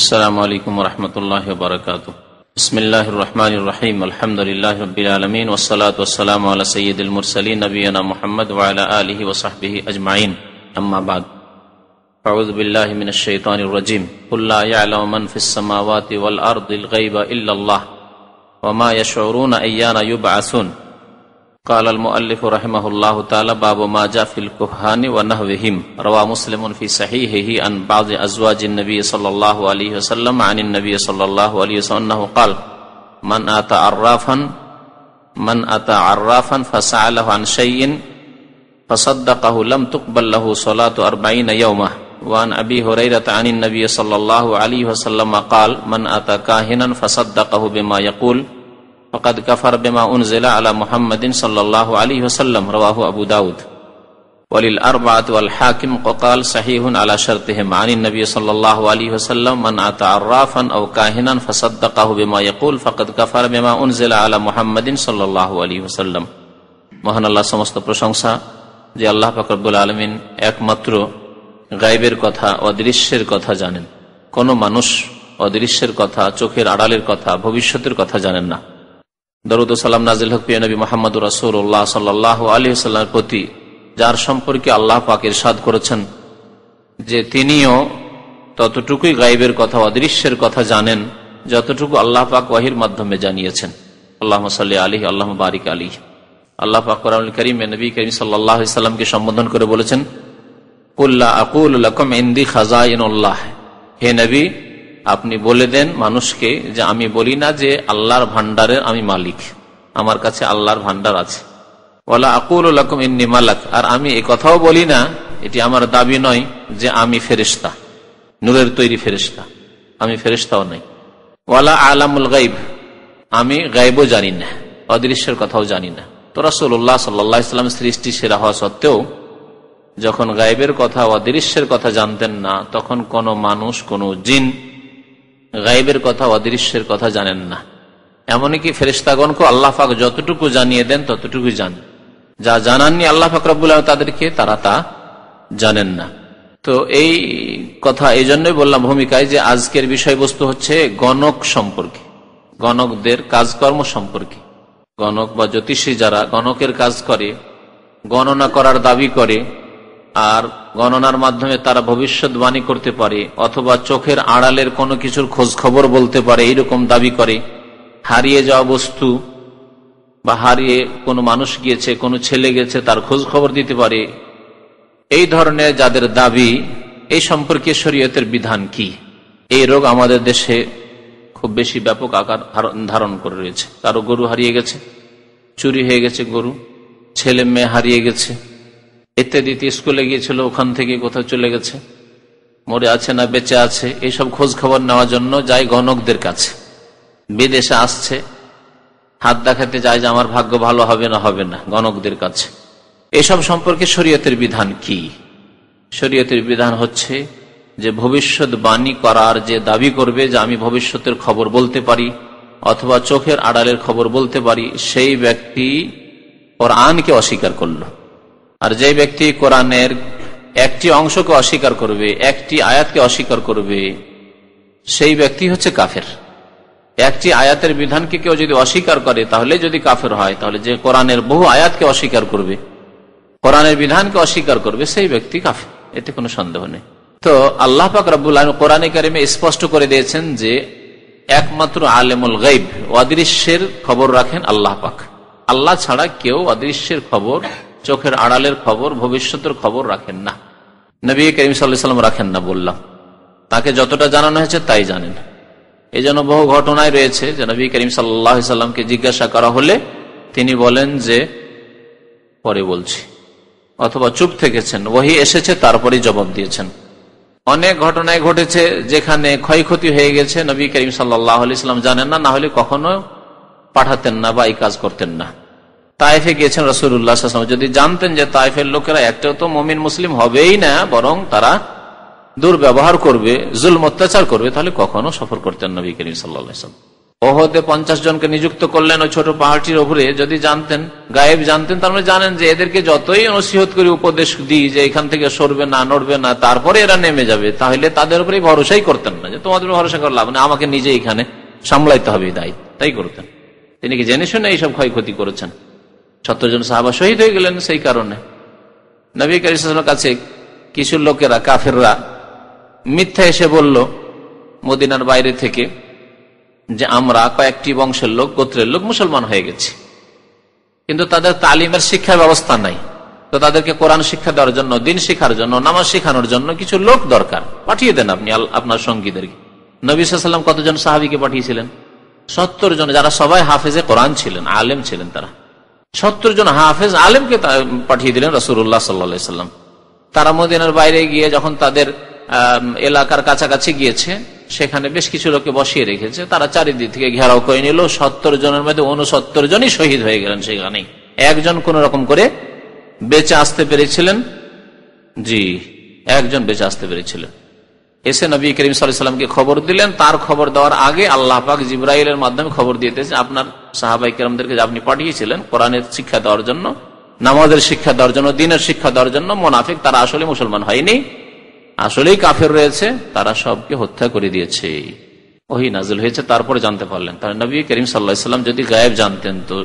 আসসালামু আলাইকুম ওয়া রাহমাতুল্লাহি ওয়া বারাকাতুহু। বিসমিল্লাহির রহমানির রহিম। আলহামদুলিল্লাহি রাব্বিল আলামিন ওয়াস সালাতু ওয়াস সালামু আলা সাইয়্যিদিল মুরসালিন নবিয়িনা মুহাম্মদ ওয়া আলা আলিহি ওয়া সাহবিহি আজমাইন। আম্মা বাদ। আউযু বিল্লাহি মিনাশ শাইতানির রাজীম। কুল লা ইয়ালামু মান ফিস সামাওয়াতি ওয়াল আরদিল গায়বা ইল্লাল্লাহ ওয়া মা ইয়াশউরুনা আইয়ানা ইউবআসুন। قال المؤلف رحمه الله تعالى باب ما جاء في الكهان ونحوهم. روى مسلم في صحيحه عن بعض ازواج النبي صلى الله عليه وسلم عن النبي صلى الله عليه وسلم انه قال من اتى عرافا فسأله عن شيء فصدقه لم تقبل له صلاة 40 يوما. وعن ابي هريرة عن النبي صلى الله عليه وسلم قال من اتى كاهنا فصدقه بما يقول فقد كفر بما أنزل على محمد صلى الله عليه وسلم. رواه أبو داود وللأربعة والحاكم وقال صحيح على شرطهم. عن النبي صلى الله عليه وسلم من أتى عرافا أو كاهنا فصدقه بما يقول فقد كفر بما أنزل على محمد صلى الله عليه وسلم. মহান আল্লাহ সমস্ত প্রশংসা যে আল্লাহ পাক রব্বুল আলামিন একমাত্র গায়বের কথা, অদৃশ্যের কথা জানেন। কোন মানুষ অদৃশ্যের কথা, চোখের আড়ালের কথা, ভবিষ্যতের কথা জানেন না। দরুদ ও সালাম নাজিল হোক প্রিয় নবী মুহাম্মদুর রাসূলুল্লাহ সাল্লাল্লাহু আলাইহি ওয়াসাল্লামের প্রতি, যার সম্পর্কে আল্লাহ পাক ইরশাদ করেছেন যে তিনিও ততটুকুই গায়বের কথা, অদৃশ্যের কথা জানেন যতটুকু আল্লাহ পাক ওহীর মাধ্যমে জানিয়েছেন। আল্লাহুম্মা সাল্লি আলাইহি আল্লাহুম্মা বারিক আলাইহি। আল্লাহ পাক কোরআনুল কারীমে নবী করিম সাল্লাল্লাহু আলাইহি ওয়াসাল্লামকে সম্বোধন করে বলেছেন, কুল লা আকুলু লাকুম ইনদি খাযাইনুল্লাহ। হে নবী, আপনি বলে দেন মানুষকে যে আমি বলি না যে আল্লাহর ভান্ডারের আমি মালিক, আমার কাছে আল্লাহর ভান্ডার আছে। ওয়ালা আকুলু লাকুম ইন্নী মালাক। আর আমি এই কথাও বলি না, এটি আমার দাবি নয় যে আমি ফেরেশতা, নূরের তৈরি ফেরেশতা, আমি ফেরেশতাও নই। ওয়ালা আলামুল গায়ব, আমি গায়বও জানি না, অদৃশ্যের কথাও জানি না। তো রাসূলুল্লাহ সাল্লাল্লাহু আলাইহি ওয়াসাল্লাম সৃষ্টি সেরা হওয়া সত্ত্বেও যখন গায়বের কথা, অদৃশ্যের কথা জানতেন না, তখন কোন মানুষ, কোন জিন গায়বের কথা, অদৃশ্যের কথা জানেন না। এমনকি ফেরেশতাগণকে আল্লাহ পাক যতটুকু জানিয়ে দেন ততটুকু জানেন, যা জানাননি আল্লাহ পাক রব্বুল আলামিন তাদেরকে, তারা তা জানেন না। তো এই কথা এই জন্যই বললাম ভূমিকায় যে আজকের বিষয়বস্তু হচ্ছে গণক সম্পর্কে, গণকদের কাজকর্ম সম্পর্কে। গণক বা জ্যোতিষী যারা গণকের কাজ করে, গণনা করার দাবি করে, আর গণনার মাধ্যমে তারা ভবিষ্যৎবাণী করতে পারে, অথবা চোখের আড়ালের কোনো কিছুর খোঁজ খবর বলতে পারে, এইরকম দাবি করে। হারিয়ে যাওয়া বস্তু বা হারিয়ে কোনো মানুষ গিয়েছে, কোনো ছেলে গেছে, তার খোঁজ খবর দিতে পারে। এই ধরনের যাদের দাবি, এই সম্পর্কে শরীয়তের বিধান কি? এই রোগ আমাদের দেশে খুব বেশি ব্যাপক আকার ধারণ করে রয়েছে। কারো গরু হারিয়ে গেছে, চুরি হয়ে গেছে গরু, ছেলে মেয়ে হারিয়ে গেছে ইত্যাদি, স্কুলে গিয়েছিল, ওখান থেকে কোথাও চলে গেছে, মরে আছে না বেঁচে আছে, এইসব খোঁজ খবর নেওয়ার জন্য যায় গণকদের কাছে। বিদেশে আসছে, হাত দেখাতে যায় যে আমার ভাগ্য ভালো হবে না হবে না, গণকদের কাছে। এসব সম্পর্কে শরীয়তের বিধান কি? শরীয়তের বিধান হচ্ছে যে ভবিষ্যৎবাণী করার যে দাবি করবে যে আমি ভবিষ্যতের খবর বলতে পারি অথবা চোখের আড়ালের খবর বলতে পারি, সেই ব্যক্তি কোরআনকে অস্বীকার করলো। আর যে ব্যক্তি কোরআনের একটি অংশকে অস্বীকার করবে, একটি আয়াতকে অস্বীকার করবে, সেই ব্যক্তি হচ্ছে কাফের। একটি আয়াতের বিধানকে কেউ যদি অস্বীকার করে তাহলে যদি কাফের হয়, তাহলে যে কোরআনের বহু আয়াতকে অস্বীকার করবে, কোরআনের বিধানকে অস্বীকার করবে, সেই ব্যক্তি কাফের, এতে কোনো সন্দেহ নেই। তো আল্লাহ পাক রব্বুল আলামিন কোরআনে কারিমে স্পষ্ট করে দিয়েছেন যে একমাত্র আলেমুল গায়ব, অদৃশ্যের খবর রাখেন আল্লাহ পাক। আল্লাহ ছাড়া কেউ অদৃশ্যের খবর, চোখের আড়ালের খবর, ভবিষ্যতের খবর রাখেন না। নবী করিম সাল্লাল্লাহু আলাইহি ওয়াসাল্লাম রাখেন না বললাম, তাকে যতটা জানানো হয়েছে তাই জানেন। এই জন্য বহু ঘটনায় রয়েছে যে নবী করিম সাল্লাল্লাহু আলাইহি ওয়াসাল্লামকে জিজ্ঞাসা করা হলে তিনি বলেন যে পরে বলছি, অথবা চুপ থেকেছেন, ওহী এসেছে তারপরে জবাব দিয়েছেন। অনেক ঘটনায় ঘটেছে যেখানে ক্ষয়ক্ষতি হয়ে গেছে, নবী করিম সাল্লাল্লাহু আলাইহি ওয়াসাল্লাম জানেন না, না হলে কখনো পাঠাতেন না বা এই কাজ করতেন না। তায়েফে গিয়েছেন রাসূলুল্লাহ সাল্লাল্লাহু আলাইহি ওয়াসাল্লাম, যদি জানতেন যে তায়েফের লোকেরা একটাও তো মুমিন মুসলিম হবেই না, বরং তারা দুর্ব্যবহার করবে, জুলম অত্যাচার করবে, তাহলে কখনো সফর করতেন নবী করিম সাল্লাল্লাহু আলাইহি ওয়াসাল্লাম। ওহদে 50 জনকে নিযুক্ত করলেন ওই ছোট পাহাড়টির উপরে। যদি জানতেন, গায়েব জানতেন, তার মানে জানেন যে এদেরকে যতই নসিহত করে উপদেশ দিই যে এখান থেকে সরবে না, নড়বে না, তারপরে এরা নেমে যাবে, তাহলে তাদের উপরে ভরসাই করতেন না যে তোমাদের ভরসা করে লাভ নেই, আমাকে নিজে এখানে সামলাইতে হবে, তাই করতেন। তিনি কি জেনে শুনে এইসব ক্ষয়ক্ষতি করেছেন? 70 জন সাহাবা শহীদ হয়ে গেলেন সেই কারণে। নবী কারীম সাল্লাল্লাহু আলাইহি ওয়াসাল্লামের কাছে কিছু লোকেরা, কাফেররা মিথ্যা এসে বলল মদিনার বাইরে থেকে যে আমরা কয়েকটি বংশের লোক, গোত্রের লোক মুসলমান হয়ে গেছি, কিন্তু তাদের তালিমের শিক্ষা ব্যবস্থা নাই, তো তাদেরকে কোরআন শিক্ষা দেওয়ার জন্য, দিন শিক্ষার জন্য, নামাজ শেখানোর জন্য কিছু লোক দরকার, পাঠিয়ে দেন আপনি আপনার সঙ্গীদেরকে। নবী সাল্লাল্লাহু আলাইহি ওয়াসাল্লাম কতজন সাহাবীকে পাঠিয়েছিলেন? 70 জন, যারা সবাই হাফেজে কোরআন ছিলেন, আলেম ছিলেন। তারা 70 জন হাফেজ আলেমকে পাঠিয়ে দিলেন রাসূলুল্লাহ সাল্লাল্লাহু আলাইহি ওয়াসাল্লাম। তারা মদিনার বাইরে গিয়ে যখন তাদের এলাকার কাছাকাছি গিয়েছে, সেখানে বেশ কিছু লোককে বসিয়ে রেখেছে, তারা চারিদিক থেকে ঘেরাও করে নিল। 70 জনের মধ্যে 69 জনই শহীদ হয়ে গেলেন সেখানেই। একজন কোন রকম করে বেঁচে আসতে পেরেছিলেন। জি, একজন বেঁচে আসতে পেরেছিলেন। এসে নবী করিম সাল্লাল্লাহু আলাইহি ওয়াসাল্লামকে খবর দিলেন। তার খবর দেওয়ার আগে আল্লাহ পাক জিবরাইলের মাধ্যমে খবর দিয়েছেন আপনার সাহাবায়ে কেরামদেরকে যে আপনি পাঠিয়েছিলেন কোরআনের শিক্ষা দেওয়ার জন্য, নামাজের শিক্ষা দেওয়ার জন্য, দ্বীনের শিক্ষা দেওয়ার জন্য, মুনাফিক তারা আসলে মুসলমান হয়নি, আসলেই কাফের রয়েছে, তারা সবকে হত্যা করে দিয়েছে। ওহী নাযিল হয়েছে, তারপরে জানতে পারলেন। তাহলে নবী করিম সাল্লাল্লাহু আলাইহি ওয়াসাল্লাম যদি গায়েব জানতেন তো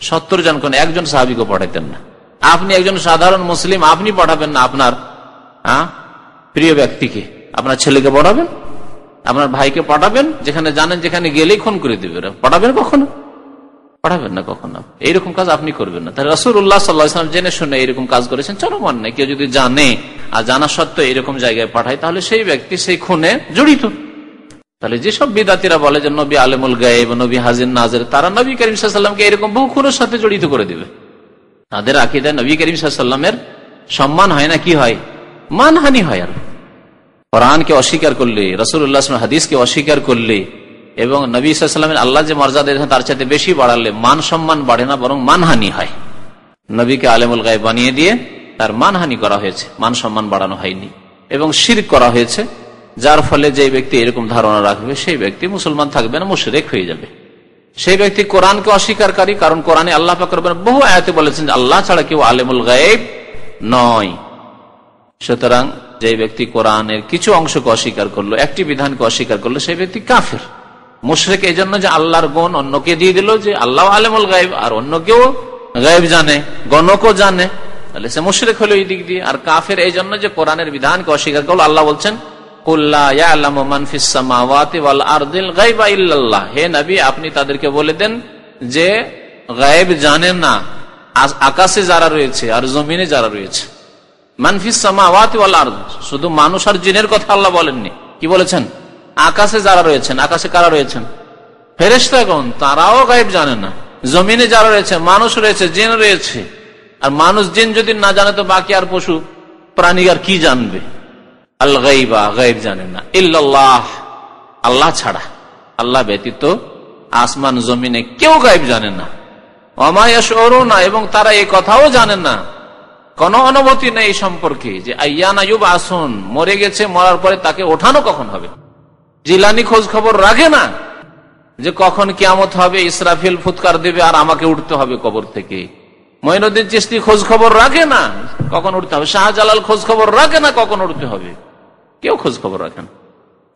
70 জন কোন একজন সাহাবীকে পাঠাতেন না। আপনি একজন সাধারণ মুসলিম, আপনি পাঠাবেন না আপনার প্রিয় ব্যক্তিকে, আপনার ছেলেকে পাঠাবেন, আপনার ভাইকে পাঠাবেন, যেখানে জানেন যেখানে গেলেই খুন করে দিবে, পাঠাবেন কখনো? পাঠাবেন না কখনো। এইরকম কাজ আপনি করবেন না। তাহলে রাসূলুল্লাহ সাল্লাল্লাহু আলাইহি ওয়াসাল্লাম জেনে শুনে এরকম কাজ করেছেন, চরম অন্যায়। কেউ যদি জানে আর জানা সত্ত্বেও এরকম জায়গায় পাঠায়, তাহলে সেই ব্যক্তি সেই খুনে জড়িত। তাহলে যেসব বিদাতিরা বলে যে নবী আলেমুল গায়েব, নবী হাজির নাজির, তারা নবী করিম সাল্লাল্লাহু আলাইহি ওয়াসাল্লামকে এরকম বহু খুনের সাথে জড়িত করে দিবে। তাদের আকীদায় নবী করিম সাল্লাল্লাহু আলাইহি ওয়াসাল্লামের সম্মান হয় না, কি হয়? মানহানি হয়। আর কোরআনকে অস্বীকার করলে, রাসূলুল্লাহ সাল্লাল্লাহু আলাইহি ওয়াসাল্লাম হাদিসকে অস্বীকার করলে এবং নবী সাল্লাল্লাহু আলাইহি ওয়াসাল্লামের আল্লাহ যে মর্যাদা দিয়েছেন তার চাইতে বেশি বাড়ালে মান সম্মান বাড়ে না, বরং মানহানি হয়। নবীকে আলেমুল গায়েব বানিয়ে দিয়ে তার মানহানি করা হয়েছে, মান সম্মান বাড়ানো হয়নি। এবং শিরক করা হয়েছে, যার ফলে যে ব্যক্তি এরকম ধারণা রাখবে সেই ব্যক্তি মুসলমান থাকবে না, মুশরিক হয়ে যাবে। সেই ব্যক্তি কোরআনকে অস্বীকারী, কারণ কোরআনে আল্লাহ পাক বহু আয়াতে বলেছেন যে আল্লাহ ছাড়া কেউ আলেমুল গায়েব নয়। সুতরাং যে ব্যক্তি কোরআনের কিছু অংশকে অস্বীকার করলো, একটি বিধানকে অস্বীকার করলো, সেই ব্যক্তি কাফের, মুশরিক। এই জন্য যে আল্লাহর গুণ অন্যকে দিয়ে দিল, যে আল্লাহ আলেমুল গায়েব আর অন্য কেউ গায়েব জানে, গণকও জানে, তাহলে সে মুশরিক হলো এই দিক দিয়ে। আর কাফের এই জন্য যে কোরআনের বিধানকে অস্বীকার করলো। আল্লাহ বলছেন কুল্লা ইয়ালামু মান ফিস সামাওয়াতি ওয়াল আরদিল গায়বা ইল্লাল্লাহ, হে নবী আপনি তাদেরকে বলে দেন যে গায়েব জানেন না আকাশে যারা রয়েছে আর জমিনে যারা রয়েছে। মান ফিস সামাওয়াতি ওয়াল আরদ, শুধু মানুষ আর জিনের কথা আল্লাহ বলেননি, কি বলেছেন? আকাশে যারা রয়েছেন। আকাশে কারা রয়েছেন? ফেরেশতাগণ, তারাও গায়েব জানে না। জমিনে যারা রয়েছে, মানুষ রয়েছে, জিন রয়েছে। আর মানুষ জিন যদি না জানে তো বাকি আর পশু প্রাণী আর কি জানবে? আল গায়বা, গায়েব জানেন না, ইল্লাল্লাহ, আল্লাহ ছাড়া, আল্লাহ ব্যতীত আসমান জমিনে কেউ গায়েব জানে না। ওমা ইয়াশউরুনা, এবং তারা এই কথাও জানেন না, কোন অনুমতি নেই এই সম্পর্কে যে আইয়ানা ইউবআসুন, মরে গেছে, মরার পরে তাকে ওঠানো কখন হবে। জিলানী খোঁজ খবর রাখে না যে কখন কিয়ামত হবে, ইসরাফিল ফুৎকার দেবে আর আমাকে উঠতে হবে কবর থেকে। মঈনুদ্দিন চিশতি খোঁজ খবর রাখে না কখন উঠতে হবে। শাহজালাল খোঁজ খবর রাখে না কখন উঠতে হবে। কেউ খোঁজ খবর রাখেন।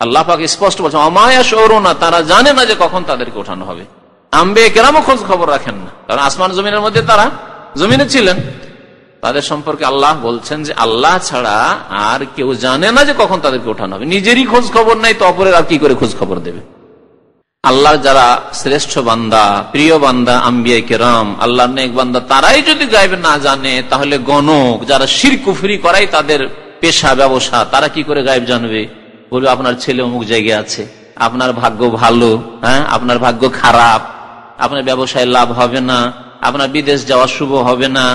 আল্লাহ পাক স্পষ্ট বলছেন ওমা ইয়াশউরুনা, তারা জানে না যে কখন তাদেরকে ওঠানো হবে। আম্বিয়া কেরামও খোঁজ খবর রাখেন না, কারণ আসমান জমিনের মধ্যে তারা জমিনে ছিলেন। তাদের সম্পর্কে আল্লাহ বলছেন যে আল্লাহ ছাড়া আর কেউ জানে না যে কখন তাদেরকে ওঠানো হবে। নিজেরই খোঁজ খবর নাই তো অপরের আর কি করে খোঁজ খবর দেবে? আল্লাহর যারা শ্রেষ্ঠ বান্দা, প্রিয় বান্দা, আম্বিয়া কেরাম, আল্লাহর নেক বান্দা, তারাই যদি গায়েব না জানে, তাহলে গণক যারা শিরক কুফরি করাই তাদের পেশা ব্যবসা, তারা কি করে গায়েব জানবে? বলবে আপনার ছেলে অমুক জায়গায় আছে, আপনার ভাগ্য ভালো, হ্যাঁ আপনার ভাগ্য খারাপ, আপনার ব্যবসায় লাভ হবে না, আপনার বিদেশ যাওয়া শুভ হবে না,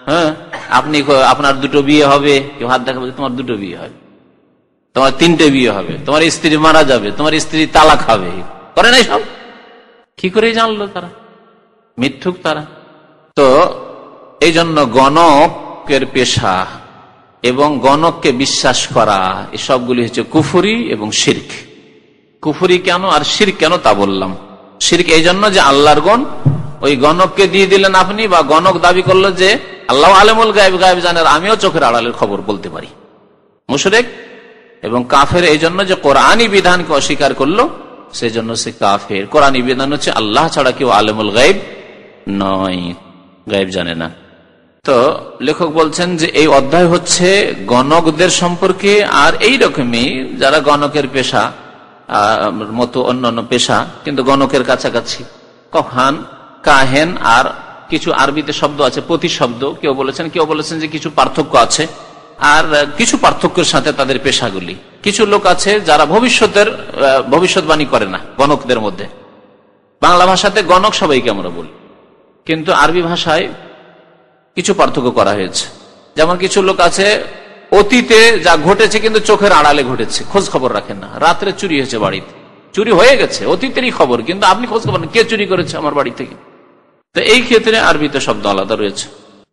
হ্যাঁ আপনি আপনার দুটো বিয়ে হবে। কেউ হাত দেখা বলছে তোমার দুটো বিয়ে হবে, তোমার তিনটে বিয়ে হবে, তোমার স্ত্রী মারা যাবে, তোমার স্ত্রী তালাক হবে, করে নাই সব? কি করে জানলো তারা? মিথ্যুক তারা। তো এই জন্য গণকের পেশা এবং গণককে বিশ্বাস করা এসবগুলি হচ্ছে কুফরি এবং শিরক। কুফরি কেন আর শিরক কেন তা বললাম। শিরক এই জন্য যে আল্লাহর গুণ ওই গণককে দিয়ে দিলেন আপনি, বা গণক দাবি করলো যে আল্লাহ আলেমুল গায়েব, গায়েব জানেন, আমিও চোখের আড়ালের খবর বলতে পারি। মুশরিক এবং কাফের এই জন্য যে কোরআনী বিধানকে অস্বীকার করলো, সেই জন্য সে কাফের। কোরআনী বিধান হচ্ছে আল্লাহ ছাড়া কেউ আলেমুল গায়েব নয়, গায়েব জানে না। তো লেখক বলছেন যে এই অধ্যায় হচ্ছে গণকদের সম্পর্কে, আর এই রকমই যারা গণকের পেশা মতো অন্যান্য পেশা কিন্তু গণকের কাছাকাছি, কহান, কাহেন, আর কিছু আরবিতে শব্দ আছে প্রতিশব্দ, কেউ বলেছেন যে কিছু পার্থক্য আছে, আর কিছু পার্থক্যের সাথে তাদের পেশাগুলি। কিছু লোক আছে যারা ভবিষ্যৎবাণী করে না গণকদের মধ্যে। বাংলা ভাষাতে গণক সবাইকে আমরা বলি, কিন্তু আরবি ভাষায় কিছু পার্থক্য করা হয়েছে। যেমন কিছু লোক আছে অতীতে যা ঘটেছে কিন্তু চোখের আড়ালে ঘটেছে, খোঁজ খবর রাখেন না। রাত্রে চুরি হয়েছে, বাড়িতে চুরি হয়ে গেছে, অতীতেরই খবর, কিন্তু আপনি খোঁজ খবর, কে চুরি করেছে আমার বাড়ি থেকে। তো এই ক্ষেত্রে আরবিতে শব্দ আলাদা রয়েছে।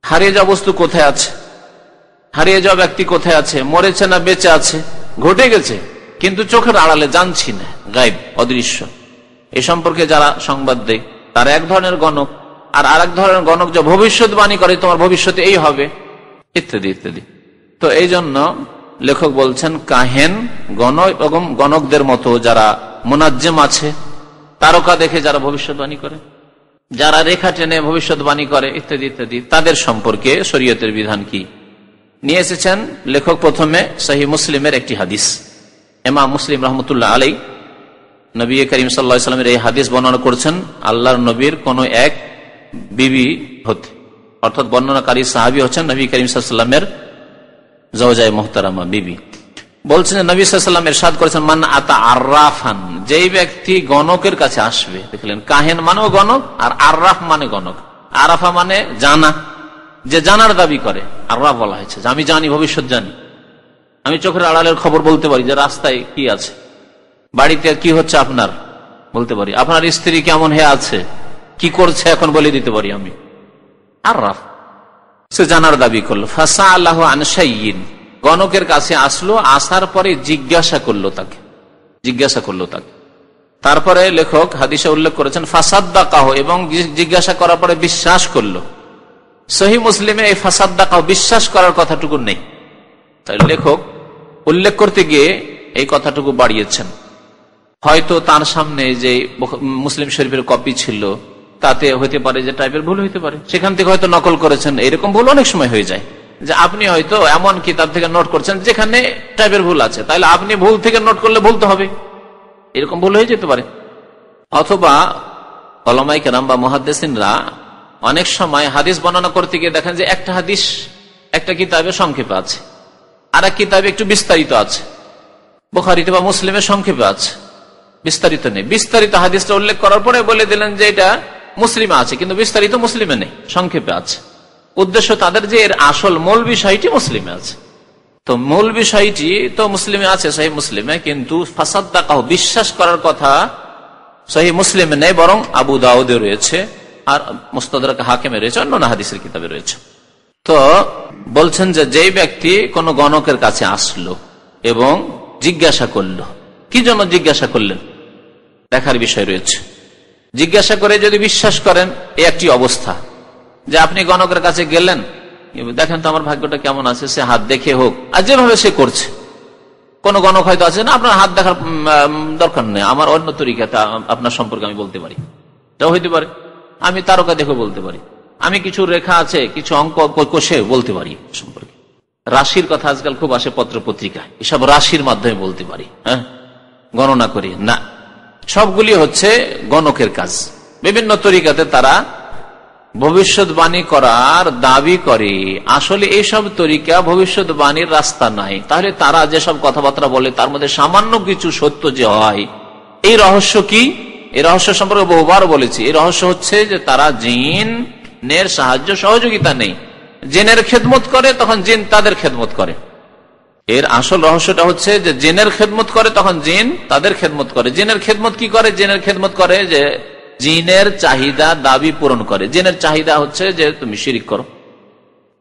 হারিয়ে যাওয়া বস্তু কোথায় আছে, হারিয়ে যাওয়া ব্যক্তি কোথায় আছে, মরেছে না বেঁচে আছে, ঘটে গেছে কিন্তু চোখের আড়ালে জানছি না, গায়েব, অদৃশ্য, এই সম্পর্কে যারা সংবাদ দেয় তারা এক ধরনের গণক। আর আরেক ধরনের গণক যে ভবিষ্যৎবাণী করে, তোমার ভবিষ্যতে এই হবে, ইত্যাদি ইত্যাদি। তো এই জন্য লেখক বলছেন কাহেন, গণক এবং গণকদের মতো যারা মুনাজ্জেম আছে, তারকা দেখে যারা ভবিষ্যৎবাণী করে, যারা রেখা টেনে ভবিষ্যৎবাণী করে, ইত্যাদি ইত্যাদি, তাদের সম্পর্কে শরীয়তের বিধান কি নিয়ে এসেছেন লেখক। প্রথমে সহিহ মুসলিমের একটি হাদিস, ইমাম মুসলিম রহমতুল্লাহ আলাই নবী করিম সাল্লাল্লাহু আলাইহি ওয়াসাল্লামের এই হাদিস বর্ণনা করছেন আল্লাহর নবীর কোন এক বিবি হতে, অর্থাৎ বর্ণনাকারী সাহাবী হচ্ছেন নবী করিম সাল্লাল্লাহু আলাইহি ওয়াসাল্লামের জাওজায়ে মুহতারামা বিবি। বলছেন নবী সাল্লাল্লাহু আলাইহি ওয়াসাল্লাম ইরশাদ করেছেন, মান আতা আররাফান, যেই ব্যক্তি গণকের কাছে আসবে। দেখলেন, কাহেন মানেও গণক, আর আররাফ মানে গণক। আরাফা মানে জানা, যে জানার দাবি করে, আররাফ বলা হয়েছে যে আমি জানি, ভবিষ্যৎ জানি, আমি চোখের আড়ালের খবর বলতে পারি, যে রাস্তায় কি আছে, বাড়িতে কি হচ্ছে আপনার বলতে পারি, আপনার স্ত্রী কেমন হয়ে আছে, কি করছে এখন বলে দিতে পারি আমি। আররাফ, সে জানার দাবি করলো। ফাসআলাহু আন শাইইন, গণকের কাছে আসলো, আসার পরে জিজ্ঞাসা করলো তাকে। তারপরে লেখক হাদিসে উল্লেখ করেছেন ফাসাদ্দাকাহু, এবং জিজ্ঞাসা করার পরে বিশ্বাস করলো। সহিহ মুসলিমে এই ফাসাদ্দাকাহু, বিশ্বাস করার কথাটুকু নেই। তাই লেখক উল্লেখ করতে গিয়ে এই কথাটুকু বাড়িয়েছেন। হয়তো তার সামনে যে মুসলিম শরীফের কপি ছিল তাতে হইতে পারে যে টাইপের ভুল হইতে পারে, সেখান থেকে হয়তো নকল করেছেন। এরকম ভুল অনেক সময় হয়ে যায়, যে আপনি হয়তো এমন কিতাব থেকে নোট করছেন যেখানে টাইপের ভুল আছে, তাহলে আপনি ভুল থেকে নোট করলে ভুল তো হবে, এরকম ভুল হয়ে যেতে পারে। অথবা উলামায়ে কেরাম বা মুহাদ্দিসিনরা অনেক সময় হাদিস বর্ণনা করতে গিয়ে দেখেন যে একটা হাদিস একটা কিতাবে সংক্ষেপে আছে, আর এক কিতাবে একটু বিস্তারিত আছে। বুখারীতে বা মুসলিমে সংক্ষেপে আছে, বিস্তারিত নেই। বিস্তারিত হাদিসটা উল্লেখ করার পরে বলে দিলেন যে এটা মুসলিমে আছে, কিন্তু বিস্তারিত মুসলিমে নেই, সংক্ষেপে আছে। উদ্দেশ্য তাদের যে এর আসল মূল বিষয়টি মুসলিমে আছে। তো মূল বিষয়টি তো মুসলিমে আছে, সহিহ মুসলিমে, কিন্তু ফাসাদ্দাকাহু, বিশ্বাস করার কথা সহিহ মুসলিমে নেই, বরং আবু দাউদে রয়েছে, আর মুস্তাদরাক হাকিমে রয়েছে, অন্য হাদিসের কিতাবে রয়েছে। তো বলছেন যে যেই ব্যক্তি কোন গণকের কাছে আসলো এবং জিজ্ঞাসা করলো, কি জন্য জিজ্ঞাসা করলেন দেখার বিষয় রয়েছে। জিজ্ঞাসা করে যদি বিশ্বাস করেন, এই একটি অবস্থা, যে আপনি গণকের কাছে গেলেন, দেখেন তো আমার ভাগ্যটা কেমন আছে, সে হাত দেখে হোক, আর যেভাবে সে করছে। কোন গণক হয়তো আছে না, আপনার হাত দেখার দরকার নেই, আমার অন্য তরিকাতে আপনার সম্পর্কে আমি বলতে পারি, এটাও হইতে পারে। আমি তারকা দেখে বলতে পারি, আমি কিছু রেখা আছে, কিছু অঙ্ক কষে বলতে পারি সম্পর্কে। রাশির কথা আজকাল খুব আসে পত্র পত্রিকায়, এসব রাশির মাধ্যমে বলতে পারি, হ্যাঁ, গণনা করি না। সবগুলি হচ্ছে গণকের কাজ। বিভিন্ন তরিকাতে তারা ভবিষ্যৎবাণী করার দাবি করে, আসলে এইসব তরিকা ভবিষ্যৎবাণীর রাস্তা নাই। তাহলে তারা যেসব কথাবার্তা বলে তার মধ্যে সামান্য কিছু সত্য যে হয়, এই রহস্য কি? এই রহস্য সম্পর্কে বহুবার বলেছি। এই রহস্য হচ্ছে যে তারা জিনের সাহায্য সহযোগিতা নেই, জিনের খেদমত করে, তখন জিন তাদের খেদমত করে। এর আসল রহস্যটা হচ্ছে যে জিনের খেদমত করে, তখন জিন তাদের খেদমত করে। জিনের খেদমত কি করে? জিনের খেদমত করে যে জিনের চাহিদা দাবি পূরণ করে। জিনের চাহিদা হচ্ছে যে তুমি শিরিক করো,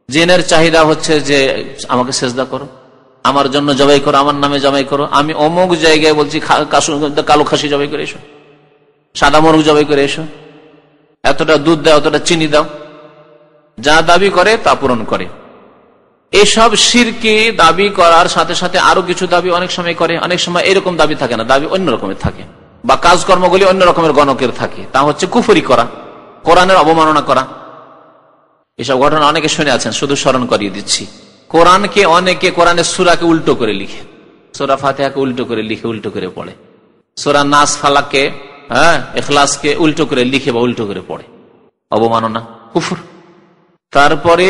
জিনের চাহিদা হচ্ছে যে আমাকে সেজদা করো, আমার জন্য জবাই করো, আমার নামে জবাই করো, আমি অমুক জায়গায় বলছি কালো খাসি জবাই করে এসো। সাদা মোরগ জবাই করে এসো, এতটা দুধ দাও, এতটা চিনি দাও, যা দাবি করে তা পূরণ করে। এসব শিরকি দাবি করার সাথে সাথে আরো কিছু দাবি অনেক সময় করে, অনেক সময় এরকম দাবি থাকে না, দাবি অন্য রকমের থাকে, বা কাজকর্মগুলি অন্য রকমের গণকের থাকে। তা হচ্ছে কুফরি করা, কোরআনের অবমাননা করা। এসব ঘটনা অনেকে শুনে আছেন, শুধু স্মরণ করিয়ে দিচ্ছি। কোরআনকে অনেকে কোরআনের সূরাকে উল্টো করে লিখে, সূরা ফাতিহাকে উল্টো করে লিখে, উল্টো করে পড়ে। সূরা নাস, ফালাককে, ইখলাসকে উল্টো করে লিখে বা উল্টো করে পড়ে। অবমাননা, কুফর। তারপরে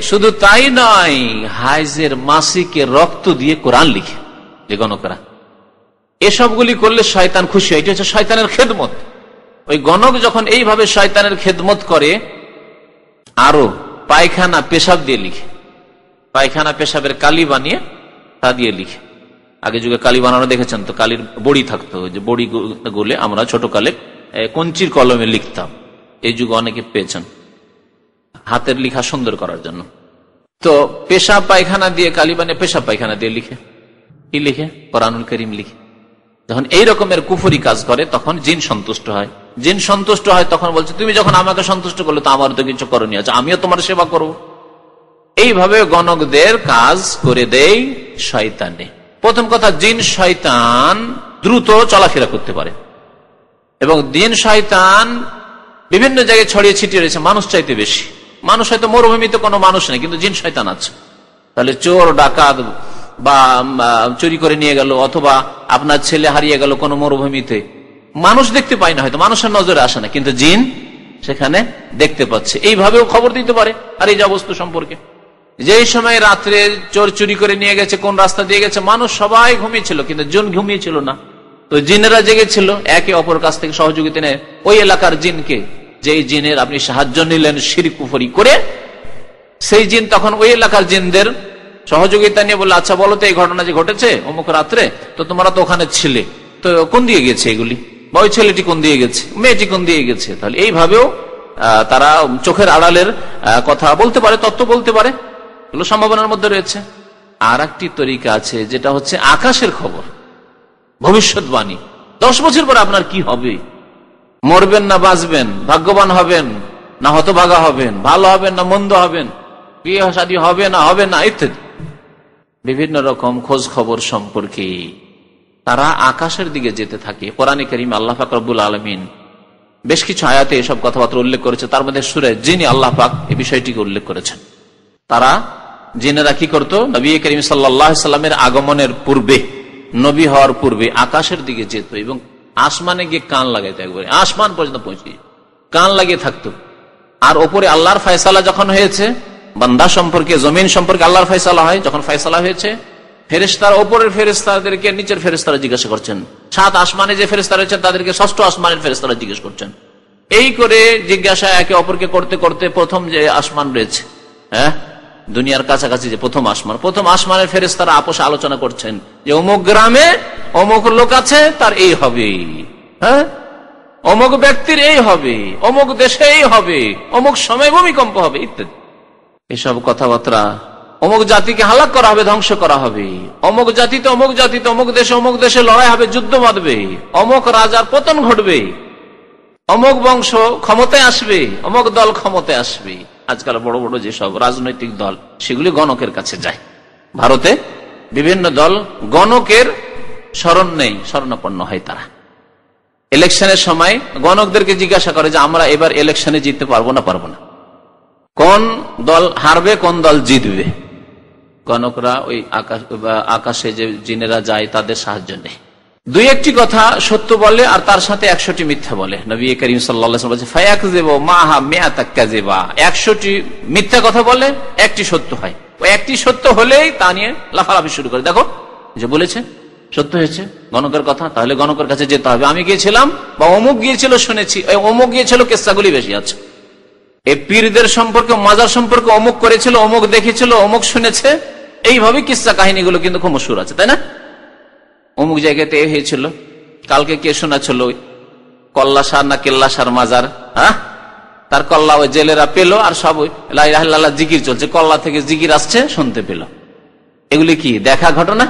শুধু তাই নয়, হাইজের মাসিকে রক্ত দিয়ে কোরআন লিখে, যে গণকরা। এসবগুলি করলে শয়তান খুশি হয়, এটা হচ্ছে শয়তানের খেদমত। ওই গণক যখন এইভাবে শয়তানের খেদমত করে, আরো পায়খানা পেশাব দিয়ে লিখে, পায়খানা পেশাবের কালি বানিয়ে তা দিয়ে লিখে। আগে যুগে কালি বানানো দেখেছেন তো, কালির বড়ি থাকতো, যে বড়ি গুলে আমরা ছোটকালে কঞ্চির কলমে লিখতাম। এই যুগে অনেকে পেয়েছেন হাতের লেখা সুন্দর করার জন্য। তো পেশাব পায়খানা দিয়ে কালি বানিয়ে পেশাব পায়খানা দিয়ে লিখে, কি লিখে? কোরআনুল কারীম লিখে। যখন এই রকমের কুফরি কাজ করে তখন জিন সন্তুষ্ট হয়। জিন সন্তুষ্ট হয় তখন বলছে, তুমি যখন আমাকে সন্তুষ্ট করলে তো আমার তো কিছু করণীয় আছে, আমিও তোমার সেবা করব। এইভাবে গণকদের কাজ করে দেয় শয়তানে। প্রথম কথা, জিন শয়তান দ্রুত চলাফেরা করতে পারে, এবং জিন শয়তান বিভিন্ন জায়গায় ছড়িয়ে ছিটিয়ে রয়েছে, মানুষ চাইতে বেশি। মানুষ হয়তো মরুভূমিতে কোনো মানুষ নেই, কিন্তু জিন শয়তান আছে। তাহলে চোর ডাকাত বা চুরি করে নিয়ে গেল, অথবা আপনার ছেলে হারিয়ে গেল কোনো মরুভূমিতে, মানুষ দেখতে পায় না, হয়তো মানুষের নজরে আসে না, কিন্তু জিন সেখানে দেখতে পাচ্ছে। এইভাবেও খবর দিতে পারে আর এই যা বস্তু সম্পর্কে। যেই সময় রাত্রে চোর চুরি করে নিয়ে গেছে, কোন রাস্তা দিয়ে গেছে, মানুষ সবাই ঘুমিয়েছিল, কিন্তু জিন ঘুমিয়েছিল না। তো জিনেরা জেগেছিল, একে অপর কাছ থেকে সহযোগিতা নেয় ওই এলাকার জিনকে। যেই জিনের আপনি সাহায্য নিলেন শিরক কুফরি করে, সেই জিন তখন ওই এলাকার জিনদের সহযোগিতা নিয়ে বললো, আচ্ছা বলো তো এই ঘটনা যে ঘটেছে অমুক রাত্রে, তো তোমরা তো ওখানে ছিলে, তো কোন দিয়ে গেছে এগুলি, বা ওই ছেলেটি কোন দিয়ে গেছে, মেয়েটি কোন দিয়ে গেছে। তাহলে এইভাবেও তারা চোখের আড়ালের কথা বলতে পারে, তত্ত্ব বলতে পারে, এগুলো সম্ভাবনার মধ্যে রয়েছে। আর একটি তরিকা আছে, যেটা হচ্ছে আকাশের খবর, ভবিষ্যৎবাণী। 10 বছর পরে আপনার কি হবে, মরবেন না বাঁচবেন, ভাগ্যবান হবেন না হতভাগা হবেন, ভালো হবেন না মন্দ হবেন, বিয়ে শাদী হবে না হবে না, ইত্যাদি বিভিন্ন রকম খোঁজ খবর সম্পর্কে তারা আকাশের দিকে যেতে থাকে। কোরআনে কারীম আল্লাহ পাক রব্বুল আলামিন বেশ কিছু আয়াতে এসব কথাবার্তা উল্লেখ করেছে, তার মধ্যে সূরা জিনে আল্লাহ পাক এই বিষয়টিকে উল্লেখ করেছেন। তারা জিনেরা কি করতো, নবী করিম সাল্লাল্লাহু আলাইহি সাল্লামের আগমনের পূর্বে, নবী হওয়ার পূর্বে আকাশের দিকে যেত এবং আসমানে গিয়ে কান লাগাইতো, একবারে আসমান পর্যন্ত পৌঁছে কান লাগিয়ে থাকতো। আর ওপরে আল্লাহর ফয়সালা যখন হয়েছে, বান্দা সম্পর্কে, জমিন সম্পর্কে আল্লাহর ফয়সালা হয়, যখন ফয়সালা হয়েছে, ফেরেশতারা ওপরের ফেরেশতাদেরকে নিচের ফেরেশতারা জিজ্ঞাসা করছেন, 7 আসমানে যে ফেরেশতারা রয়েছেন তাদেরকে 6ষ্ঠ আসমানের ফেরেশতারা জিজ্ঞেস করছেন। এই করে জিজ্ঞাসা একে অপরকে করতে করতে প্রথম যে আসমান রয়েছে, দুনিয়ার কাছাকাছি যে প্রথম আসমানের ফেরেশতারা আপোষে আলোচনা করছেন যে অমুক গ্রামে অমুক লোক আছে, তার এই হবে, অমুক ব্যক্তির এই হবে, অমুক দেশে এই হবে, অমুক সময় ভূমিকম্প হবে, ইত্যাদি। এসব কথাবার্তা, অমুক জাতিকে হালাক করা হবে, ধ্বংস করা হবে, অমুক জাতিতে অমুক জাতিতে অমুক দেশে লড়াই হবে, যুদ্ধ বাঁধবে, অমুক রাজার পতন ঘটবে, অমুক বংশ ক্ষমতায় আসবে, অমুক দল ক্ষমতায় আসবে। আজকাল বড় বড় যেসব রাজনৈতিক দল, সেগুলি গণকের কাছে যায়। ভারতে বিভিন্ন দল গণকের শরণ নেই, শরণাপন্ন হয়। তারা ইলেকশনের সময় গণকদেরকে জিজ্ঞাসা করে যে আমরা এবার ইলেকশনে জিততে পারবো না, কোন দল হারবে, কোন দল জিতবে। গণকরা ওই আকাশে যে জিনেরা যায় তাদের সাহায্য নেই। 2-1টি কথা সত্য বলে আর তার সাথে 100টি মিথ্যা বলে। নবী করিম সাল্লাল্লাহু আলাইহি ওয়াসাল্লাম বলেছেন, ফায়াকযিবু মাহা মিআতা কাযিবা, 100টি মিথ্যা কথা বলে, একটি সত্য হয়। ওই একটি সত্য হলেই তা নিয়ে লাফালাফি শুরু করে, দেখো যে বলেছে সত্য হয়েছে গণকের কথা, তাহলে গণকের কাছে যেতে হবে। আমি গিয়েছিলাম বা অমুক গিয়েছিল শুনেছি, অমুক গিয়েছিল, কেসাগুলি বেশি আছে। এই পীরদের সম্পর্কে, মাজার সম্পর্কে অমুক করেছিল, অমুক দেখেছিল, অমুক শুনেছে, এইভাবে কিসসা কাহিনীগুলো কিন্তু খুব মশহুর আছে, তাই না? অমুক জায়গাতে এ হয়েছিল, কালকে কে শোনাছিল কল্লাসার না কেল্লাসার মাজার, তার কল্লা ওই জেলেরা পেল, আর সব লা ইলাহা ইল্লাল্লাহ জিকির চলছে, কল্লা থেকে জিকির আসছে, শুনতে পেল। এগুলি কি দেখা ঘটনা?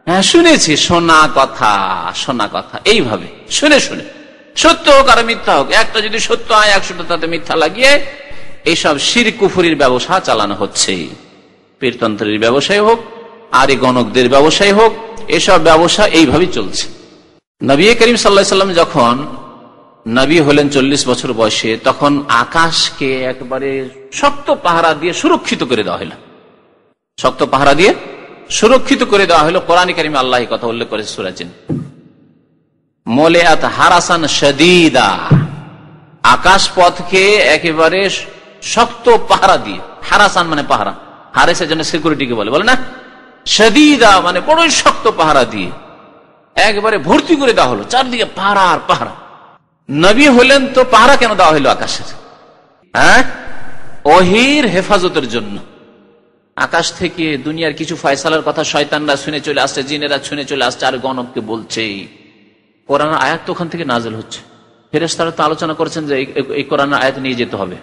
হ্যাঁ শুনেছি, শোনা কথা, এইভাবে শুনে শুনে। সত্য হোক আর মিথ্যা হোক, একটা যদি সত্য হয় 100টা তাতে মিথ্যা লাগিয়ে এইসব শিরক কুফরির ব্যবসা চালানো হচ্ছে। পীরতন্ত্রের ব্যবসায় হোক আর এই গণকদের ব্যবসায় হোক, এসব ব্যবসা এইভাবেই চলছে। নবী করিম সাল্লাল্লাহু আলাইহি ওয়াসাল্লাম যখন নবী হলেন 40 বছর বয়সে, তখন আকাশকে একবারে শক্ত পাহারা দিয়ে সুরক্ষিত করে দেওয়া হলো। শক্ত পাহারা দিয়ে সুরক্ষিত করে দেওয়া হলো। কোরআন কারিমে আল্লাহ কথা উল্লেখ করেছে সূরা জিন, মুলিআত হারাসান শাদীদা, আকাশ পথকে একেবারে শক্ত পাহারা দিয়ে। হারাসান মানে পাহারা, হারেসের জন্য সিকিউরিটিকে বলে না, শাদীদা মানে বড়ই শক্ত পাহারা দিয়ে একবারে ভর্তি করে দেওয়া হলো, চারদিকে পাহারা আর পাহারা। নবী হলেন তো পাহারা কেন দেওয়া হলো আকাশের? ওহীর হেফাজতের জন্য। আকাশ থেকে দুনিয়ার কিছু ফয়সালার কথা শয়তানরা শুনে চলে আসছে, জিনেরা শুনে চলে আসছে, আর গণককে বলছে। কোরআন আয়াত তো ওখান থেকে নাযিল হচ্ছে, ফেরেশতারা তো আলোচনা করেছেন যে এই কোরআন আয়াত নিয়ে যেতে হবে।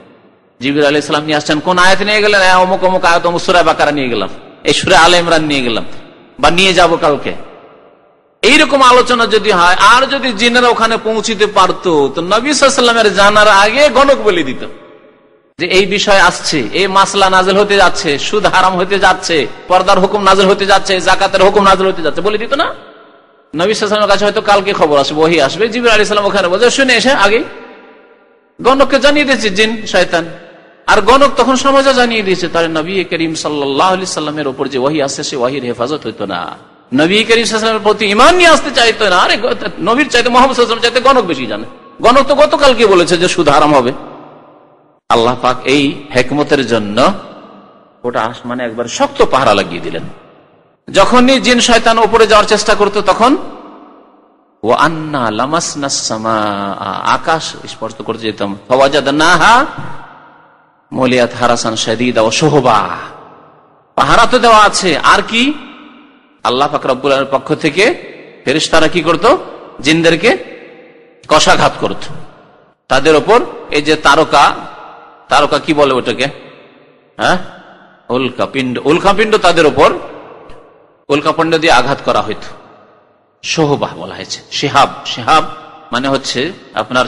জিবরিল আলাইহিস সালাম নিয়ে আসছেন, কোন আয়াত নিয়ে গেলেন? অমুক অমুক আয়াত, অমুক সূরা বাকারা নিয়ে গেলাম, এই সূরা আলে ইমরান নিয়ে গেলাম, বা নিয়ে যাব কাউকে। এইরকম আলোচনা যদি হয়, আর যদি জিনেরা ওখানে পৌঁছিতে পারতো, তো নবী সাল্লাল্লাহু আলাইহি ওয়াসাল্লামের জানার আগে গণক বলে দিত যে এই বিষয় আসছে, এই মাসলা নাযিল হতে যাচ্ছে, সুদ হারাম হতে যাচ্ছে, পর্দার হুকুম নাযিল হতে যাচ্ছে, যাকাতের হুকুম নাযিল হতে যাচ্ছে, বলে দিত না? নবী সাল্লাল্লাহু আলাইহি ওয়াসাল্লামের কাছে হয়তো কালকে খবর আসবে, ওহী আসবে, জিবরিল আলাইহিস সালাম ওখানে বলছে, শুনে এসে আগে গণককে জানিয়ে দিয়েছে জিন শয়তান, আর গণক তখন সমাজে জানিয়ে দিয়েছে। তাহলে নবী করিম সাল্লাল্লাহু আলাইহি সাল্লামের উপর যে ওহী আসছে, সে ওহীর হেফাজত হইতো না, নবী করিম সাল্লাল্লাহু আলাইহি ওয়াসাল্লামের প্রতি ঈমান নিয়ে আসতে চাইতো না। আরে নবীর চাইতে মুহাম্মদ সাল্লাল্লাহু আলাইহি ওয়াসাল্লাম চাইতে গণক বেশি জানে। গণক তো গতকালকে বলেছে যে সুদ হারাম হবে। আল্লাহ পাক এই হিকমতের জন্য ওটা আসমানে একবার শক্ত পাহারা লাগিয়ে দিলেন। যখনই জিন শয়তান উপরে যাওয়ার চেষ্টা করতো, তখন ওয়া আন্না লামাসনাস সামা, আকাশ স্পর্শ করতে যেতাম, ফাওয়াজাদনাহা মুলিআত হারাসান শাদীদা ওয়া শুহবা, পাহারা তো দেওয়া আছে, আর কি? আল্লাহ পাক রব্বুল আলামিনের পক্ষ থেকে ফেরেশতারা কি করত? জিনদেরকে কষাঘাত করত। তাদের উপর এই যে তারকা কি বলে ওটাকে, উল্কাপিণ্ড, তাদের উপর উল্কাপিণ্ড দিয়ে আঘাত করা হইত। সোহবাহ বলা হয়েছে। শিহাব মানে হচ্ছে আপনার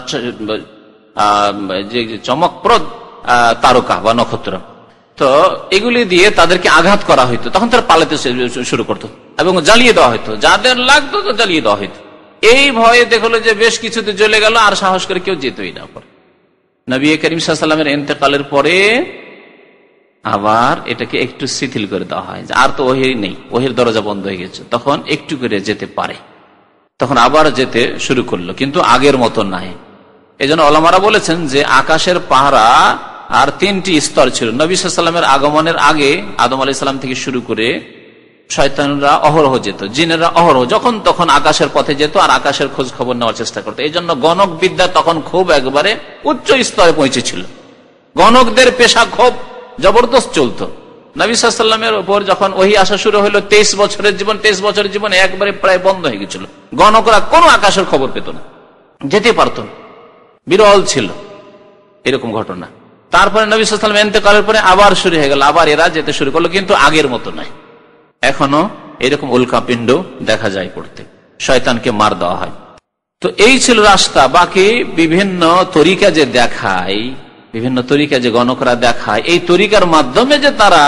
যে চমকপ্রদ তারকা বা নক্ষত্র, তো এগুলি দিয়ে তাদেরকে আঘাত করা হইতো। তখন তারা পালাতে শুরু করতো এবং জ্বালিয়ে দেওয়া হইতো, যাদের লাগতো তো জ্বালিয়ে দেওয়া হইতো। এই ভয়ে দেখলো যে বেশ কিছুতে জ্বলে গেল, আর সাহস করে কেউ যেতই না। পরে নবী করিম সাল্লাল্লাহু আলাইহি ওয়াসাল্লামের ইন্তেকালের পরে আবার এটাকে একটু শিথিল করে দেওয়া হয়, আর তো ওহী নেই, ওহীর দরজা বন্ধ হয়ে গেছে, তখন একটু করে যেতে পারে, তখন আবার যেতে শুরু করলো, কিন্তু আগের মতো নাই। এই জন্য ওলামারা বলেছেন যে আকাশের পাহারা আর 3টি স্তর ছিল। নবী সাল্লাল্লাহু আলাইহি ওয়াসাল্লামের আগমনের আগে আদম আলাইহিস সালাম থেকে শুরু করে শয়তানরা অহরহ যেত, জিনেরা অহরহ যখন তখন আকাশের পথে যেত আর আকাশের খোঁজ খবর নেওয়ার চেষ্টা করতো। এই জন্য গণক বিদ্যা তখন খুব একবারে উচ্চ স্তরে পৌঁছেছিল। গণকদের পেশা খুব জবরদস্ত চলতো। নবী সাল্লাল্লাহু আলাইহি ওয়াসাল্লামের উপর যখন ওহী আসা শুরু হলো, 23 বছরের জীবন একবারে প্রায় বন্ধ হয়ে গেছিল। গণকরা কোনো আকাশের খবর পেত না, যেতে পারত না, বিরল ছিল এরকম ঘটনা। তারপরে নবী সাল্লাল্লাহু আলাইহি ওয়াসাল্লাম ইন্তেকালের পরে আবার শুরু হয়ে গেল, আবার এরা যেতে শুরু করলো, কিন্তু আগের মতো নয়। এখনো এরকম উল্কাপিণ্ড দেখা যায় পড়তে, শয়তানকে মার দেওয়া হয়। তো এই ছিল রাস্তা। বাকি বিভিন্ন তরিকা যে দেখায়, বিভিন্ন তরিকা যে গণকরা দেখায়, এই তরিকার মাধ্যমে যে তারা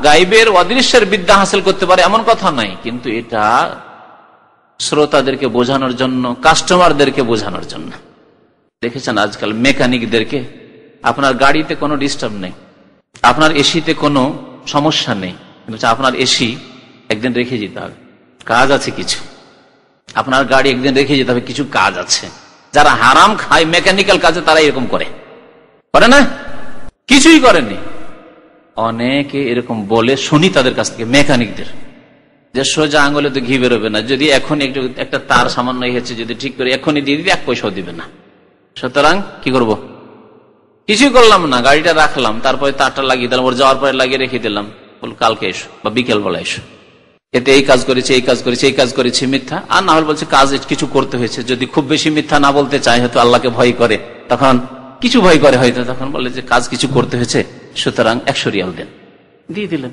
গায়েবের অদৃশ্যের বিদ্যা হাসিল করতে পারে এমন কথা নাই, কিন্তু এটা শ্রোতাদেরকে বোঝানোর জন্য, কাস্টমারদেরকে বোঝানোর জন্য। দেখেছেন আজকাল মেকানিকদেরকে, আপনার গাড়িতে কোনো ডিস্টার্ব নেই, আপনার এসিতে কোনো সমস্যা নেই, কিন্তু আপনার এসি একদিন রেখে যেতে হবে, কাজ আছে কিছু, আপনার গাড়ি একদিন রেখে যেতে হবে, কিছু কাজ আছে। যারা হারাম খায় মেকানিক্যাল কাজে, তারা এরকম করে না, কিছুই করেনি। অনেকে এরকম বলে শুনি তাদের কাছ থেকে, মেকানিকদের, যে সোজা আঙুলে তো ঘি বেরোবে না, যদি এখন একটা তার সামান্য হয়েছে, যদি ঠিক করে এখনই দিয়ে দিবি, 1 পয়সাও দিবে না। সুতরাং কি করব? কিছুই করলাম না, গাড়িটা রাখলাম, তারপরে তারটা লাগিয়ে দিলাম, ওর যাওয়ার পরে লাগিয়ে রেখে দিলাম, বল কালকে এসো বা বিকেল বেলা এসো, এতে এই কাজ করেছে, এই কাজ করেছে, এই কাজ করেছে, মিথ্যা। আর না হলে বলছে কাজ কিছু করতে হয়েছে, যদি খুব বেশি মিথ্যা না বলতে চায়, হয়তো আল্লাহকে ভয় করে, তখন কিছু ভয় করে হয়তো, তখন বলে যে কাজ কিছু করতে হয়েছে, সুতরাং 100 রিয়াল দেন, দিয়ে দিলেন।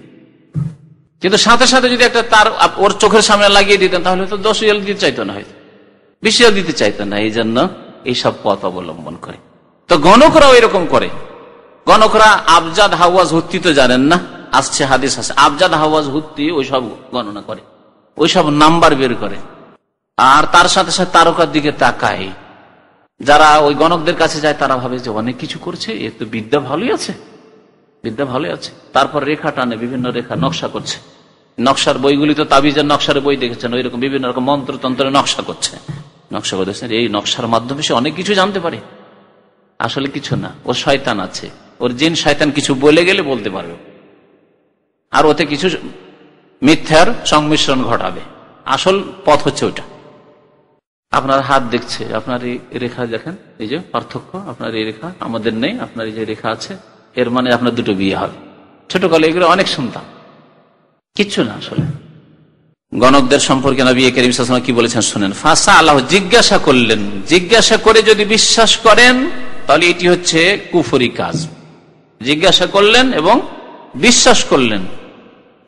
কিন্তু সাথে সাথে যদি একটা তার ওর চোখের সামনে লাগিয়ে দিতেন, তাহলে তো 10 রিয়াল দিতে চাইতো না, হয়তো 20 রিয়াল দিতে চাইতো না। এই জন্য এইসব পথ অবলম্বন করে। তো গণকরাও এরকম করে। গণকরা আবজাদ হাওয়াজ হুত্তি তো জানেন না, আসছে হাদিস আছে, আবজাদ হাওয়াজ হুত্তি ওইসব গণনা করে, ওইসব নাম্বার বের করে, আর তার সাথে সাথে তারকার দিকে তাকায়। যারা ওই গণকদের কাছে যায় তারা ভাবে যে অনেক কিছু করছে, এ তো বিদ্যা ভালোই আছে, বিদ্যা ভালোই আছে। তারপর রেখা টানে, বিভিন্ন রেখা নকশা করছে। নকশার বইগুলি তো তাবিজের নকশার বই দেখেছেন, ওই রকম বিভিন্ন রকম মন্ত্রতন্ত্রের নকশা করছে, নকশা করতেছেন। এই নকশার মাধ্যমে সে অনেক কিছু জানতে পারে। আসলে কিছু না, ও শয়তান আছে, ওর জিন শয়তান কিছু বলে গেলে বলতে পারবে, আর ওতে কিছু মিথ্যার সংমিশ্রণ ঘটাবে। আসল পথ হচ্ছে ওইটা। আপনার হাত দেখছে, আপনার এই রেখা দেখেন, এই যে পার্থক্য, আপনার এই রেখা আমাদের নেই, আপনার এই যে রেখা আছে, এর মানে আপনার দুটো বিয়ে হবে। ছোটকালে এগুলো অনেক শুনতাম, কিচ্ছু না আসলে। গণকদের সম্পর্কে নবী করিম সাল্লাল্লাহু আলাইহি ওয়াসাল্লাম কি বলেছেন শুনেন। ফাসা আল্লাহ, জিজ্ঞাসা করলেন, জিজ্ঞাসা করে যদি বিশ্বাস করেন তাহলে এটি হচ্ছে কুফরি কাজ। জিজ্ঞাসা করলেন এবং বিশ্বাস করলেন,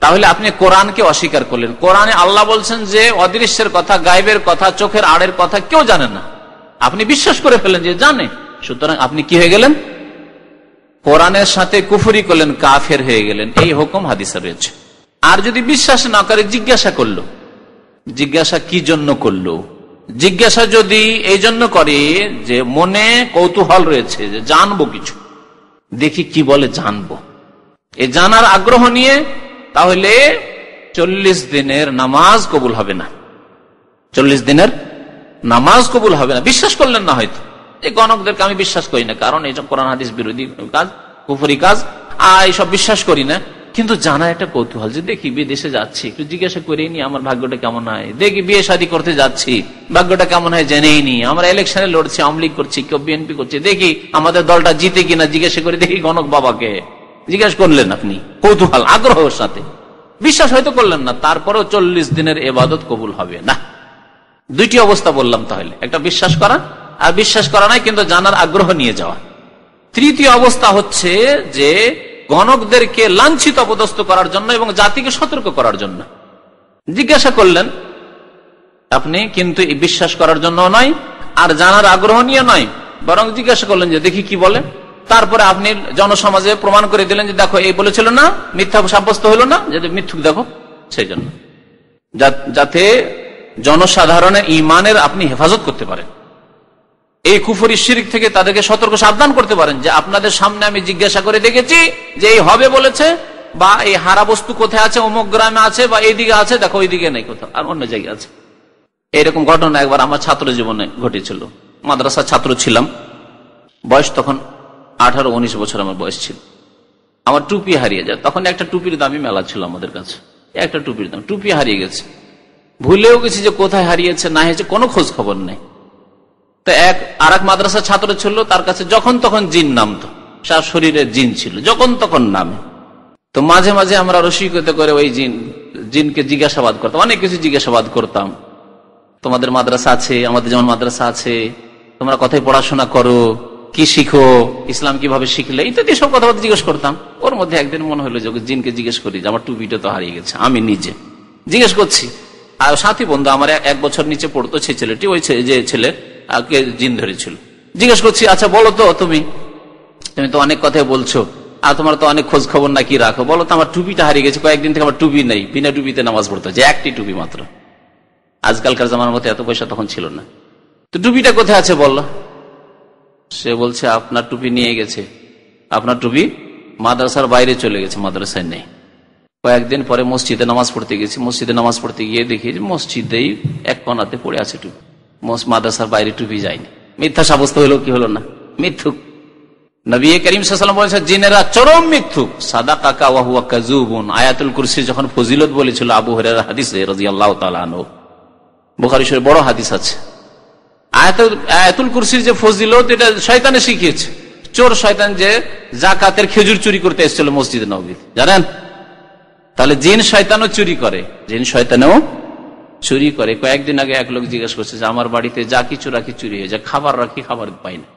তাহলে আপনি কোরআনকে অস্বীকার করলেন। কোরআনে আল্লাহ বলছেন যে অদৃশ্যের কথা, গায়েবের কথা, চোখের আড়ের কথা কেউ জানে না, আপনি বিশ্বাস করে ফেলেন যে জানে, সুতরাং আপনি কি হয়ে গেলেন? কোরআনের সাথে কুফরি করলেন, কাফের হয়ে গেলেন। এই হুকুম হাদিসে রয়েছে। আর যদি বিশ্বাস না করে জিজ্ঞাসা করলো, জিজ্ঞাসা কি জন্য করলো? জিজ্ঞাসা যদি এই জন্য করে যে মনে কৌতূহল রয়েছে, যে জানবো কিছু, দেখি কি বলে, জানবো, এই জানার আগ্রহ নিয়ে, তাহলে 40 দিনের নামাজ কবুল হবে না। 40 দিনের নামাজ কবুল হবে না। বিশ্বাস করলেন না হয়তো, এই গণকদেরকে আমি বিশ্বাস করি না, কারণ এইসব কোরআন হাদিস বিরোধী কাজ, কুফরি কাজ, এইসব বিশ্বাস করি না। কিন্তু জানা একটা কৌতূহল, যে দেখি বিদেশে যাচ্ছি, একটু জিজ্ঞাসা করেই নি আমার ভাগ্যটা কেমন হয়, দেখি বিয়ে শাদী করতে যাচ্ছি, ভাগ্যটা কেমন হয় জেনেই নি, আমরা ইলেকশনে লড়ছি, আওয়ামী লীগ করছি, কেউ বিএনপি করছে, দেখি আমাদের দলটা জিতে কিনা জিজ্ঞাসা করে দেখি। গণক বাবাকে জিজ্ঞাসা করলেন আপনি, কৌতূহল আগ্রহের সাথে, বিশ্বাস হয়তো করলেন না, তারপরেও 40 দিনের ইবাদত কবুল হবে না। দুইটি অবস্থা বললাম তাহলে, একটা বিশ্বাস করা, আর বিশ্বাস করা নাই কিন্তু জানার আগ্রহ নিয়ে যাওয়া। তৃতীয় অবস্থা হচ্ছে যে গণকদেরকে লাঞ্ছিত অপদস্থ করার জন্য এবং জাতিকে সতর্ক করার জন্য জিজ্ঞাসা করলেন আপনি, কিন্তু বিশ্বাস করার জন্য নয়, আর জানার আগ্রহ নিয়ে নয়, বরং জিজ্ঞাসা করলেন যে দেখি কি বলে। তারপরে আপনি জনসমাজে প্রমাণ করে দিলেন যে দেখো এই বলেছিল না, মিথ্যা সাব্যস্ত হলো না, যাতে মিথ্যুক দেখো, সেই জন্য, যাতে জনসাধারণের ঈমানের আপনি হেফাজত করতে পারেন, এই কুফরি শিরক থেকে তাদেরকে সতর্ক সাবধান করতে পারেন, যে আপনাদের সামনে আমি জিজ্ঞাসা করে দেখেছি যে এই হবে বলেছে, বা এই হারা বস্তু কোথায় আছে, অমুক গ্রামে আছে, বা এইদিকে আছে, দেখো ওইদিকে নেই, কোথাও আর অন্য জায়গায় আছে। এইরকম ঘটনা একবার আমার ছাত্র জীবনে ঘটেছিল। মাদ্রাসার ছাত্র ছিলাম, বয়স তখন 18-19 বছর আমার বয়স ছিল। আমার টুপি হারিয়ে যায়, তখন একটা টুপির দামই মেলা ছিল আমাদের কাছে, একটা টুপির দাম, টুপি হারিয়ে গেছে, ভুলেও গেছি যে কোথায় হারিয়েছে না হয়েছে কোনো খোঁজ খবর নেই। তো আর এক মাদ্রাসার ছাত্র ছিল, তার কাছে যখন তখন জিন নামতো, তার শরীরে জিন ছিল, যখন তখন নামে। তো মাঝে মাঝে আমরা রসিকতা করে ওই জিনকে জিজ্ঞাসাবাদ করতাম, অনেক কিছু জিজ্ঞাসাবাদ করতাম। তোমাদের মাদ্রাসা আছে, আমাদের যেমন মাদ্রাসা আছে, তোমরা কোথায় পড়াশোনা করো, কি শিখো, ইসলাম কিভাবে শিখলে, ইত্যাদি সব কথাবার্তা জিজ্ঞেস করতাম। ওর মধ্যে একদিন মনে হলো যে জিনকে জিজ্ঞেস করি যে আমার টুপিটা তো হারিয়ে গেছে। আমি নিজে জিজ্ঞেস করছি, আর সাথী বন্ধু আমার 1 বছর নিচে পড়তো, সেই ছেলেটি, ওই যে ছেলে জিন ধরেছিল, জিজ্ঞেস করছি আচ্ছা বলো তো, তুমি তো অনেক কথাই বলছো, আর তোমার তো অনেক খোঁজ খবর নাকি রাখো, বলো তো আমার টুপিটা হারিয়ে গেছে, কয়েকদিন থেকে আমার টুপি নেই, বিনা টুপিতে নামাজ পড়তে হচ্ছে, একটি টুপি মাত্র। আজকালকার জামানার মতো এত পয়সা তখন ছিল না। তো টুপিটা কোথায় আছে বললো। সে বলছে আপনার টুপি নিয়ে গেছে, আপনার টুপি মাদ্রাসার বাইরে চলে গেছে, মাদ্রাসায় নেই। কয়েকদিন পরে মসজিদে নামাজ পড়তে গেছি, মসজিদে নামাজ পড়তে গিয়ে দেখি মসজিদেই এক কোণাতে পড়ে আছে টুপি, মাদ্রাসার বাইরে টুপি যায়নি। মিথ্যা সাব্যস্ত হলো কি হলো না, মিথ্যুক। নবী করিম সাল্লাল্লাহু আলাইহি ওয়াসাল্লাম বলেছেন জিনেরা চরম মিথ্যুক, সাদাকাকা ওয়া হুয়া কাযুবুন। আয়াতুল কুরসির যখন ফজিলত বলেছিল আবু হুরায়রা হাদিসে রাদিয়াল্লাহু তাআলা আনহু, বুখারী শরীফে বড় হাদিস আছে। আয়াতুল কুরসির যে ফজিলত, এটা শয়তানে শিখিয়েছে। চোর শয়তান যে যাকাতের খেজুর চুরি করতে এসেছিল মসজিদে নববীতে, জানেন? তাহলে জিন শয়তানও চুরি করে, জিন শয়তানও চুরি করে। কয়েকদিন আগে এক লোক জিজ্ঞাসা করছে যে আমার বাড়িতে যা কিছু রাখি চুরি হয়ে যায়, খাবার রাখি খাবার পাই না,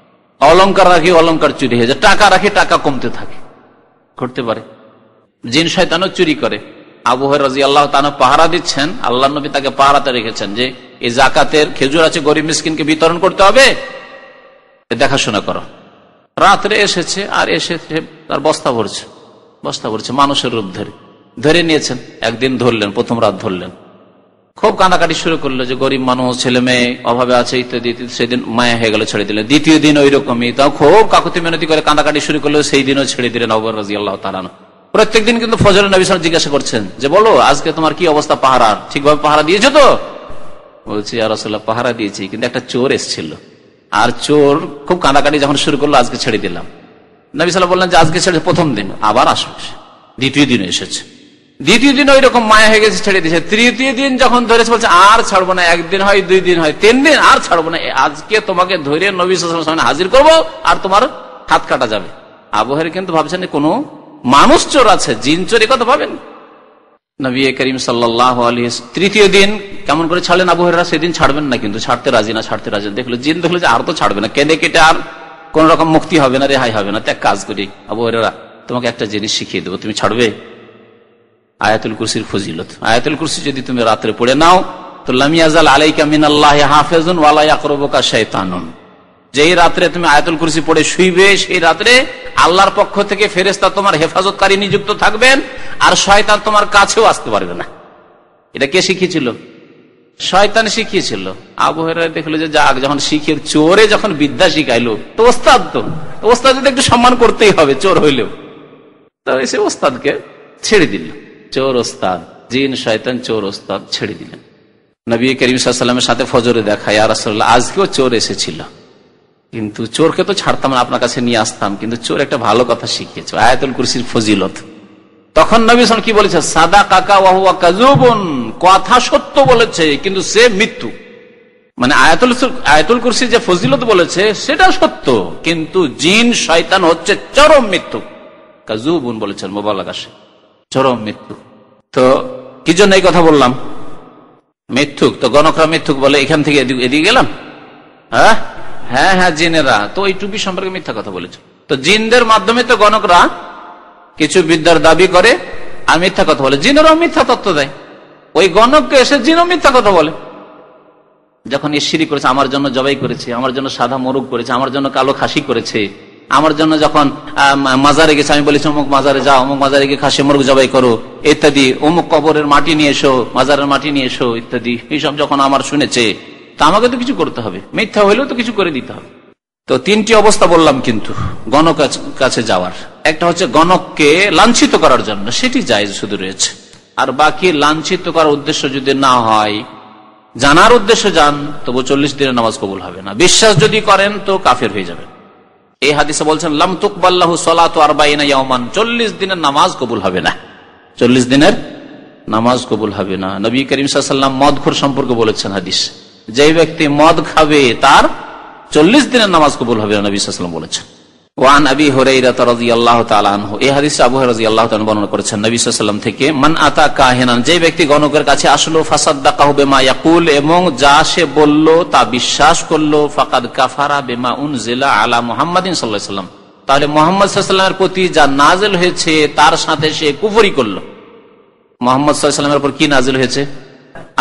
অলংকার রাখি অলংকার চুরি হয়ে যায়, টাকা রাখি টাকা কমতে থাকে। করতে পারে, জিন শয়তানও চুরি করে। আবু হুরায়রা রাদিয়াল্লাহু তাআলা পাহারা দিচ্ছেন, আল্লাহর নবী তাকে পাহারাতে রেখেছেন যে এই যাকাতের খেজুর আছে, গরিব মিসকিনকে বিতরণ করতে হবে, দেখাশোনা করো। রাত্রে এসেছে, আর এসে তার বস্তা ভরছে মানুষের রূপ ধরে নিয়েছেন। একদিন ধরলেন, প্রথম রাত ধরলেন, খুব কান্নাকাটি শুরু করলো যে গরিব মানুষ, ছেলে মেয়ে অভাবে আছে ইত্যাদি। সেদিন মায়া হয়ে গেল, ছেড়ে দিলেন। দ্বিতীয় দিন ওই রকমই, তাও খুব কাকুতি মিনতি করে কান্নাকাটি শুরু করলো, সেই দিনও ছেড়ে দিলেন আবু বকর রাদিয়াল্লাহু তাআলা আনহু। প্রত্যেক দিন কিন্তু ফজরে নবী সাল্লাল্লাহু আলাইহি ওয়াসাল্লাম জিজ্ঞাসা করছেন যে বলো আজকে তোমার কি অবস্থা, পাহারার ঠিকভাবে পাহারা দিয়েছো তো? বলছি ইয়া রাসূলুল্লাহ, পাহারা দিয়েছি, কিন্তু একটা চোর এসেছিল, আর চোর খুব কান্নাকাটি যখন শুরু করলো আজকে ছেড়ে দিলাম। নবী সাল্লাল্লাহু আলাইহি ওয়াসাল্লাম বললেন যে আজকে ছেড়ে, প্রথম দিন আবার আসবে, দ্বিতীয় দিন এসেছে, দ্বিতীয় দিন ওই রকম মায়া হয়ে গেছে, ছেড়ে দিয়েছে। তৃতীয় দিন যখন ধরেছে বলছে আর ছাড়বো না, একদিন হয়, 2 দিন হয়, 3 দিন, আর ছাড়বো না, আজকে তোমাকে ধরে নবী সাল্লাল্লাহু আলাইহি ওয়াসাল্লাম হাজির করবো আর তোমার হাত কাটা যাবে। আবু হুরায়রা কিন্তু ভাবছেন কোনো মানুষ চোর আছে, জিন চোর, এ কথা ভাবেন। নবী করিম সাল্লাল্লাহু আলাইহি ওয়াসাল্লাম তৃতীয় দিন কেমন করে ছাড়লেন আবু হুরায়রা, সেদিন ছাড়বেন না, কিন্তু ছাড়তে রাজি না। দেখলো জিন, দেখলো যে আর তো ছাড়বে না, কেঁদে কেটে আর কোন রকম মুক্তি হবে না, রেহাই হবে না। তো এক কাজ করি আবু হুরায়রা, তোমাকে একটা জিনিস শিখিয়ে দেবো, তুমি ছাড়বে? আয়াতুল কুরসির ফজিলত। আয়াতুল কুরসি যদি তুমি রাত্রে পড়ে নাও তো লাম ইয়াজাল আলাইকা মিনাল্লাহি হাফিজুন ওয়া লা ইয়াকরুবুকা শাইতানুন, যেই রাত্রে তুমি আয়াতুল কুরসি পড়ে শুইবে সেই রাত্রে আল্লাহর পক্ষ থেকে ফেরেশতা তোমার হেফাজতকারী নিযুক্ত থাকবেন, আর শয়তান তোমার কাছেও আসতে পারবে না। এটা কে শিখিয়েছিল? শয়তান শিখিয়েছিল। আবু হুরায়রা দেখলো যে যাক, যখন শিখিয়ে চোরে যখন বিদ্যা শিখাইলো, তো ওস্তাদ, তো ওস্তাদকে একটু সম্মান করতেই হবে, চোর হইলেও। তো এসে ওস্তাদকে ছেড়ে দিল, চোর ওস্তাদ, জিন শয়তান চোর ওস্তাদ ছেড়ে দিলেন। নবী করিম সাল্লাল্লাহু আলাইহি ওয়াসাল্লামের সাথে ফজরে দেখা, ইয়া রাসূলুল্লাহ আজকেও চোর এসেছিল, কিন্তু চোরকে তো ছাড়তাম না, আপনার কাছে নিয়ে আসতাম, কিন্তু চোর একটা ভালো কথা শিখিয়েছে, আয়াতুল কুরসির ফজিলত। তখন নবী সাল্লাল্লাহু আলাইহি ওয়াসাল্লাম কি বলেছে? সাদাকাকা ওয়া হুয়া কাযুবুন, কথা সত্য বলেছে কিন্তু সে মিথ্যু। মানে আয়াতুল কুরসির যে ফজিলত বলেছে সেটা সত্য, কিন্তু জিন শয়তান হচ্ছে চরম মিথ্যু। কাযুবুন বলেছেন মুবালাগা, চরম মিথ্যু। তো কি জন্য এই কথা বললাম? মিথ্যুক, তো গণকরা মিথ্যুক বলে, এখান থেকে এদিকে গেলাম। হ্যাঁ, জিনেরা তো ওই টুপি সম্পর্কে মিথ্যা কথা বলেছে। তো জিনদের মাধ্যমে তো গণকরা কিছু বিদ্যার দাবি করে আর মিথ্যা কথা বলে, জিনেরাও মিথ্যা তত্ত্ব দেয়। ওই গণককে এসে জিনও মিথ্যা কথা বলে। যখন এ শিরিক করেছে, আমার জন্য জবাই করেছে, আমার জন্য সাদা মোরগ করেছে, আমার জন্য কালো খাসি করেছে, আমার জন্য যখন মাজারে গেছে আমি বলেছি অমুক মাজারে যাও, অমুক মাজারে গিয়ে খাসি মোরগ জবাই করো ইত্যাদি, অমুক কবরের মাটি নিয়ে এসো, মাজারের মাটি নিয়ে এসো ইত্যাদি, এইসব যখন আমার শুনেছে, তা আমাকে তো কিছু করতে হবে, মিথ্যা হইলেও তো কিছু করে দিতে হবে। তো 3টি অবস্থা বললাম কিন্তু গণক কাছে যাওয়ার। একটা হচ্ছে গণককে লাঞ্ছিত করার জন্য, সেটি জায়েজ শুধু রয়েছে। আর বাকি লাঞ্ছিত করার উদ্দেশ্য যদি না হয়, জানার উদ্দেশ্যে যান, তবু 40 দিনের নামাজ কবুল হবে না। বিশ্বাস যদি করেন তো কাফের হয়ে যাবেন। এই হাদিসে বলছেন লাম তুকবাল্লাহু সালাতু 40 ইয়াওমান, 40 দিনের নামাজ কবুল হবে না, 40 দিনের নামাজ কবুল হবে না। নবী করিম সাল্লাল্লাহু আলাইহি ওয়াসাল্লাম মদখোর সম্পর্কে বলেছেন হাদিস, যে ব্যক্তি মদ খাবে তার 40 দিনের নামাজ কবুল হবে না, নবী সাল্লাল্লাহু আলাইহি ওয়াসাল্লাম বলেছেন। ওয়ান আবি হুরায়রা রাদিয়াল্লাহু তাআলা আনহু, এই হাদিসে আবু হুরায়রা রাদিয়াল্লাহু তাআলা বর্ণনা করেছেন নবী সাল্লাল্লাহু আলাইহি ওয়াসাল্লাম থেকে, মান আতা কাহিনান, যে ব্যক্তি গণকের কাছে আসলো, ফাসাদ্দাকাহু বিমা ইয়াকুল, এবং যা সে বলল তা বিশ্বাস করলো, ফাকাদ কাফারা বিমা উনজিলা আলা মুহাম্মাদিন সাল্লাল্লাহু আলাইহি ওয়াসাল্লাম, তাহলে মুহাম্মদ সাল্লাল্লাহু আলাইহি ওয়াসাল্লামের প্রতি যা নাযিল হয়েছে তার সাথে সে কুফরি করলো। মুহাম্মদ সাল্লাল্লাহু আলাইহি ওয়াসাল্লামের উপর কি নাযিল হয়েছে?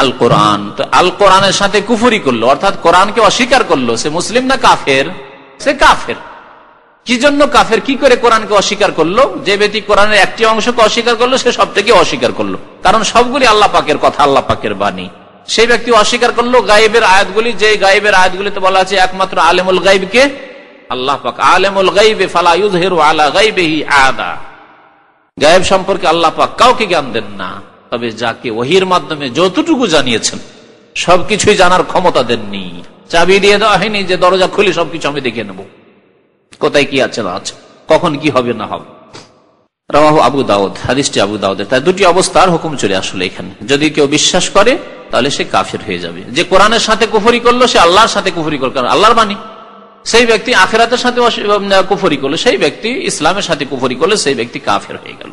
আল কোরআন। তো আল কোরআনের সাথে কুফরি করলো, অর্থাৎ কোরআনকে অস্বীকার করলো। সে মুসলিম না কাফের? সে কাফের। কি জন্য কাফের? কি করে কোরআনকে অস্বীকার করলো? যে ব্যক্তি কোরআনের একটি অংশকে অস্বীকার করলো সে সব থেকে অস্বীকার করলো, কারণ সবগুলি আল্লাহ পাকের কথা, আল্লাহ পাকের বাণী। সেই ব্যক্তি অস্বীকার করলো গায়েবের আয়াতগুলি, যে গায়েবের আয়াতগুলিতে বলা আছে একমাত্র আলেমুল গাইবকে আল্লাহ পাক, আলেমুল গাইবে ফালা ইউযহিরু আলা গাইবিহি আহাদা, গায়েব সম্পর্কে আল্লাহ পাক কাউকে জ্ঞান দেন না, তবে যাকে ওহীর মাধ্যমে যতটুকু জানিয়েছেন সবকিছুই জানার ক্ষমতা দেননি। চাবি দিয়ে দেওয়া হয়নি যে দরজা খুলে সবকিছু আমি দেখে নেব, কোথায় কি আছে না আছে, কখন কি হবে না হবে। রাওয়াহু আবু দাউদ, হাদিসটি আবু দাউদের। তাই 2টি অবস্থার হুকুম চলে আসলে এখানে। যদি কেউ বিশ্বাস করে তাহলে সে কাফের হয়ে যাবে। যে কোরআনের সাথে কুফরি করলো সে আল্লাহর সাথে কুফরি করলো, কারণ আল্লাহর বাণী। সেই ব্যক্তি আখিরাতের সাথে কুফরি করলো, সেই ব্যক্তি ইসলামের সাথে কুফরি করলো, সেই ব্যক্তি কাফের হয়ে গেল।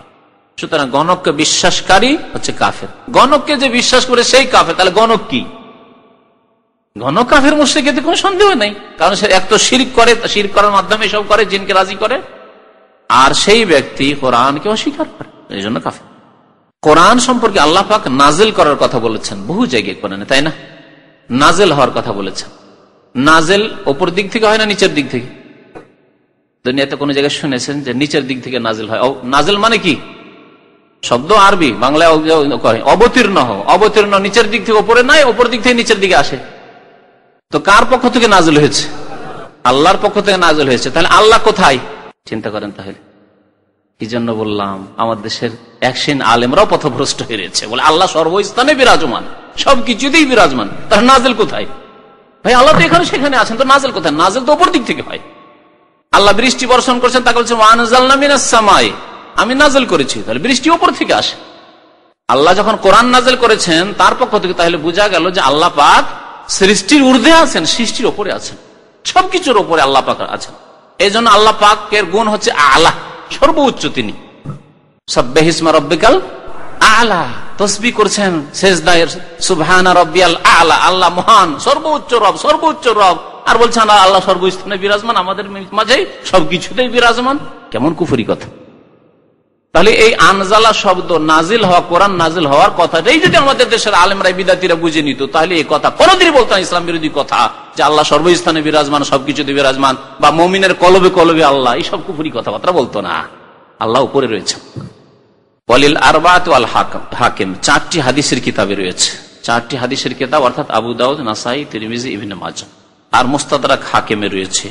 সুতরাং গণককে বিশ্বাসকারী হচ্ছে কাফের। গণককে যে বিশ্বাস করে সেই কাফের, তাহলে গণক কি? গণক কাফের মুশরিক, এতে কোনো সন্দেহ নেই, কারণ সে এক তো শিরক করে, শিরক করার মাধ্যমে সব করে, জিনকে রাজি করে, আর সেই ব্যক্তি কোরআনকে অস্বীকার করে, এই জন্য কাফের। কোরআন সম্পর্কে আল্লাহ পাক নাজিল করার কথা বলেছেন বহু জায়গায় কোরআনে, তাই না? নাজিল হওয়ার কথা বলেছেন। নাজেল ওপর দিক থেকে হয় না নিচের দিক থেকে? দুনিয়াতে কোন জায়গায় শুনেছেন যে নিচের দিক থেকে নাজেল হয়? নাজেল মানে কি শব্দ আরবি, বাংলায় অবতীর্ণ হও। অবতীর্ণ নিচের দিক থেকে ওপরে নাই, ওপর দিক থেকে নিচের দিকে আসে। তো কার পক্ষ থেকে নাজেল হয়েছে? আল্লাহর পক্ষ থেকে নাজেল হয়েছে। তাহলে আল্লাহ কোথায়? চিন্তা করেন। তাহলে কি জন্য বললাম আমাদের দেশের একশিন আলেমরাও পথভ্রষ্ট হয়ে রয়েছে, বলে আল্লাহ সর্বস্থানে বিরাজমান, সবকিছুতেই বিরাজমান, তার নাজেল কোথায়? ভাই আল্লাহ তো এখানে সেখানে আছেন, তো নাজেল কোথায়? নাজেল তো ওপর দিক থেকে হয়। আল্লাহ বৃষ্টি বর্ষণ করছেন, তাকে বলছেন ওয়া আনজালনা মিনাস সামাই, আমি নাজেল করেছি। তাহলে বৃষ্টি ওপর থেকে আসে। আল্লাহ যখন কোরআন নাজেল করেছেন তার পক্ষ থেকে, তাহলে বোঝা গেল যে আল্লাহ পাক সৃষ্টির ঊর্ধ্বে আছেন, সৃষ্টির ওপরে আছেন, সবকিছুর ওপরে আল্লাহ পাক আছেন। এই জন্য আল্লাহ পাকের গুণ হচ্ছে আলা, সর্বোচ্চ। তিনি সাব্বিহিসমা রাব্বিকাল আলা, তাসবিহ করছেন সেজদায়, সুবহানা রাব্বিয়াল আলা, আল্লাহ মহান, সর্বোচ্চ রব, সর্বোচ্চ রব। আর বলছেন আল্লাহ সর্বস্থানে বিরাজমান, আমাদের মাঝে সবকিছুতেই বিরাজমান। কেমন কুফরি কথা! তাহলে এই আনজালা শব্দ নাজিল হওয়া, কোরআন নাজিল হওয়ার কথাটাই যদি আমাদের দেশের আলেমরা বিদাতিরা বুঝে নিত, তাহলে এই কথা কোনদিনই বলতো না, ইসলাম বিরোধী কথা, যে আল্লাহ সর্বস্থানে বিরাজমান, সবকিছুতে বিরাজমান, বা মুমিনের কলবে কলবে আল্লাহ, এইসব কুফরি কথাবার্তা বলতো না। আল্লাহ উপরে রয়েছে। ওয়ালিল আরবাআত ওয়াল হাকিম, 4টি হাদিসের কিতাবে রয়েছে। 4টি হাদিসের কিতাব অর্থাৎ আবু দাউদ, নাসাই, তিরমিজি, ইবনে মাজাহ, আর মুস্তাদরাক হাকিমে রয়েছে।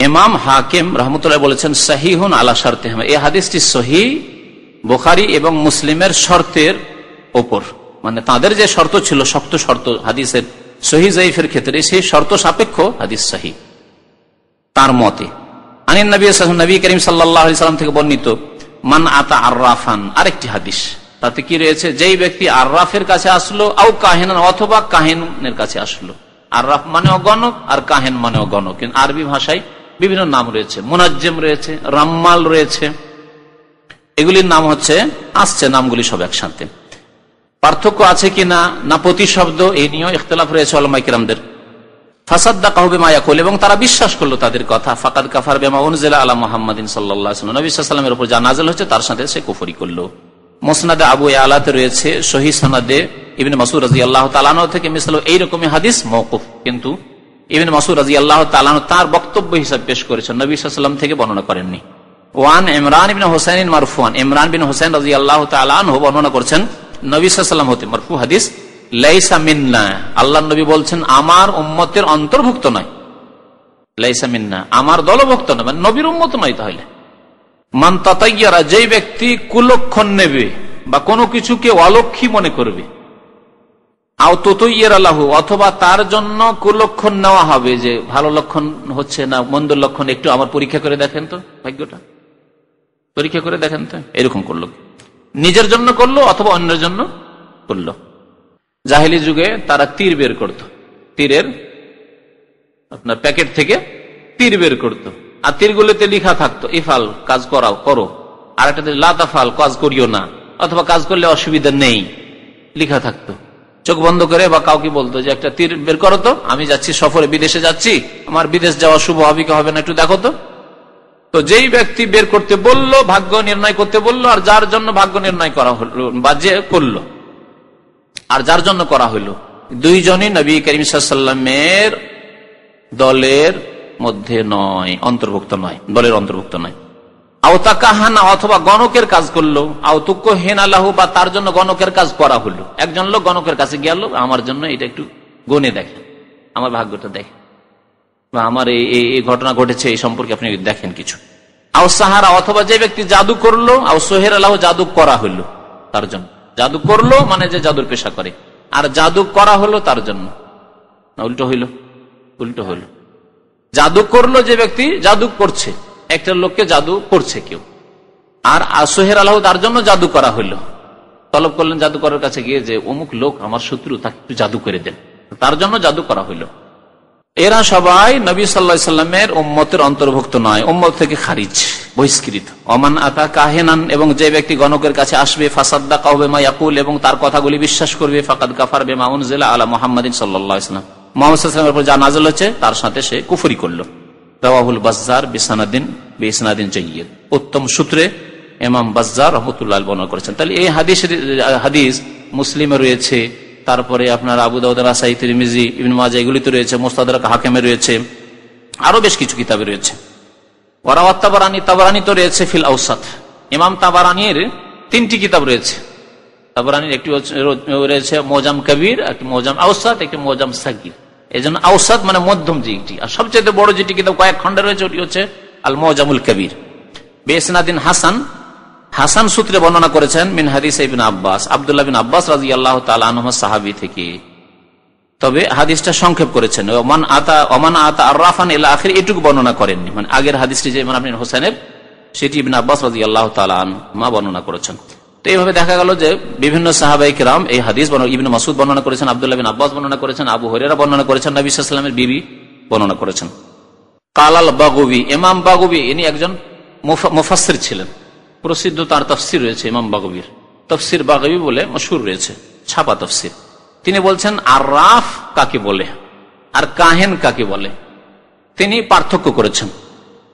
ইমাম হাকিম রাহমাতুল্লাহ বলেছেন সহিহুন আলা শারতিহিমা, এই হাদিসটি সহিহ বুখারী এবং মুসলিমের শর্তের ওপর, মানে তাদের যে শর্ত ছিল, শক্ত শর্ত হাদিসের সহিহ যায়েফের ক্ষেত্রে, সেই শর্ত সাপেক্ষ হাদিস সহিহ তার মতে। আনিন নবী সাল্লাল্লাহু আলাইহি ওয়াসাল্লাম, নবী করিম সাল্লাল্লাহু আলাইহি ওয়াসাল্লাম থেকে বর্ণিত, মান আতা আররাফান, আরেকটি হাদিস, তাতে কি রয়েছে? যেই ব্যক্তি আররাফের কাছে আসলো, আও কাহিনান, অথবা কাহিনের কাছে আসলো। আররাফ মানে অগণক, আর কাহিন মানে অগণক। কিন্তু আরবি ভাষায় বিভিন্ন নাম রয়েছে, মুনাজ্জিম রয়েছে, রাম্মাল রয়েছে, এগুলির নাম হচ্ছে আসছে, নামগুলি সব একসাথে। পার্থক্য আছে কিনা না প্রতিশব্দ, এই নিয়েও ইখতিলাফ রয়েছে উলামায়ে কিরামদের। ফাসাদ্দাকাহু বিমা ইয়াকুল, এবং তারা বিশ্বাস করলো তাদের কথা। ফাকাদ কাফার বিমা উনজিলা আলা মুহাম্মাদিন সাল্লাল্লাহু আলাইহি ওয়াসাল্লাম, নবী সাল্লাল্লাহু আলাইহি ওয়াসাল্লামের উপর যা নাযিল হয়েছে তার সাথে সে কুফরি করলো। মুসনাদে আবু ইয়ালাতে রয়েছে সহিহ সনদে ইবনে মাসউদ রাদিয়াল্লাহু তাআলা আনহু থেকে মিসলু এইরকমই হাদিস মাওকুফ, কিন্তু ইবনে মাসউদ রাদিয়াল্লাহু তাআলা আনহু তার বক্তব্য হিসাবে পেশ করেছেন, নবী সাল্লাল্লাহু আলাইহি ওয়াসাল্লাম থেকে বর্ণনা করেননি। ওয়ান ইমরান ইবনে হুসাইন মারফুআন, ইমরান বিন হুসাইন রাদিয়াল্লাহু তাআলা আনহু বর্ণনা করেছেন নবী সাল্লাল্লাহু আলাইহি ওয়াসাল্লাম হতে মারফু হাদিস, লাইসা মিন্না, আল্লাহর নবী বলছেন আমার উম্মতের অন্তর্ভুক্ত নয়। লাইসা মিন্না, আমার দলভুক্ত নয়, মানে নবীর উম্মত নয়। তাহলে মান তাতায়্যারা, যেই ব্যক্তি কুলক্ষণ নেবে বা কোনো কিছুকে অলক্ষী মনে করবে, আও তুতায়্যারা লাহু, অথবা তার জন্য কুলক্ষণ নেওয়া হবে, যে ভালো লক্ষণ হচ্ছে না মন্দ লক্ষণ, একটু আমার পরীক্ষা করে দেখেন তো, ভাগ্যটা পরীক্ষা করে দেখেন তো, এরকম করলো, নিজের জন্য করলো অথবা অন্যের জন্য করলো। জাহেলি যুগে তারা তীর বের করত, তীরের আপনার প্যাকেট থেকে তীর বের করতো, আর তীরগুলোতে লেখা থাকতো ইফাল, কাজ করাও করো, আর একটা লা তাফাল, কাজ করিও না, অথবা কাজ করলে অসুবিধা নেই, লেখা থাকতো। চোখ বন্ধ করে বা কাউকে বলতো যে একটা তীর বের করো তো, আমি যাচ্ছি সফরে, বিদেশে যাচ্ছি, আমার বিদেশ যাওয়া শুভ হবে কি হবে না একটু দেখো তো। তো যেই ব্যক্তি বের করতে বললো, ভাগ্য নির্ণয় করতে বললো, আর যার জন্য ভাগ্য নির্ণয় করা হলো বা যে করলো আর যার জন্য করা হলো, দুইজনই নবী করিম সাল্লাল্লাহু আলাইহি ওয়াসাল্লামের দলের মধ্যে নয়, অন্তর্ভুক্ত নয়, দলের অন্তর্ভুক্ত নয়। আওতাকাহানা, অথবা গণকের কাজ করলো, আওতুকহিন আলাহু, বা তার জন্য গণকের কাজ করা হলো। একজন লোক গণকের কাছে গেল, আমার জন্য এটা একটু গণে দেখেন, আমার ভাগ্যটা দেখেন, বা আমার এই ঘটনা ঘটেছে এই সম্পর্কে আপনি দেখেন কিছু। আও সাহারা, অথবা যে ব্যক্তি জাদু করলো, আও সোহের আলাহু, জাদু করা হলো তার জন্য। জাদু করলো মানে যে জাদুর পেশা করে, আর জাদু করা হলো তার জন্য, না উল্টো হইল? উল্টো হইল। জাদু করলো যে ব্যক্তি জাদু করছে, একটা লোককে জাদু করছে কেউ, আর সোহের আলাহু, তার জন্য জাদু করা হইলো। তলব করলেন জাদু করার কাছে গিয়ে যে অমুক লোক আমার শত্রু, তাকে একটু জাদু করে দেন, তার জন্য জাদু করা হইলো। এরা সবাই নবী সাল্লাল্লাহু আলাইহি ওয়াসাল্লামের উম্মতের অন্তর্ভুক্ত নয়, উম্মত থেকে খারিজ, বহিষ্কৃত। ওমান আতা কাহিনান, এবং যে ব্যক্তি গণকের কাছে আসবে, ফাসাদ্দাকাহু বিমা ইয়াকুল, এবং তার কথাগুলি বিশ্বাস করবে, ফাকাদ কাফার বিমা উনজিলা আলা মুহাম্মাদিন সাল্লাল্লাহু আলাইহি ওয়াসাল্লাম, মুহাম্মদ সাল্লাল্লাহু আলাইহি ওয়াসাল্লামের উপর যা নাযিল হয়েছে তার সাথে সে কুফরি করলো। রাওয়াহুল বাজ্জার বিসনাদিন জাইয়্যিদ, উত্তম সূত্রে ইমাম বাজ্জার রাহমাতুল্লাহ আলাইহি বর্ণনা করেছেন। তাহলে এই হাদিস মুসলিমে রয়েছে, তারপরে আপনার আবু দাউদ, নাসাই, তিরমিজি, ইবনে মাজাহ এগুলিতে রয়েছে, মুস্তাদরাক হাকিমে রয়েছে, আরো বেশ কিছু কিতাবে রয়েছে। ওয়ারাওয়াত তাবারানী, তাবারানী তো রয়েছে ফিল আওসাত। ইমাম তাবারানীর 3টি কিতাব রয়েছে। তাবারানীর একটি রয়েছে মোজাম কবির, একটি মোজাম আওসাত, একটি মোজাম সাগীর। এই জন্য আওসাত মানে মধ্যম যেটি, আর সবচেয়ে বড় যেটি কিতাব কয়েক খন্ডে রয়েছে ওটি হচ্ছে আল মোজামুল কবির। বিসনাদিন হাসান, হাসান সূত্রে বর্ণনা করেছেন মিন হাদিস ইবনে আব্বাস, আব্দুল্লাহ বিন আব্বাস রাদিয়াল্লাহু তাআলা আনহু সাহাবী থেকে। তবে হাদিসটা সংক্ষেপ করেছেন, ওমান আতা আররাফান ইলা আখির, এটুকু বর্ণনা করেননি। মানে আগের হাদিসটি যে ইমাম ইবনে হোসেনের, সেটি ইবনে আব্বাস রাদিয়াল্লাহু তাআলা আনহুমা বর্ণনা করেছেন। তো এইভাবে দেখা গেল যে বিভিন্ন সাহাবায়ে কেরাম এই হাদিস ইবনে মাসউদ বর্ণনা করেছেন, আব্দুল্লাহ বিন আব্বাস বর্ণনা করেছেন, আবু হুরায়রা বর্ণনা করেছেন, নবী সাল্লাল্লাহু আলাইহি ওয়াসাল্লামের বিবি বর্ণনা করেছেন। কালাল বাগবী, ইমাম বাগবী ইনি একজন মুফাসসির ছিলেন, প্রসিদ্ধ তার তাফসীর রয়েছে ইমাম বাগবীর, তাফসীর বাগবী বলে মশহুর রয়েছে, ছাপা তাফসীর। তিনি বলছেন আররাফ কাকে বলে আর কাহেন কাকে বলে, তিনি পার্থক্য করেছেন।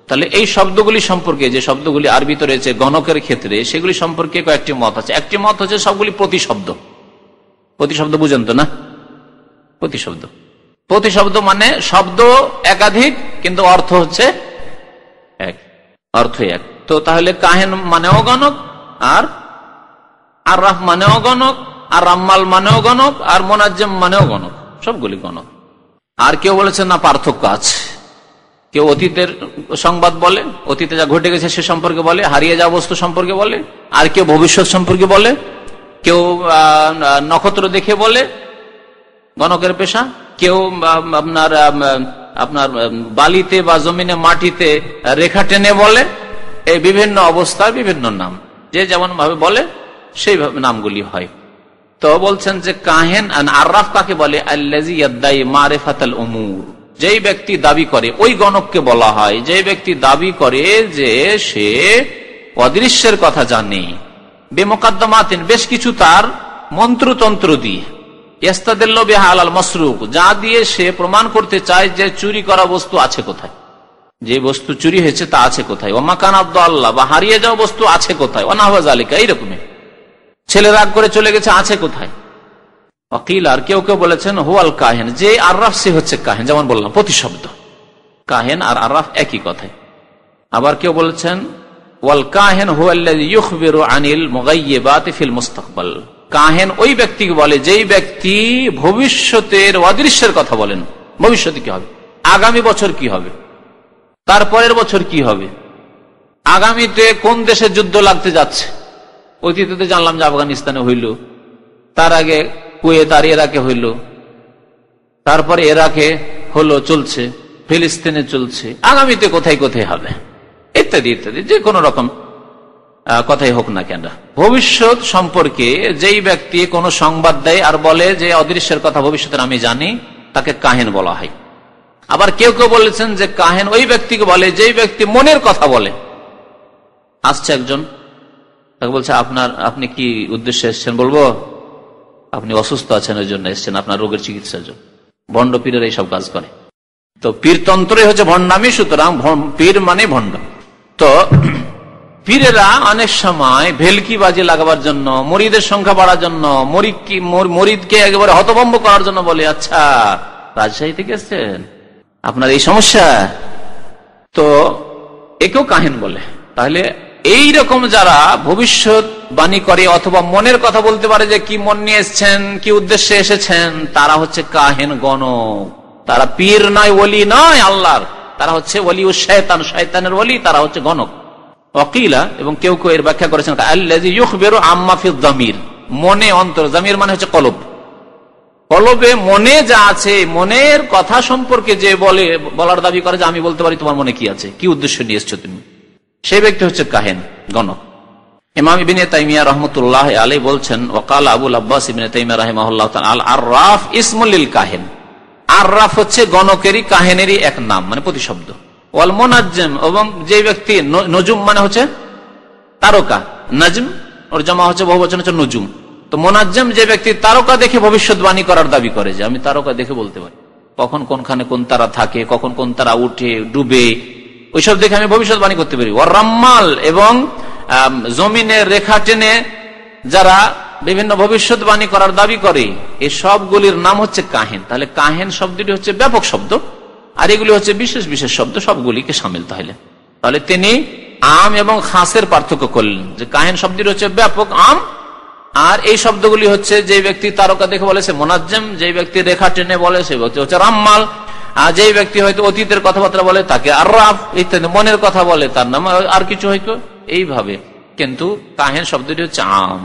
তাহলে এই শব্দগুলি সম্পর্কে, যে শব্দগুলি আরবিতে রয়েছে গণকের ক্ষেত্রে, সেগুলি সম্পর্কে কয়েকটি মত আছে। একটি মত হচ্ছে সবগুলি প্রতিশব্দ। প্রতিশব্দ বুঝেন তো না? প্রতিশব্দ, প্রতিশব্দ মানে শব্দ একাধিক কিন্তু অর্থ হচ্ছে এক, অর্থ এক। তো তাহলে কাহেন মানেও গণক, আর আররাফ মানেও গণক, আর রাম্মাল মানেও গণক, আর মোনাজ্জেম মানেও গণক, সবগুলি গণক। আর কেউ বলেছেন না, পার্থক্য আছে। কেউ অতীতের সংবাদ বলে, অতীতে যা ঘটে গেছে সে সম্পর্কে বলে, হারিয়ে যাওয়া বস্তু সম্পর্কে বলে। আর কেউ ভবিষ্যৎ সম্পর্কে বলে, কেউ নক্ষত্র দেখে বলে, গণকের পেশা। কেউ আপনার বালিতে বা জমিনে মাটিতে রেখা টেনে বলে। এই বিভিন্ন অবস্থার বিভিন্ন নাম, যে যেমন ভাবে বলে সেই নামগুলি হয়। তো বলছেন যে কাহেন আররাফ কাকে বলে? আল্লাযী ইয়াদদাই মারিফাতাল উমুর, যেই ব্যক্তি দাবি করে, ওই গণককে বলা হয় যে ব্যক্তি দাবি করে যে সে অদৃশ্যের কথা জানে। বেমুকাদ্দামাতিন, বেশ কিছু তার মন্ত্রতন্ত্র দিয়ে, ইস্তাদিল্লু বিহা আলাল মাসরুক, যা দিয়ে সে প্রমাণ করতে চায় যে চুরি করা বস্তু আছে কোথায়, যে বস্তু চুরি হয়েছে তা আছে কোথায়। ওয়া মাকান আব্দুল্লাহ, বা হারিয়ে যাওয়া বস্তু আছে কোথায়। ওয়া নাহওয়া যালিকা, এইরকমই ছেলে রাগ করে চলে গেছে, আছে কোথায়। ওয়াকিল, আর কেউ কেউ বলেছেন হুয়াল কাহেন, যে আররাফ সে হচ্ছে কাহেন। যেমন বললাম প্রতিশব্দ, কাহেন আর আররাফ একই কথায়। আবার কেউ বলেছেন ওয়াল কাহেন হুয়াল্লাযী ইউখবিরু আনিল মুগায়্যিবাতি ফিল মুস্তাকবাল, কাহেন ওই ব্যক্তিকে বলে যেই ব্যক্তি ভবিষ্যতের অদৃশ্যের কথা বলেন। ভবিষ্যতে কি হবে, আগামী বছর কি হবে, তারপরের বছর কি হবে, আগামীতে কোন দেশে যুদ্ধ লাগতে যাচ্ছে। অতীতে জানলাম যে আফগানিস্তানে হইল, তার আগে কুয়েত আর ইরাকে হইল, তারপরে ইরাকে হলো, চলছে, ফিলিস্তিনে চলছে, আগামীতে কোথায় কোথায় হবে, ইত্যাদি ইত্যাদি, যে কোনো রকম কথাই হোক না কেন। ভবিষ্যৎ সম্পর্কে যেই ব্যক্তি কোনো সংবাদ দেয় আর বলে যে অদৃশ্যের কথা ভবিষ্যতের আমি জানি, তাকে কাহেন বলা হয়। আবার কেউ কেউ বলেছেন যে কাহেন ওই ব্যক্তিকে বলে যেই ব্যক্তি মনের কথা বলে। আসছে একজন, তাকে বলছে আপনি কি উদ্দেশ্যে এসছেন? বলবো আপনি অসুস্থ আছেন, ওই জন্য এসছেন, আপনার রোগের চিকিৎসার জন্য। ভণ্ড পীরের এইসব কাজ করে। তো পীরতন্ত্রই হচ্ছে ভণ্ডামি, সুতরাং পীর মানে ভণ্ড। তো পীরেরা অনেক সময় ভেলকি বাজি লাগাবার জন্য, মরিদের সংখ্যা বাড়ার জন্য, মরিদকে একেবারে হতভম্ব করার জন্য বলে, আচ্ছা রাজশাহী থেকে এসছেন, আপনার এই সমস্যা, তো একেও কাহেন বলে। তাহলে এইরকম যারা ভবিষ্যৎ বাণী করে অথবা মনের কথা বলতে পারে যে কি মন নিয়ে এসছেন, কি উদ্দেশ্যে এসেছেন, তারা হচ্ছে কাহেন গণক। তারা পীর নয়, ওলি নয় আল্লাহর, তারা হচ্ছে ওলি ও শয়তান, শয়তানের ওলি, তারা হচ্ছে গণক। ওয়াকিলা, এবং কেউ কেউ এর ব্যাখ্যা করেছেন আল্লাযী ইউখবিরু আম্মা ফিয যামির, মনে, অন্তর, যামির মানে হচ্ছে কলব, কলবে মনে যা আছে, মনের কথা সম্পর্কে যে বলার দাবি করে যে আমি বলতে পারি তোমার মনে কি আছে, কি উদ্দেশ্য নিয়ে এসছো তুমি, সেই ব্যক্তি হচ্ছে কাহেন, গণক। ইমাম ইবনে তাইমিয়া রাহমাতুল্লাহ আলাইহি বলছেন, ওয়াকাল আবুল আব্বাস ইবনে তাইমিয়া রাহিমাহুল্লাহ তাআলা আল আররাফ ইসমুল লিল কাহেন, আররাফ হচ্ছে গণকেরই, কাহেনেরই এক নাম, মানে প্রতিশব্দ। ওয়াল মুনাজ্জিম, এবং যে ব্যক্তি, নজুম মানে হচ্ছে তারকা, নাজম ওর জমা হচ্ছে বহুবচন হচ্ছে নজুম। তো মুনাজ্জিম যে ব্যক্তি তারকা দেখে ভবিষ্যৎবাণী করার দাবি করে যে আমি তারকা দেখে বলতে পারি কখন কোনখানে কোন তারা থাকে, কখন কোন তারা উঠে ডুবে, ওইসব দেখে আমি ভবিষ্যৎবাণী করতে পারি। ওয়ার রাম্মাল, এবং জমিনের রেখা টেনে যারা বিভিন্ন ভবিষ্যৎবাণী করার দাবি করে, এই সবগুলির নাম হচ্ছে কাহিন। তাহলে কাহিন শব্দটি হচ্ছে ব্যাপক শব্দ, আর এগুলি হচ্ছে বিশেষ বিশেষ শব্দ, সবগুলিকে সামিল। তাহলে তিনি আম এবং খাসের পার্থক্য করলেন, যে কাহিন শব্দটি হচ্ছে ব্যাপক আম, আর এই শব্দগুলি হচ্ছে যে ব্যক্তি তারকা দেখে বলে সে মোনাজ্জেম, যে ব্যক্তি রেখা টেনে বলে সে ব্যক্তি হচ্ছে রাম্মাল, আর যে ব্যক্তি হয়তো অতীতের কথাবার্তা বলে তাকে আররাফ ইত্যাদি, মনের কথা বলে তার নাম আর কিছু হয়তো এইভাবে। কিন্তু কাহিন শব্দটি হচ্ছে আম।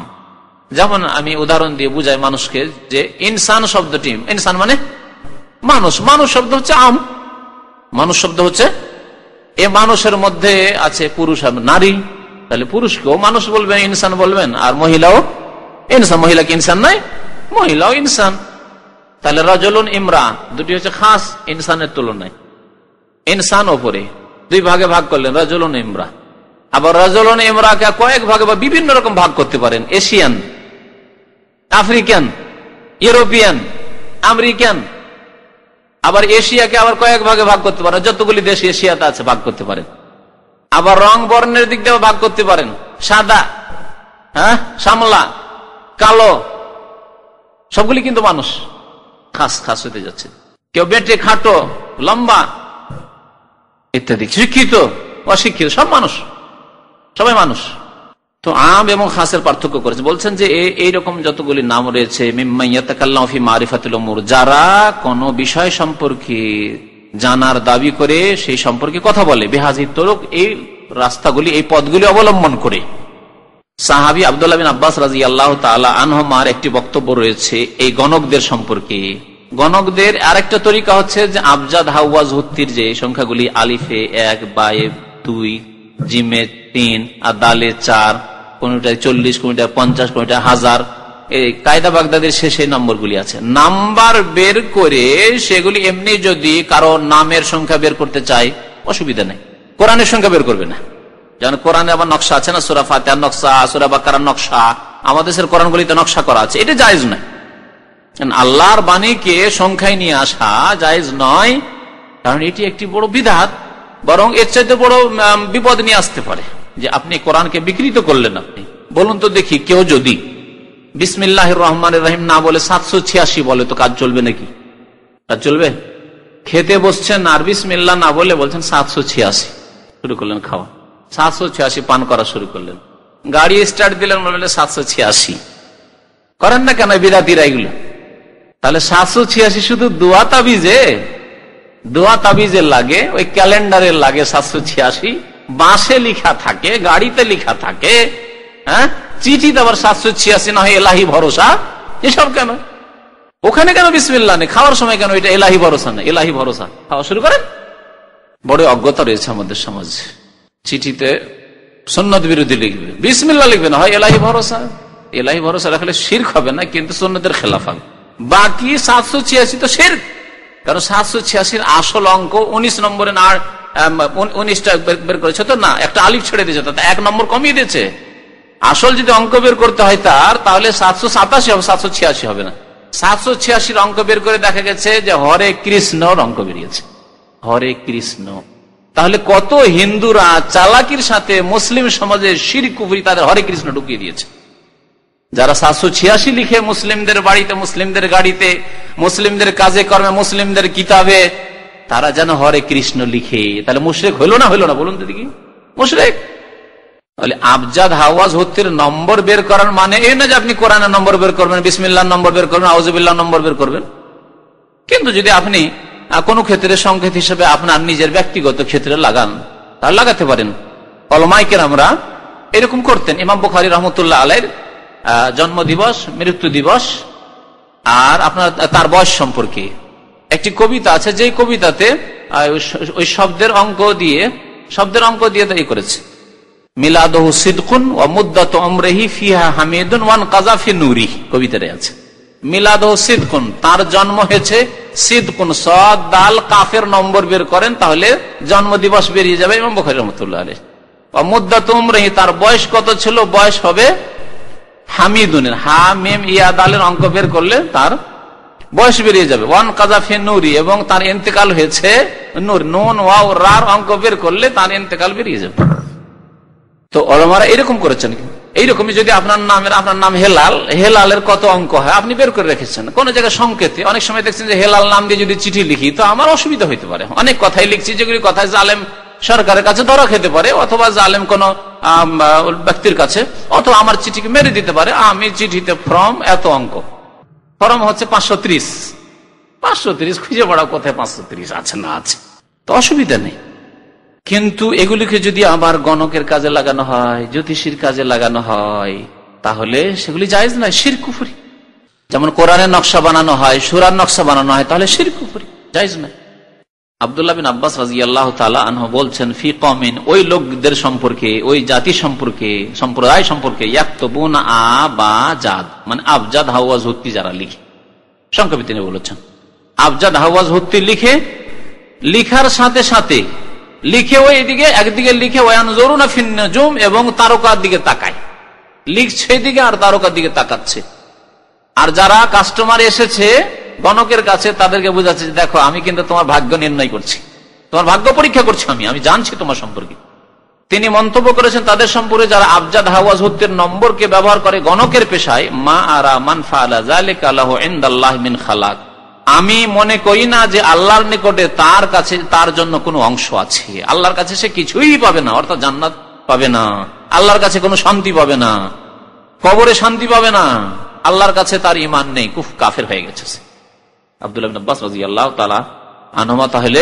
যেমন আমি উদাহরণ দিয়ে বুঝাই মানুষকে, যে ইনসান শব্দটি, ইনসান মানে মানুষ, মানুষ শব্দ হচ্ছে আম, মানুষ শব্দ হচ্ছে এ মানুষের মধ্যে আছে পুরুষ আর নারী, তাহলে পুরুষকেও মানুষ বলবেন, ইনসান বলবেন, আর মহিলাও ইনসান, মহিলা কি ইনসান নয়? মহিলাও ইনসান। তাহলে রাজুলুন ইমরা দুটি হচ্ছে খাস ইনসানের তুলনায়, ইনসান ওপরে দুই ভাগে ভাগ করলেন রাজুলুন ইমরা। আবার রাজুলুন ইমরাকে কয়েক ভাগে বা বিভিন্ন রকম ভাগ করতে পারেন, এশিয়ান, আফ্রিকান, ইউরোপিয়ান, আমেরিকান। আবার এশিয়াকে আবার কয়েক ভাগে ভাগ করতে পারেন, যতগুলি দেশ এশিয়াতে আছে ভাগ করতে পারেন। আবার রং বর্ণের দিক দিয়ে ভাগ করতে পারেন, সাদা, শ্যামলা, কালো, সবগুলি কিন্তু মানুষ, খাস খাস হতে যাচ্ছে। কেউ বেটে, খাটো, লম্বা ইত্যাদি, শিক্ষিত, অশিক্ষিত, সব মানুষ, সবাই মানুষ। তো আম এবং খাসের পার্থক্য করেছে। বলছেন যে এইরকম যতগুলি নাম রয়েছে, যারা কোন বিষয় সম্পর্কে জানার দাবি করে সেই সম্পর্কে কথা বলে, বেহাজি তরক, এই রাস্তাগুলি, এই পথগুলি অবলম্বন করে। সাহাবী আব্দুল্লাহ বিন আব্বাস রাদিয়াল্লাহু তাআলা আনহুমার একটি বক্তব্য রয়েছে এই গণকদের সম্পর্কে। গণকদের আরেকটা তরিকা হচ্ছে যে আবজাদ হাওয়াজ হুত্তির যে সংখ্যাগুলি, আলিফে 1, বায়ে 2, জিমে 3 আর দালে 4, কোনটায় 40, কোনটায় 50, কোনটায় 1000, এই কায়দা বাগদাদের শেষে নম্বরগুলি আছে। নাম্বার বের করে সেগুলি এমনি যদি কারো নামের সংখ্যা বের করতে চায় অসুবিধা নেই, কোরআনের সংখ্যা বের করবে না। যেমন কোরআনে আবার নকশা আছে না, সূরা ফাতিহার নকশা, সূরা বাকারার নকশা, আমাদের দেশের কোরআনগুলিতে নকশা করা আছে, এটা জায়েজ নয়। আল্লাহর বাণীকে সংখ্যায় নিয়ে আসা জায়েজ নয়, কারণ এটি একটি বড় বিদআত, বরং এর চাইতে বড় বিপদ নিয়ে আসতে পারে, যে আপনি কোরআনকে বিকৃত করলেন। আপনি বলুন তো দেখি, কেউ যদি বিসমিল্লাহির রহমানির রহিম না বলে 786 বলে, তো কাজ চলবে নাকি? কাজ চলবে? খেতে বসছেন আর বিসমিল্লাহ না বলে বলছেন 786, শুরু করলেন খাওয়া, 786 পান করা শুরু করলেন। গাড়ি স্টার্ট দিলেন, বললেন 786, করেন না কেন বিদাতিরা এগুলো? তাহলে 786 শুধু দোয়া তাবিজে লাগে, ওই ক্যালেন্ডারে লাগে 786, বাসে লিখা থাকে, গাড়িতে লিখা থাকে, চিঠিতে আবার 786 না হয় এলাহি ভরসা, এসব কেন? ওখানে কেন বিসমিল্লাহ নেই? খাওয়ার সময় কেন এটা এলাহি ভরসা নেই? এলাহি ভরসা, খাওয়া শুরু করেন। বড় অজ্ঞতা রয়েছে আমাদের সমাজে। চিঠিতে সুন্নত বিরোধী লিখবে, বিসমিল্লাহ লিখবে না, হয় এলাহি ভরসা। এলাহি ভরসা রাখলে শিরক হবে না, কিন্তু সুন্নতের খেলাফ হবে। বাকি 786 তো শিরক, কারণ 786 আসল অঙ্ক 19 নম্বরে না 19টা বের করেছে তো না, একটা আলিফ ছেড়ে দিয়েছে, তাতে 1 নম্বর কমিয়ে দিয়েছে। আসল যদি অঙ্ক বের করতে হয় তাহলে 787 হবে, 786 হবে না। 786 অঙ্ক বের করে দেখা গেছে যে হরে কৃষ্ণর অঙ্ক বেরিয়েছে, হরে কৃষ্ণ। তাহলে কত হিন্দুরা চালাকির সাথে মুসলিম সমাজে শিরক কুফরি তাদের হরে কৃষ্ণ ঢুকিয়ে দিয়েছে। যারা 786 লিখে মুসলিমদের বাড়িতে, মুসলিমদের গাড়িতে, মুসলিমদের কাজে কর্মে, মুসলিমদের কিতাবে, তারা যেন হরে কৃষ্ণ লিখে, তাহলে মুশরিক হইল না? হইল না? বলুন তো দেখি, মুশরিক। তাহলে আবজাদ হাওয়াজ হুত্তির নম্বর বের করার মানে এই না যে আপনি কোরআনের নম্বর বের করবেন, বিসমিল্লাহর নম্বর বের করবেন, আউযুবিল্লাহর নম্বর বের করবেন। কিন্তু যদি আপনি কোন ক্ষেত্রে সংকেত হিসেবে আপনার নিজের ব্যক্তিগত ক্ষেত্রে লাগান, তার লাগাতে পারেন। উলামায়ে কেরামরা এরকম করতেন। ইমাম বুখারী রাহমাতুল্লাহ আলাইহির জন্ম দিবস, মৃত্যু দিবস আর আপনার তার বয়স সম্পর্কে একটি কবিতা আছে, যে কবিতাতে ওই শব্দের অঙ্ক দিয়ে তাই করেছে, মিলাদুহু সিদকুন ওয়া মুদ্দাতু উমরিহি ফিহা হামিদুন ওয়ান কাযা ফি নূরি, কবিতায় আছে মিলাদুহু সিদকুন, তার জন্ম হয়েছে সিদকুন, সাদ দাল কাফের নম্বর বের করেন তাহলে জন্ম দিবস বেরিয়ে যাবে ইমাম বুখারী রাহমাতুল্লাহ আলাইহি। ওয়া মুদ্দাতু উমরিহি, তার বয়স কত ছিল? বয়স হবে হামিদুনের, হা মিম ইয়া দালের অঙ্ক বের করলে তার বয়স বেরিয়ে যাবে। ওয়ান কাযা ফি নূরি, এবং তার ইন্তেকাল হয়েছে নূর, নুন ওয়াও রার অঙ্ক বের করলে তার ইন্তেকাল বেরিয়ে যাবে। তো উলামারা এরকম করেছেন। এইরকমই যদি আপনার নাম হেলাল, হেলালের কত অঙ্ক হয় আপনি বের করে রেখেছেন কোন জায়গায় সংকেতে। অনেক সময় দেখছেন যে হেলাল নাম দিয়ে যদি চিঠি লিখি তো আমার অসুবিধা হইতে পারে। অনেক কথাই লিখছি যেগুলি কথায় জালেম সরকারের কাছে ধরা খেতে পারে, অথবা জালেম কোন ব্যক্তির কাছে, অথবা আমার চিঠিকে মেরে দিতে পারে। আমি চিঠিতে ফর্ম এত অঙ্ক, ফর্ম হচ্ছে 530 খুঁজে পড়াও কোথায় 530 আছে না আছে, তো অসুবিধা নেই। কিন্তু এগুলিকে যদি আবার গণকের কাজে লাগানো হয়, জ্যোতিষীর কাজে লাগানো হয়, তাহলে সেগুলি জায়েজ নয়, শিরক কুফরি। যেমন কোরআনের নকশা বানানো হয়, সূরার নকশা বানানো হয়, তাহলে শিরক কুফরি, জায়েজ নয়। আব্দুল্লাহ বিন আব্বাস রাদিয়াল্লাহু তাআলা আনহু বলছেন, ফি কওমিন, ওই লোকদের সম্পর্কে, ওই জাতি সম্পর্কে, সম্প্রদায় সম্পর্কে, ইয়াকতুবুনা আবাজাদ, মানে আবজাদ হাওয়াজ হুত্তি যারা লিখে, সংক্ষেপে তিনি বলেছেন আবজাদ হাওয়াজ হুত্তি লিখে, লিখার সাথে সাথে লিখে ওই দিকে একদিকে লিখে ওয়ানজুরুনা ফিন নুজুম, এবং তারকার দিকে তাকায়, লিখছে দিকে আর তারকার দিকে তাকাচ্ছে। আর যারা কাস্টমার এসেছে গণকের কাছে তাদেরকে বোঝাচ্ছে, দেখো আমি কিন্তু তোমার ভাগ্য নির্ণয় করছি, তোমার ভাগ্য পরীক্ষা করছি, আমি জানছি তোমার সম্পর্কে। তিনি মন্তব্য করেছেন তাদের সম্পর্কে যারা আবজাদ হাওয়াজ হুত্তের নম্বরকে ব্যবহার করে গণকের পেশায়, মা আরা মান ফাআলা যালিকা লাহু ইনদাল্লাহি মিন খালাক, আমি মনে করি না যে আল্লাহর নিকটে তার কাছে তার জন্য কোনো অংশ আছে। আল্লাহর কাছে সে কিছুই পাবে না, অর্থাৎ জান্নাত পাবে না, আল্লাহর কাছে কোনো শান্তি পাবে না, কবরে শান্তি পাবে না, আল্লাহর কাছে তার ঈমান নেই, কাফের হয়ে গেছে। আব্দুল্লাহ ইবনে আব্বাস রাদিয়াল্লাহু তাআলা আনহুমা তাহলে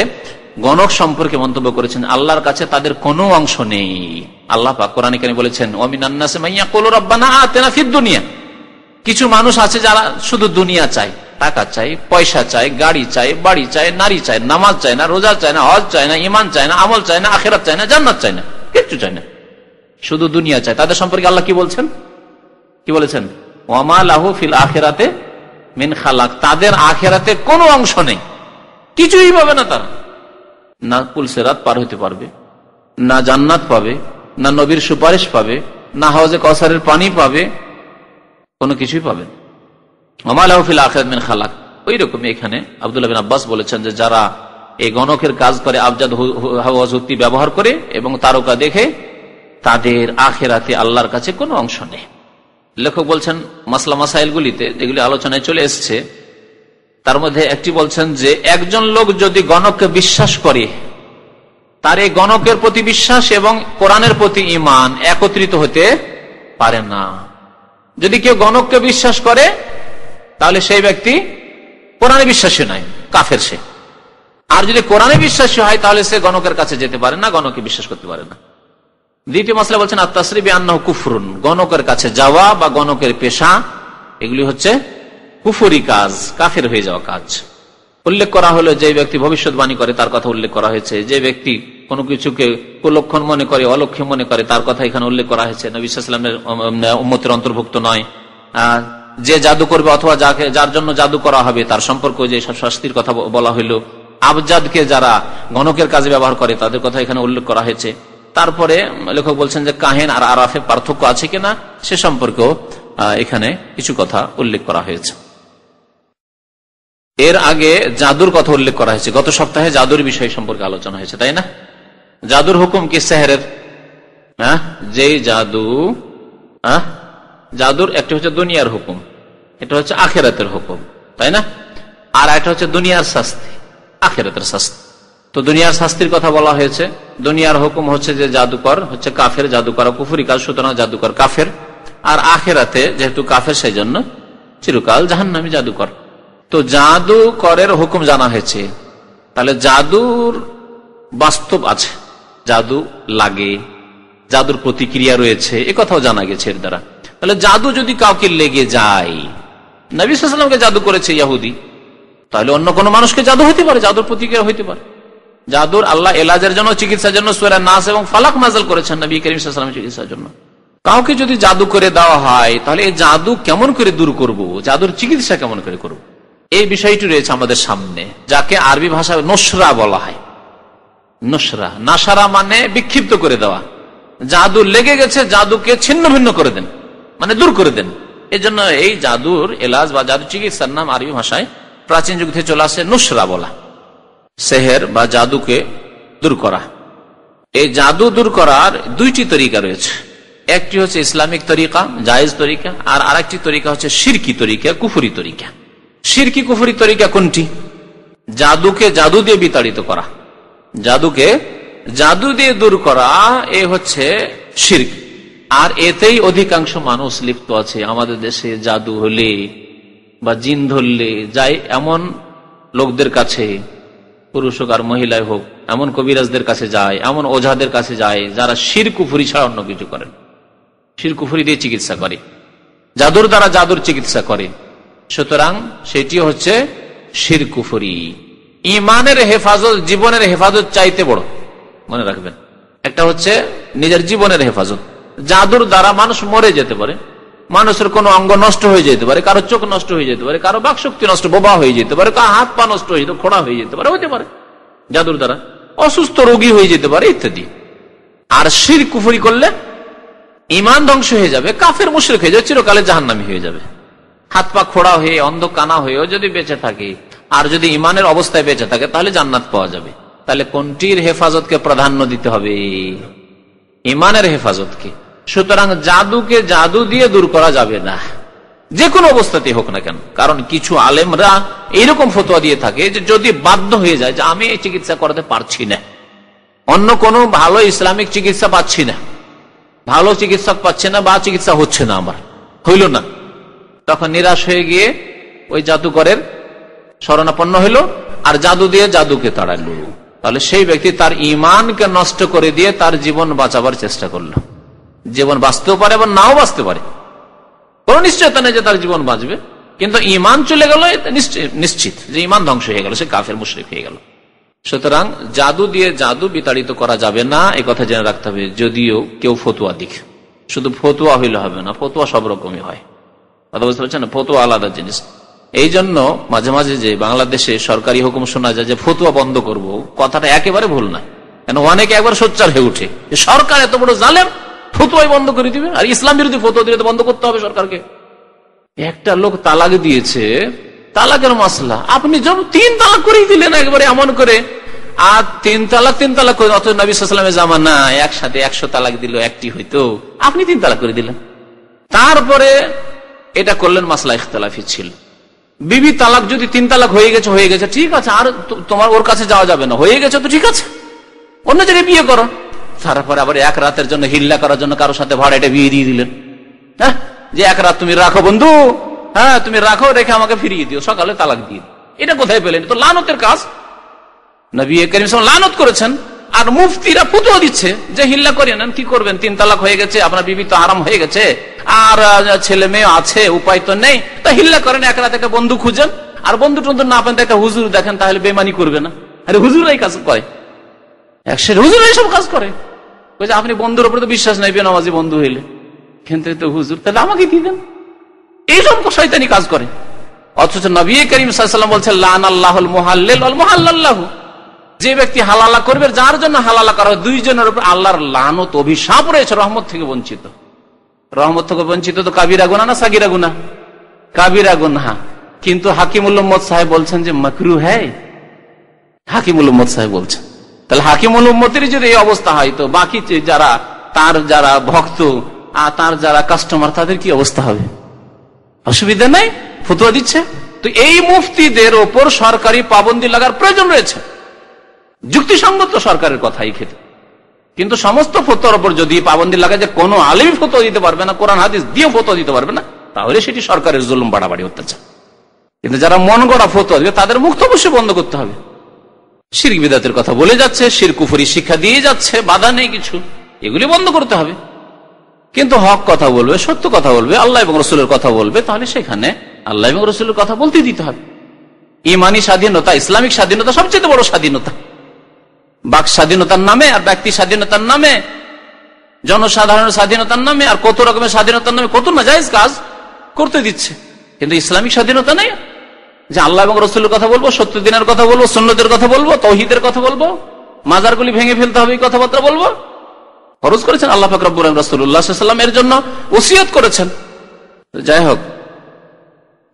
গণক সম্পর্কে মন্তব্য করেছেন আল্লাহর কাছে তাদের কোনো অংশ নেই। আল্লাহ পাক কোরআনে কারীমে বলেছেন, ওয়া মিনান নাসি মান ইয়াকুলু রাব্বানা আতিনা ফিদ দুনিয়া, কিছু মানুষ আছে যারা শুধু দুনিয়া চায়, টাকা চাই, পয়সা চাই, গাড়ি চাই, বাড়ি চাই, নারী চাই, নামাজ চায় না, রোজা চায় না, হজ চায় না, ঈমান চায় না, আমল চায় না, আখিরাত চায় না, জান্নাত চায় না, কিচ্ছু চায় না, শুধু দুনিয়া চায়। তাদের সম্পর্কে আল্লাহ কি বলছেন, কি বলেছেন, ওয়া মা লাহু ফিল আখিরাতে মিন খালাক, তাদের আখিরাতে কোনো অংশ নেই, কিছুই পাবে না তারা, না পুলসিরাত পার হতে পারবে, না জান্নাত পাবে, না নবীর সুপারিশ পাবে, না হাউজে কাউসারের পানি পাবে, কোনো কিছুই পাবে না। ওয়া মা লাহু ফিল আখিরাতি মিন খালাক। ওই রকমই এখানে আব্দুল্লাহ বিন আব্বাস বলেছেন যে যারা এই গণকের কাজ করে, আবজাদ হাওয়াজ হুত্তি ব্যবহার করে এবং তারকা দেখে, তাদের আখিরাতে আল্লাহর কাছে কোনো অংশ নেই। লেখক বলছেন মাসলা মাসাইলগুলিতে যেগুলি আলোচনায় চলে এসছে তার মধ্যে একটি বলছেন যে একজন লোক যদি গণককে বিশ্বাস করে, তার এই গণকের প্রতি বিশ্বাস এবং কোরআনের প্রতি ঈমান একত্রিত হতে পারে না। যদি কেউ গণককে বিশ্বাস করে তাহলে সেই ব্যক্তি কোরআনে বিশ্বাসী নয়, কাফের সে। আর যদি কোরআনে বিশ্বাসী হয় তাহলে সে গণকের কাছে যেতে পারে না, গণকে বিশ্বাস করতে পারে না। দ্বিতীয় মাসলা বলছেন আত-তাসরি বিআন্নাহু কুফরুন, গণকের কাছে যাওয়া বা গণকের পেশা এগুলি হচ্ছে কুফরি কাজ, কাফের হয়ে যাওয়া কাজ। উল্লেখ করা হলো যে ব্যক্তি ভবিষ্যৎবাণী করে তার কথা উল্লেখ করা হয়েছে, যে ব্যক্তি কোনো কিছুকে কুলক্ষণ মনে করে, অলক্ষ্য মনে করে তার কথা এখানে উল্লেখ করা হয়েছে, নবী সাল্লাল্লাহু আলাইহি ওয়াসাল্লামের উম্মতের অন্তর্ভুক্ত নয়। যে জাদু করবে অথবা যার জন্য জাদু করা হবে তার সম্পর্কে যে সব শাস্তির কথা বলা হইলো, আবজাদকে যারা গণকের কাজে ব্যবহার করে তাদের কথা এখানে উল্লেখ করা হয়েছে। তারপরে লেখক বলছেন যে কাহিন আর আরাফে পার্থক্য আছে কিনা সে সম্পর্কেও এখানে কিছু কথা উল্লেখ করা হয়েছে। এর আগে জাদুর কথা উল্লেখ করা হয়েছে, গত সপ্তাহে জাদুর বিষয় সম্পর্কে আলোচনা হয়েছে, তাই না? জাদুর হুকুম কি সেহরের? যে জাদু, জাদুর একটা হচ্ছে দুনিয়ার হুকুম, এটা হচ্ছে আখিরাতের হুকুম, তাই না? আর একটা হচ্ছে দুনিয়ার শাস্তি, আখিরাতের শাস্তি। তো দুনিয়ার শাস্তির কথা বলা হয়েছে, দুনিয়ার হুকুম হচ্ছে যে জাদুকর হচ্ছে কাফের, জাদুকর কুফরি কাজ, সুতরাং জাদুকর কাফের। আর আখিরাতে যেহেতু কাফের সেই জন্য চিরকাল জাহান্নামী জাদুকর। তো জাদুকরের হুকুম জানা হয়েছে, তাহলে জাদুর বাস্তব আছে, জাদু লাগে, জাদুর প্রতিক্রিয়া রয়েছে, এ কথাও জানা গেছে এর দ্বারা। তাহলে জাদু যদি কাউকে লেগে যায়, নবী সাল্লাল্লাহু আলাইহি ওয়াসাল্লামকে জাদু করেছে ইহুদি, তাহলে অন্য কোন মানুষকে জাদু হতে পারে, জাদুর প্রতিক্রিয়া হইতে পারে। জাদুর আল্লাহ এলাজের জন্য, চিকিৎসার জন্য সূরা নাস এবং ফালাক নাযিল করেছেন নবী করিম সাল্লাল্লাহু আলাইহি ওয়াসাল্লামের চিকিৎসার জন্য। কাউকে যদি জাদু করে দেওয়া হয় তাহলে এই জাদু কেমন করে দূর করব, জাদুর চিকিৎসা কেমন করে করব, এই বিষয়টি রয়েছে আমাদের সামনে, যাকে আরবি ভাষায় নসরা বলা হয়। নসরা, নাসারা মানে বিক্ষিপ্ত করে দেওয়া। জাদু লেগে গেছে, জাদুকে ছিন্ন ভিন্ন করে দেন, মানে দূর করে দেন। এই জন্য এই জাদুর এলাজ বা জাদু চিকিৎসার নাম আরবি ভাষায় প্রাচীন যুগ থেকে চলে আসে নসরা বলা, সেহের বা জাদুকে দূর করা। এই জাদু দূর করার দুইটি তরিকা রয়েছে। একটি হচ্ছে ইসলামিক তরিকা, জায়েজ তরিকা, আর আরেকটি তরিকা হচ্ছে শিরকি তরিকা, কুফরি তরিকা। শিরকি কুফরি তরিকা কোনটি? জাদুকে জাদু দিয়ে বিতাড়িত করা, জাদুকে জাদু দিয়ে দূর করা, এ হচ্ছে শিরক। আর এতেই অধিকাংশ মানুষ লিপ্ত আছে আমাদের দেশে। জাদু হলে বা জিন ধরলে যায় এমন লোকদের কাছে, পুরুষ হোক আর মহিলায় হোক, এমন কবিরাজদের কাছে যায়, এমন ওঝাদের কাছে যায় যারা শির কুফরি ছাড়া অন্য কিছু করেন। শির কুফরি দিয়ে চিকিৎসা করে, জাদুর দ্বারা জাদুর চিকিৎসা করে। সুতরাং সেটি হচ্ছে শির কুফরি। ইমানের হেফাজত, জীবনের হেফাজত চাইতে বড়, মনে রাখবেন। একটা হচ্ছে নিজের জীবনের হেফাজত। জাদুর দ্বারা মানুষ মরে যেতে পারে, মানুষের কোনো অঙ্গ নষ্ট হয়ে যেতে পারে, কারো চোখ নষ্ট হয়ে যেতে পারে, কারো বাকশক্তি নষ্ট, বোবা হয়ে যেতে পারে, কারো হাত পা নষ্ট হয়ে যেতে, খোড়া হয়ে যেতে পারে, হতে পারে জাদুর দ্বারা, অসুস্থ রোগী হয়ে যেতে পারে ইত্যাদি। আর শির কুফরি করলে ইমান ধ্বংস হয়ে যাবে, কাফের মুশরিক হয়ে যাবে, চিরকালে জাহান্নামী হয়ে যাবে। হাত পা খোড়া হয়ে অন্ধ কানা হয়েও যদি বেঁচে থাকে আর যদি ইমানের অবস্থায় বেঁচে থাকে তাহলে জান্নাত পাওয়া যাবে। তাহলে কোনটির হেফাজতকে প্রাধান্য দিতে হবে? ইমানের হেফাজতকে। সুতরাং জাদুকে জাদু দিয়ে দূর করা যাবে না, যে কোনো অবস্থাতে হোক না কেন। কারণ কিছু আলেমরা এইরকম ফতোয়া দিয়ে থাকে যে যদি বাধ্য হয়ে যায় যে আমি এই চিকিৎসা করাতে পারছি না, অন্য কোনো ভালো ইসলামিক চিকিৎসা পাচ্ছি না, ভালো চিকিৎসক পাচ্ছে না, বা চিকিৎসা হচ্ছে না, আমার হইল না, তখন নিরাশ হয়ে গিয়ে ওই জাদুকরের শরণাপন্ন হইল আর জাদু দিয়ে জাদুকে তাড়াইল। তাহলে সেই ব্যক্তি তার ইমানকে নষ্ট করে দিয়ে তার জীবন বাঁচাবার চেষ্টা করলো। জীবন বাঁচতেও পারে বা নাও বাঁচতে পারে, কোন নিশ্চয়তা নেই যে তার জীবন বাঁচবে, কিন্তু ইমান চলে গেল, নিশ্চিত যে ইমান ধ্বংস হয়ে গেল, সে কাফের মুশরিক হয়ে গেল। সুতরাং জাদু দিয়ে জাদু বিতাড়িত করা যাবে না, এই কথা জেনে রাখতে হবে। যদিও কেউ ফতুয়া দিক, শুধু ফতুয়া হইলে হবে না, ফতুয়া সব রকমই হয়, কথা বুঝতে পারছেন না, ফতুয়া আলাদা জিনিস। এই জন্য মাঝে মাঝে যে বাংলাদেশে সরকারি হুকুম শোনা যায় যে ফতুয়া বন্ধ করব, কথাটা একেবারে ভুল না। কেন অনেকে একবার সোচ্চার হয়ে উঠে, সরকার এত বড় জালেম, ফতুয়াই বন্ধ করে দিবে, আর ইসলাম বিরোধী ফতুয়া দিলে তো বন্ধ করতে হবে সরকারকে। একটা লোক তালাক দিয়েছে, তালাকের মাসলা, আপনি যখন 3 তালাক করেই দিলেন একবারে এমন করে, আর 3 তালাক করে, অত নবী সাল্লাল্লাহু আলাইহি ওয়াসাল্লামের জামানা একসাথে 100 তালাক দিল, একটি হইতো, আপনি 3 তালাক করে দিলেন। তারপরে এটা করলেন, মাসলা ইখতিলাফি ছিল। বিবি তালাক যদি 3 তালাক হয়ে গেছে ঠিক আছে, আর তোমার ওর কাছে যাওয়া যাবে না, হয়ে গেছে তো ঠিক আছে, অন্য জায়গায় বিয়ে করো। তারপরে আবার এক রাতের জন্য হিল্লা করার জন্য কারোর সাথে ভাড়াটা বিয়ে দিয়ে দিলেন। হ্যাঁ, যে এক রাত তুমি রাখো বন্ধু, হ্যাঁ তুমি রাখো, রেখে আমাকে ফিরিয়ে দিও, সকালে তালাক দিয়ে। এটা কোথায় পেলেন? তো লানতের কাজ। নবী করিম সাল্লাল্লাহু আলাইহি ওয়াসাল্লাম লানত করেছেন, আর মুফতিরা ফতোয়া দিচ্ছে যে হিল্লা করিয়ে নেন, কি করবেন, 3 তালাক হয়ে গেছে, আপনার বিবি তো আরাম হয়ে গেছে, আর ছেলে মেয়ে আছে, উপায় তো নেই, তা হিল্লা করেন, এক রাত একটা বন্ধু খুঁজেন, আর বন্ধু টন্ধু না পেন একটা হুজুর দেখেন, তাহলে বেমানি করবে না। আরে হুজুরাই কাজ করে, হুজুরাই সব কাজ করে। আপনি বন্ধুর উপরে তো বিশ্বাস নাই, বেনামাজি বন্ধু হইলে, কিন্তু তো হুজুর, তাহলে আমাকে দিবেন, এইসব শয়তানি কাজ করে। অথচ নবী করিম সাল্লাল্লাহু আলাইহি ওয়াসাল্লাম বলছেন লানাল্লাহুল মুহাল্লিল ওয়াল মুহাল্লাল্লাহু, যে ব্যক্তি হালালা করবে, যার জন্য হালালা করা হয়, দুইজনের উপর আল্লাহর লানত, অভিশাপ রয়েছে, রহমত থেকে বঞ্চিত। রহমত থেকে বঞ্চিত তো কাবিরা গুনাহ না সাগিরা গুনাহ? কাবিরা গুনাহ। কিন্তু হাকিমুল উম্মত সাহেব বলছেন যে মাকরুহ হ্যায়, হাকিমুল উম্মত সাহেব বলছেন। তাহলে হাকিমুল উম্মতের যদি এই অবস্থা হয়, তো বাকি যারা ভক্ত আর তার যারা কাস্টমার, তাদের কি অবস্থা হবে? অসুবিধা নাই, ফতোয়া দিচ্ছে। তো এই মুফতিদের ওপর সরকারি পাবন্দি লাগার প্রয়োজন রয়েছে, যুক্তিসঙ্গত সরকারের কথা এই ক্ষেত্রে। কিন্তু সমস্ত ফতোয়ার উপর যদি পাবন্দি লাগায় যে কোনো আলেমী ফতোয়া দিতে পারবে না, কোরআন হাদিস দিয়ে ফতোয়া দিতে পারবে না, তাহলে সেটি সরকারের জুলুম, বাড়াবাড়ি, অত্যাচার। কিন্তু যারা মন গড়া ফতোয়া দিবে, তাদের মুখ তো অবশ্যই বন্ধ করতে হবে। শিরক বিদআতের কথা বলে যাচ্ছে, শিরক কুফরি শিক্ষা দিয়ে যাচ্ছে, বাধা নেই কিছু, এগুলি বন্ধ করতে হবে। কিন্তু হক কথা বলবে, সত্য কথা বলবে, আল্লাহ এবং রসুলের কথা বলবে, তাহলে সেখানে আল্লাহ এবং রসুলের কথা বলতে দিতে হবে। ইমানি স্বাধীনতা, ইসলামিক স্বাধীনতা সবচেয়ে বড় স্বাধীনতা। বাক স্বাধীনতার নামে আর ব্যক্তি স্বাধীনতার নামে, জনসাধারণের স্বাধীনতার নামে আর কত রকমের স্বাধীনতার নামে কত নাজায়েজ কাজ করতে দিচ্ছে। কিন্তু ইসলামিক স্বাধীনতা নেই, যে আল্লাহ এবং রসুলের কথা বলবো, সত্য দিনের কথা বলবো, সুন্নতের কথা বলবো, তৌহিদের কথা বলবো, মাজারগুলি ভেঙে ফেলতে হবে এই কথাবার্তা বলবো। ফরজ করেছেন আল্লাহ পাক রব্বুল আলামিন, রাসূলুল্লাহ সাল্লাল্লাহু আলাইহি ওয়াসাল্লাম এর জন্য ওসিয়ত করেছেন। যাই হোক,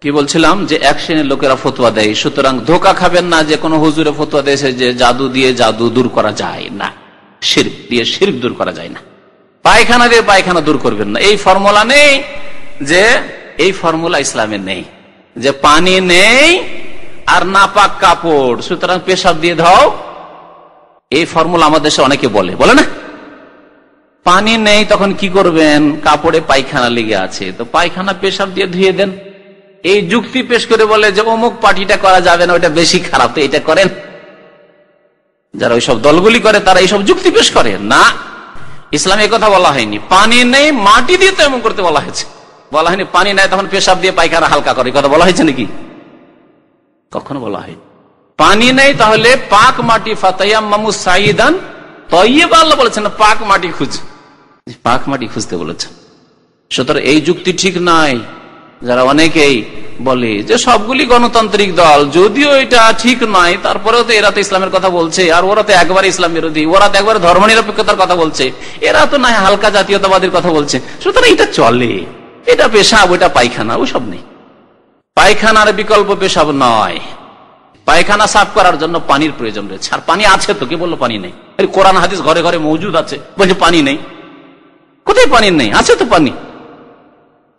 কি বলছিলাম, যে এক শ্রেণীর লোকেরা ফতোয়া দেয়। সুতরাং ধোঁকা খাবেন না যে কোনো হুজুরে ফতোয়া দিয়েছে যে জাদু দিয়ে জাদু দূর করা যায় না, শিরক দিয়ে শিরক দূর করা যায় না। পায়খানা দিয়ে পায়খানা দূর করবেন না, এই ফর্মুলা নেই, যে এই ফর্মুলা ইসলামে নেই যে পানি নেই আর নাপাক কাপড় সুতরাং পেশাব দিয়ে দাও। এই ফর্মুলা আমাদের দেশে অনেকে বলে না, পানি নেই তখন কি করবেন, কাপড়ে পায়খানা লেগে আছে তো পায়খানা পেশাব দিয়ে ধুয়ে দেন। এই যুক্তি পেশ করে বলে যে অমুক পার্টিটা করা যাবে না, ওইটা বেশি খারাপ, তো এটা করেন। যারা ওইসব দলগুলি করে তারা এইসব যুক্তি পেশ করে না। ইসলামে কথা বলা হয়নি, পানি নেই মাটি দিয়ে তো এমন করতে বলা হয়েছে, বলা হয়নি পানি নেই তখন পেশাব দিয়ে পায়খানা হালকা করে, কথা বলা হয়েছে নাকি? কখনো বলা হয়নি। পানি নেই তাহলে পাক মাটি ফাতায়াম্মামু সাইদান তাইয়্যিবা, আল্লাহ বলেছেন পাক মাটি খুঁজ, পাক মাটি খুঁজতে বলেছেন। সুতরাং এই যুক্তি ঠিক নাই। যারা অনেকেই বলে যে সবগুলি গণতান্ত্রিক দল, যদিও এটা ঠিক নয় তারপরেও তো এরা তো ইসলামের কথা বলছে, আর ওরা তো একবারে ইসলাম বিরোধী, ওরা তো একবারে ধর্মনিরপেক্ষতার কথা বলছে, এরা তো না হালকা জাতীয়তাবাদের কথা বলছে, সুতরাং এটা চলে, এটা পেশাব ওইটা পায়খানা, ওইসব নেই। পায়খানার বিকল্প পেশাব নয়, পায়খানা সাফ করার জন্য পানির প্রয়োজন রয়েছে, আর পানি আছে তো, কে বললো পানি নেই? কোরআন হাদিস ঘরে ঘরে মজুদ আছে, বলছে পানি নেই, কোথায় পানি নেই? আছে তো পানি।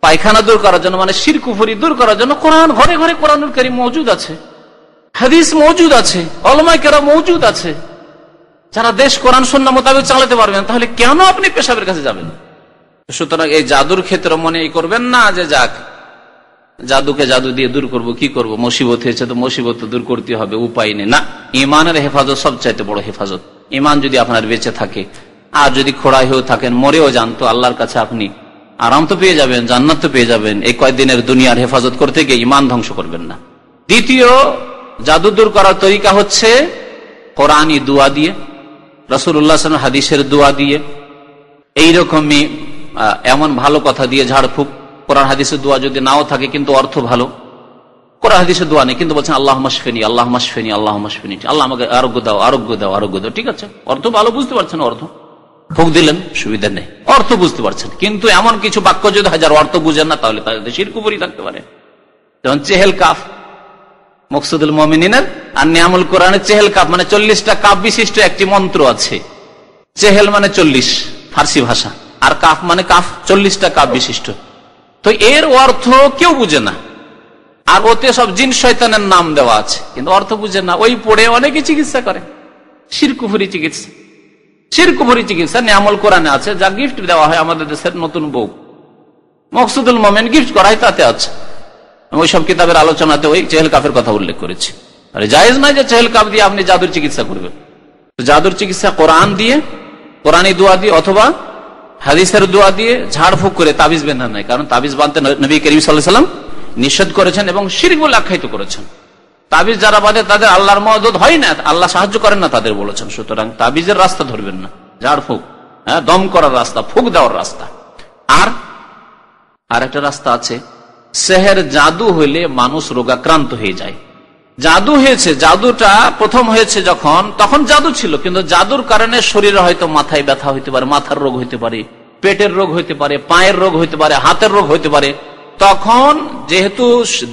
পায়খানা দূর করার জন্য মানে শিরক কুফরি দূর করার জন্য কোরআন ঘরে ঘরে কোরআনুল কারীম মজুদ আছে, হাদিস মজুদ আছে, উলামায়ে কেরাম মজুদ আছে, যারা দেশ কোরআন সুন্নাহ মোতাবেক চালাতে পারবেন, তাহলে কেন আপনি পেশাবের কাছে যাবেন? সুতরাং এই জাদুর ক্ষেত্রে মনে করবেন না যে যাক জাদুকে জাদু দিয়ে দূর করব, কি করব, মুসিবত হয়েছে তো মুসিবত দূর করতে হবে, উপায় নেই। না, ইমানের হেফাজত সবচাইতে বড় হেফাজত। ইমান যদি আপনার বেঁচে থাকে, আর যদি খোড়া হয়েও থাকেন, মরেও যান, তো আল্লাহর কাছে আপনি আরাম তো পেয়ে যাবেন, জান্নাত তো পেয়ে যাবেন। এই কয়েকদিনের দুনিয়ার হেফাজত করতে গিয়ে ইমান ধ্বংস করবেন না। দ্বিতীয় জাদু দূর করার তরিকা হচ্ছে কোরআনী দোয়া দিয়ে, রাসূলুল্লাহ সাল্লাল্লাহু আলাইহি ওয়াসাল্লাম হাদিসের দোয়া দিয়ে, এইরকমই এমন ভালো কথা দিয়ে ঝাড়ফুঁক। কোরআন হাদিসের দোয়া যদি নাও থাকে কিন্তু অর্থ ভালো, কোরআন হাদিসের দোয়া নেই কিন্তু বলছেন আল্লাহুম্মা শফিনি, আল্লাহুম্মা শফিনি, আল্লাহুম্মা শফিনি, আল্লাহ আমাকে আরোগ্য দাও, আরোগ্য দাও, আরোগ্য দাও, ঠিক আছে, অর্থ ভালো, বুঝতে পারছেন, অর্থ ফুঁক দিলেন, সুবিধা নেই, অর্থ বুঝতে পারছেন। কিন্তু এমন কিছু বাক্য যদি হাজার অর্থ বুঝেন না, তাহলে তাদের শিরক কুফরি থাকতে পারে। যেমন চেহেল কাফ, মকসুদুল মুমিনিনের আর নিয়ামুল কোরআনের চেহেল কাফ মানে 40টা কাফ বিশিষ্ট একটি মন্ত্র আছে। চেহেল মানে 40 ফার্সি ভাষা, আর কাফ মানে কাফ 40টা কাফ বিশিষ্ট। তো এর অর্থ কেউ বুঝে না, আর ওতে সব জিন শয়তানের নাম দেওয়া আছে, কিন্তু অর্থ বুঝে না, ওই পড়ে অনেকে চিকিৎসা করে, শিরক কুফরি চিকিৎসা। শিরক কুফরি চিকিৎসা নিয়ামুল কোরআনে আছে, যা গিফট দেওয়া হয় আমাদের দেশের নতুন বউ, মকসুদুল মুমিন গিফট করা হয়, তাতে আছে। ওই সব কিতাবের আলোচনাতে ওই চেহেল কাফের কথা উল্লেখ করেছি। আরে জায়েজ নয় যে চেহেল কাফ দিয়ে আপনি জাদুর চিকিৎসা করবেন। জাদুর চিকিৎসা কোরআন দিয়ে, কোরআনী দোয়া দিয়ে অথবা হাদিসের দোয়া দিয়ে ঝাড়ফুঁক করে, তাবিজ বেঁধা নাই, কারণ তাবিজ বাঁধতে নবী করিম সাল্লাল্লাহু আলাইহি ওয়াসাল্লাম নিষেধ করেছেন এবং শিরক বলে আখ্যায়িত করেছেন। তাবিজ যারা বাঁধে তাদের আল্লাহর মদদ হয় না, আল্লাহ সাহায্য করেন না তাদের বলেছেন। সুতরাং তাবিজের রাস্তা ধরবেন না, ঝাড়ফুঁক, দম করার রাস্তা, ফুঁক দেওয়ার রাস্তা। আর একটা রাস্তা আছে, সেহের জাদু হইলে মানুষ রোগাক্রান্ত হয়ে যায়। জাদু হয়েছে, জাদুটা প্রথম হয়েছে যখন, তখন জাদু ছিল, কিন্তু জাদুর কারণে শরীরে হয়তো মাথায় ব্যথা হইতে পারে, মাথার রোগ হইতে পারে, পেটের রোগ হইতে পারে, পায়ের রোগ হইতে পারে, হাতের রোগ হইতে পারে। তখন যেহেতু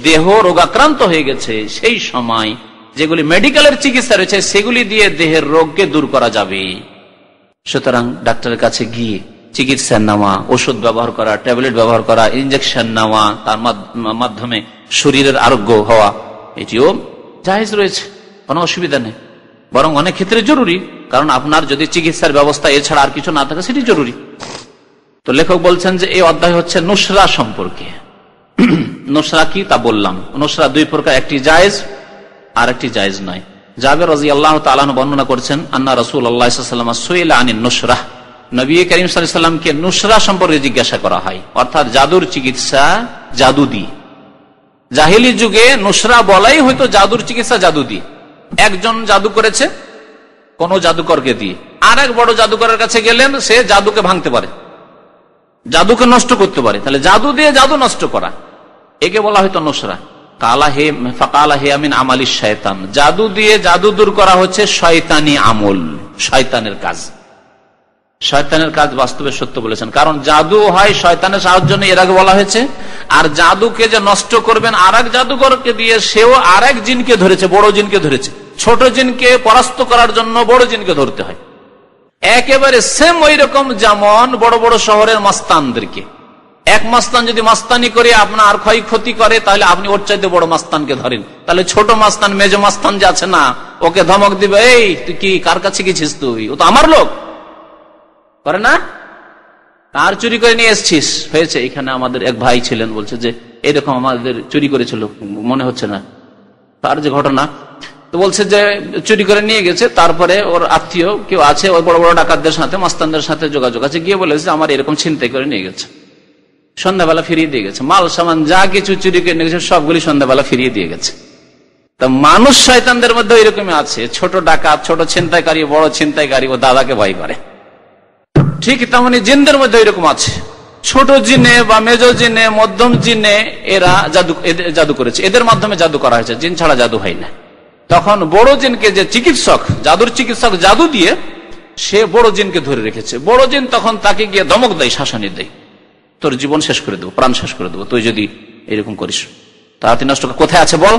দেহ রোগাক্রান্ত হয়ে গেছে, সেই সময় যেগুলি মেডিকেলের চিকিৎসা রয়েছে সেগুলি দিয়ে দেহের রোগকে দূর করা যাবে। সুতরাং ডাক্তারের কাছে গিয়ে চিকিৎসা নেওয়া, ওষুধ ব্যবহার করা, ট্যাবলেট ব্যবহার করা, ইনজেকশন নেওয়া, তার মাধ্যমে শরীরের আরোগ্য হওয়া, এটিও জায়েজ রয়েছে, কোনো অসুবিধা নেই, বরং অনেক ক্ষেত্রে জরুরি। কারণ আপনার যদি চিকিৎসার ব্যবস্থা এছাড়া আর কিছু না থাকে সেটি জরুরি। তো লেখক বলছেন যে এই অধ্যায় হচ্ছে নুসরা সম্পর্কে। নুসরা কি তা বললাম। নুসরা দুই প্রকার, একটি জায়েজ আর একটি জায়েজ নয়। জাবের রাদিয়াল্লাহু তাআলা আনহু বর্ণনা করছেন, আন্না রাসূলুল্লাহ সাল্লাল্লাহু আলাইহি ওয়াসাল্লাম সুইলা আনিন নুসরা, নবী করিম সাল্লাল্লাহু আলাইহি ওয়াসাল্লামকে নুসরা সম্পর্কে জিজ্ঞাসা করা হয়, অর্থাৎ জাদুর চিকিৎসা জাদু দিয়ে। জাহিলি যুগে নুসরা বলাই হয়তো জাদুর চিকিৎসা জাদু দিয়ে। একজন জাদু করেছে কোন জাদুকরকে দিয়ে, আর এক বড় জাদুকরের কাছে গেলেন, সে জাদুকে ভাঙতে পারে, জাদুকে নষ্ট করতে পারে, তাহলে জাদু দিয়ে জাদু নষ্ট করা, একে বলা হয়তো নুসরা। ফাকালা হে আমিন আমালি শয়তান, জাদু দিয়ে জাদু দূর করা হচ্ছে শয়তানি আমল, শয়তানের কাজ। শয়তানের কাজ বাস্তবে সত্য বলেছেন, কারণ জাদু হয় শয়তানের সাহায্য নিয়ে, এর আগে বলা হয়েছে। আর জাদুকে যে নষ্ট করবেন আর এক জাদুকরকে দিয়ে, সেও আর এক জিনকে ধরেছে, বড় জিনকে ধরেছে। ছোট জিনকে পরাস্ত করার জন্য বড় জিনকে ধরতে হয়। একেবারে সেম ওই রকম যেমন বড় বড় শহরের মাস্তানদেরকে, এক মাস্তান যদি মাস্তানি করে আপনার ক্ষয়ক্ষতি করে, তাহলে আপনি ওর চাইতে বড় মাস্তানকে ধরেন, তাহলে ছোট মাস্তান মেজো মাস্তান যে আছে না, ওকে ধমক দিবে, এই তুই কি কার কাছে গেছিস, তুই ও তো আমার লোক, করে না? কার চুরি করে নিয়ে এসছিস? হয়েছে এখানে আমাদের এক ভাই ছিলেন, বলছে যে এরকম আমাদের চুরি করেছিল, মনে হচ্ছে না তার যে ঘটনা, তো বলছে যে চুরি করে নিয়ে গেছে, তারপরে ওর আত্মীয় কেউ আছে, ওই বড় বড় ডাকাতদের সাথে মাস্তানদের সাথে যোগাযোগ আছে, গিয়ে বলেছে আমার এরকম ছিনতাই করে নিয়ে গেছে, সন্ধ্যাবেলা ফিরিয়ে দিয়ে গেছে, মাল সামান যা কিছু চুরি করে নিয়ে গেছে সবগুলি সন্ধ্যাবেলা ফিরিয়ে দিয়ে গেছে। তা মানুষ শয়তানদের মধ্যে এরকমই আছে, ছোট ডাকাত, ছোট ছিনতাইকারী, বড় ছিনতাইকারী ও দাদাকে ভয় করে। ঠিক তেমনি জিনদের মধ্যে এরকম আছে, ছোট জিনে বা মেজো জিনে, মধ্যম জিনে, এরা জাদু করেছে, এদের মাধ্যমে জাদু করা হয়েছে, জিন ছাড়া জাদু হয় না। তখন বড় জিনকে যে চিকিৎসক, জাদুর চিকিৎসক জাদু দিয়ে সে বড় জিনকে ধরে রেখেছে, বড় জিন তখন তাকে গিয়ে ধমক দেয়, শাসানি দেয়, তোর জীবন শেষ করে দেবো, প্রাণ শেষ করে দেবো, তুই যদি এরকম করিস। তাড়াতাড়ি নষ্ট, কোথায় আছে বল,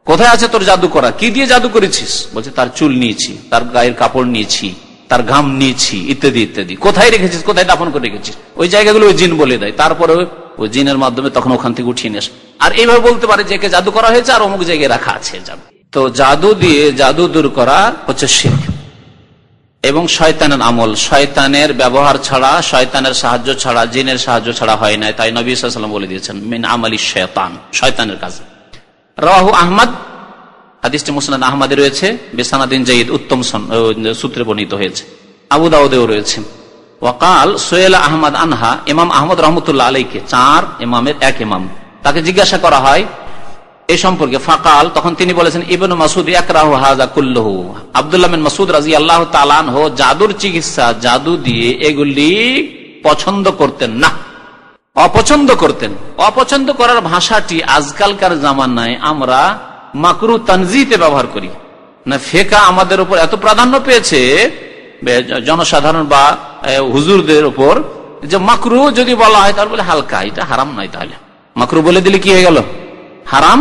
কোথায় আছে তোর জাদু করা, কি দিয়ে জাদু করেছিস? বলছে তার চুল নিয়েছি, তার গায়ের কাপড় নিয়েছি, তার ঘাম নিয়েছি, ইত্যাদি ইত্যাদি। কোথায় রেখেছিস, কোথায় দাফন করে রেখেছিস? ওই জায়গাগুলো ওই জিন বলে দেয়, তারপরে ওই জিনের মাধ্যমে তখন ওখান থেকে উঠিয়ে নিয়ে আসে। আর এইভাবে বলতে পারে যে একে জাদু করা হয়েছে আর অমুক জায়গায় রাখা আছে জাদু। তো জাদু দিয়ে জাদু দূর করা হচ্ছে শিরক এবং শয়তানের আমল। শয়তানের ব্যবহার ছাড়া, শয়তানের সাহায্য ছাড়া, জিনের সাহায্য ছাড়া হয় না, তাই নবী সাল্লাল্লাহু আলাইহি ওয়াসাল্লাম বলে দিয়েছেন মিন আমালি শয়তান, শয়তানের কাজ। রাওয়াহু আহমদ, হাদিসটি মুসনাদ আহমদে রয়েছে, বিসানাদিন জাইদ, উত্তম সূত্রে বর্ণিত হয়েছে। আবু দাউদেও রয়েছে। ওয়াকাল সোহেলা আহমদ আনহা, ইমাম আহমদ রহমতুল্লাহ আলাইকে, 4 ইমামের এক ইমাম, তাকে জিজ্ঞাসা করা হয় এই সম্পর্কে। ফাকাল, তখন তিনি বলেছেন ইবনে মাসউদ ইয়াকরাহু হাযা কুল্লুহু, আব্দুল্লাহ বিন মাসউদ রাদিয়াল্লাহু তাআলা আনহু জাদুর চিকিৎসা, জাদু দিয়ে এগুলি পছন্দ করতেন না, অপছন্দ করতেন। অপছন্দ করার ভাষাটি আজকালকার জামানায় আমরা মাকরু তানজিতে ব্যবহার করি না, ফেকা আমাদের উপর এত প্রাধান্য পেয়েছে জনসাধারণ বা হুজুরদের উপর, যে মাকরু যদি বলা হয় তাহলে বলে হালকা, এটা হারাম নয়, তাহলে মাকরু বলে দিলে কি হয়ে গেল, হারাম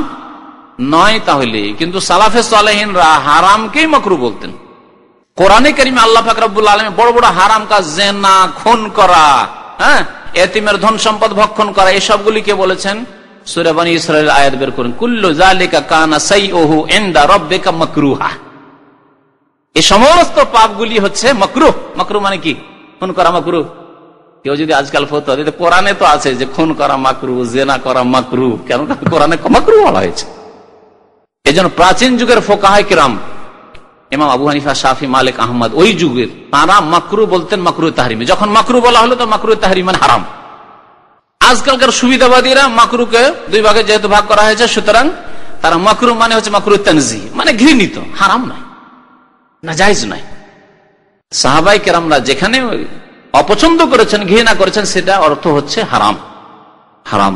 নয়। তাহলে কিন্তু সালাফে সালেহিনরা হারামকেই মাকরু বলতেন। কোরআনে কারিমে আল্লাহ পাক রব্বুল আলামিন বড় বড় হারাম কাজ, জিনা, খুন করা, হ্যাঁ, এতিমের ধন সম্পদ ভক্ষণ করা, এসবগুলিকে বলেছেন সূরা বনী ইসরাঈল আয়াত বের করুন, কুল্লু যালিকা কানা সাইয়ুহু ইনদা রাব্বিকা মাকরুহা। এই সমস্ত পাপগুলি হচ্ছে মাকরুহ। মাকরুহ মানে কি? খুন করা মাকরুহ। কেউ যদি আজকাল ফতোয়া দিতে, কোরআনে তো আছে যে খুন করা মাকরুহ, জিনা করা মাকরুহ, কেন কোরআনে মাকরুহ বলা হয়েছে? এজন্য প্রাচীন যুগের ফুকাহায়ে কিরাম, ইমাম আবু হানিফা, শাফি, মালিক, আহমদ, ওই যুগের তারা মাকরুহ বলতেন মাকরুহ তাহরিমে। যখন মাকরুহ বলা হলো তো মাকরুহ তাহরিম মানে হারাম। আজকালকার সুবিধাবাদীরা মাকরুকে দুই ভাগে যেহেতু ভাগ করা হয়েছে, সুতরাং তারা মাকরুহ মানে হচ্ছে মাকরুহ তানজিহ, মানে ঘৃণিত, হারাম নয়, নাজায়েজ নয়। সাহাবায়ে কেরামরা যেখানে অপছন্দ করেছেন, ঘৃণা করেছেন, সেটা অর্থ হচ্ছে হারাম, হারাম।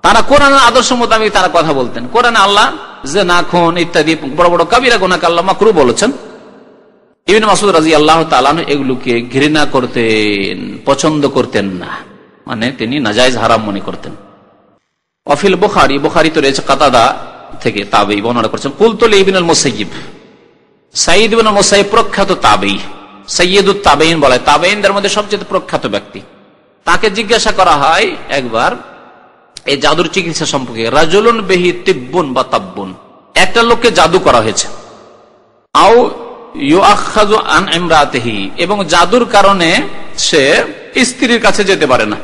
তারা কোরআনের আদর্শ মোতাবেক তারা কথা বলতেন। কোরআনে আল্লাহ জিনা, খুন ইত্যাদি বড় বড় কাবিরা গুনাহকে আল্লাহ মাকরুহ বলেছেন। ইবনে মাসউদ রাদিয়াল্লাহু তাআলা এগুলোকে ঘৃণা করতেন, পছন্দ করতেন না, মানে তিনি নাজায়েজ, হারাম মনে করতেন। অফিল বুখারী, বুখারীতে রয়েছে কাতাদা থেকে তাবেঈ বর্ণনা করেছেন, কুলতু লি ইবনুল মুসাইয়িব, সাইয়্যিদ ইবনে মুসাইয়িব প্রখ্যাত তাবেঈ, সাইয়্যিদুত তাবেঈন বলে, তাবেঈনদের মধ্যে সবচেয়ে প্রখ্যাত ব্যক্তি। তাকে জিজ্ঞাসা করা হয় একবার এই জাদুর চিকিৎসা সম্পর্কে। রাজুলুন বিহি তিব্বুন বা তাব্বুন, একটা লোককে জাদু করা হয়েছে, আও ইউআখাযু আন ইমরাতিহি, এবং জাদুর কারণে সে স্ত্রীর কাছে যেতে পারে না।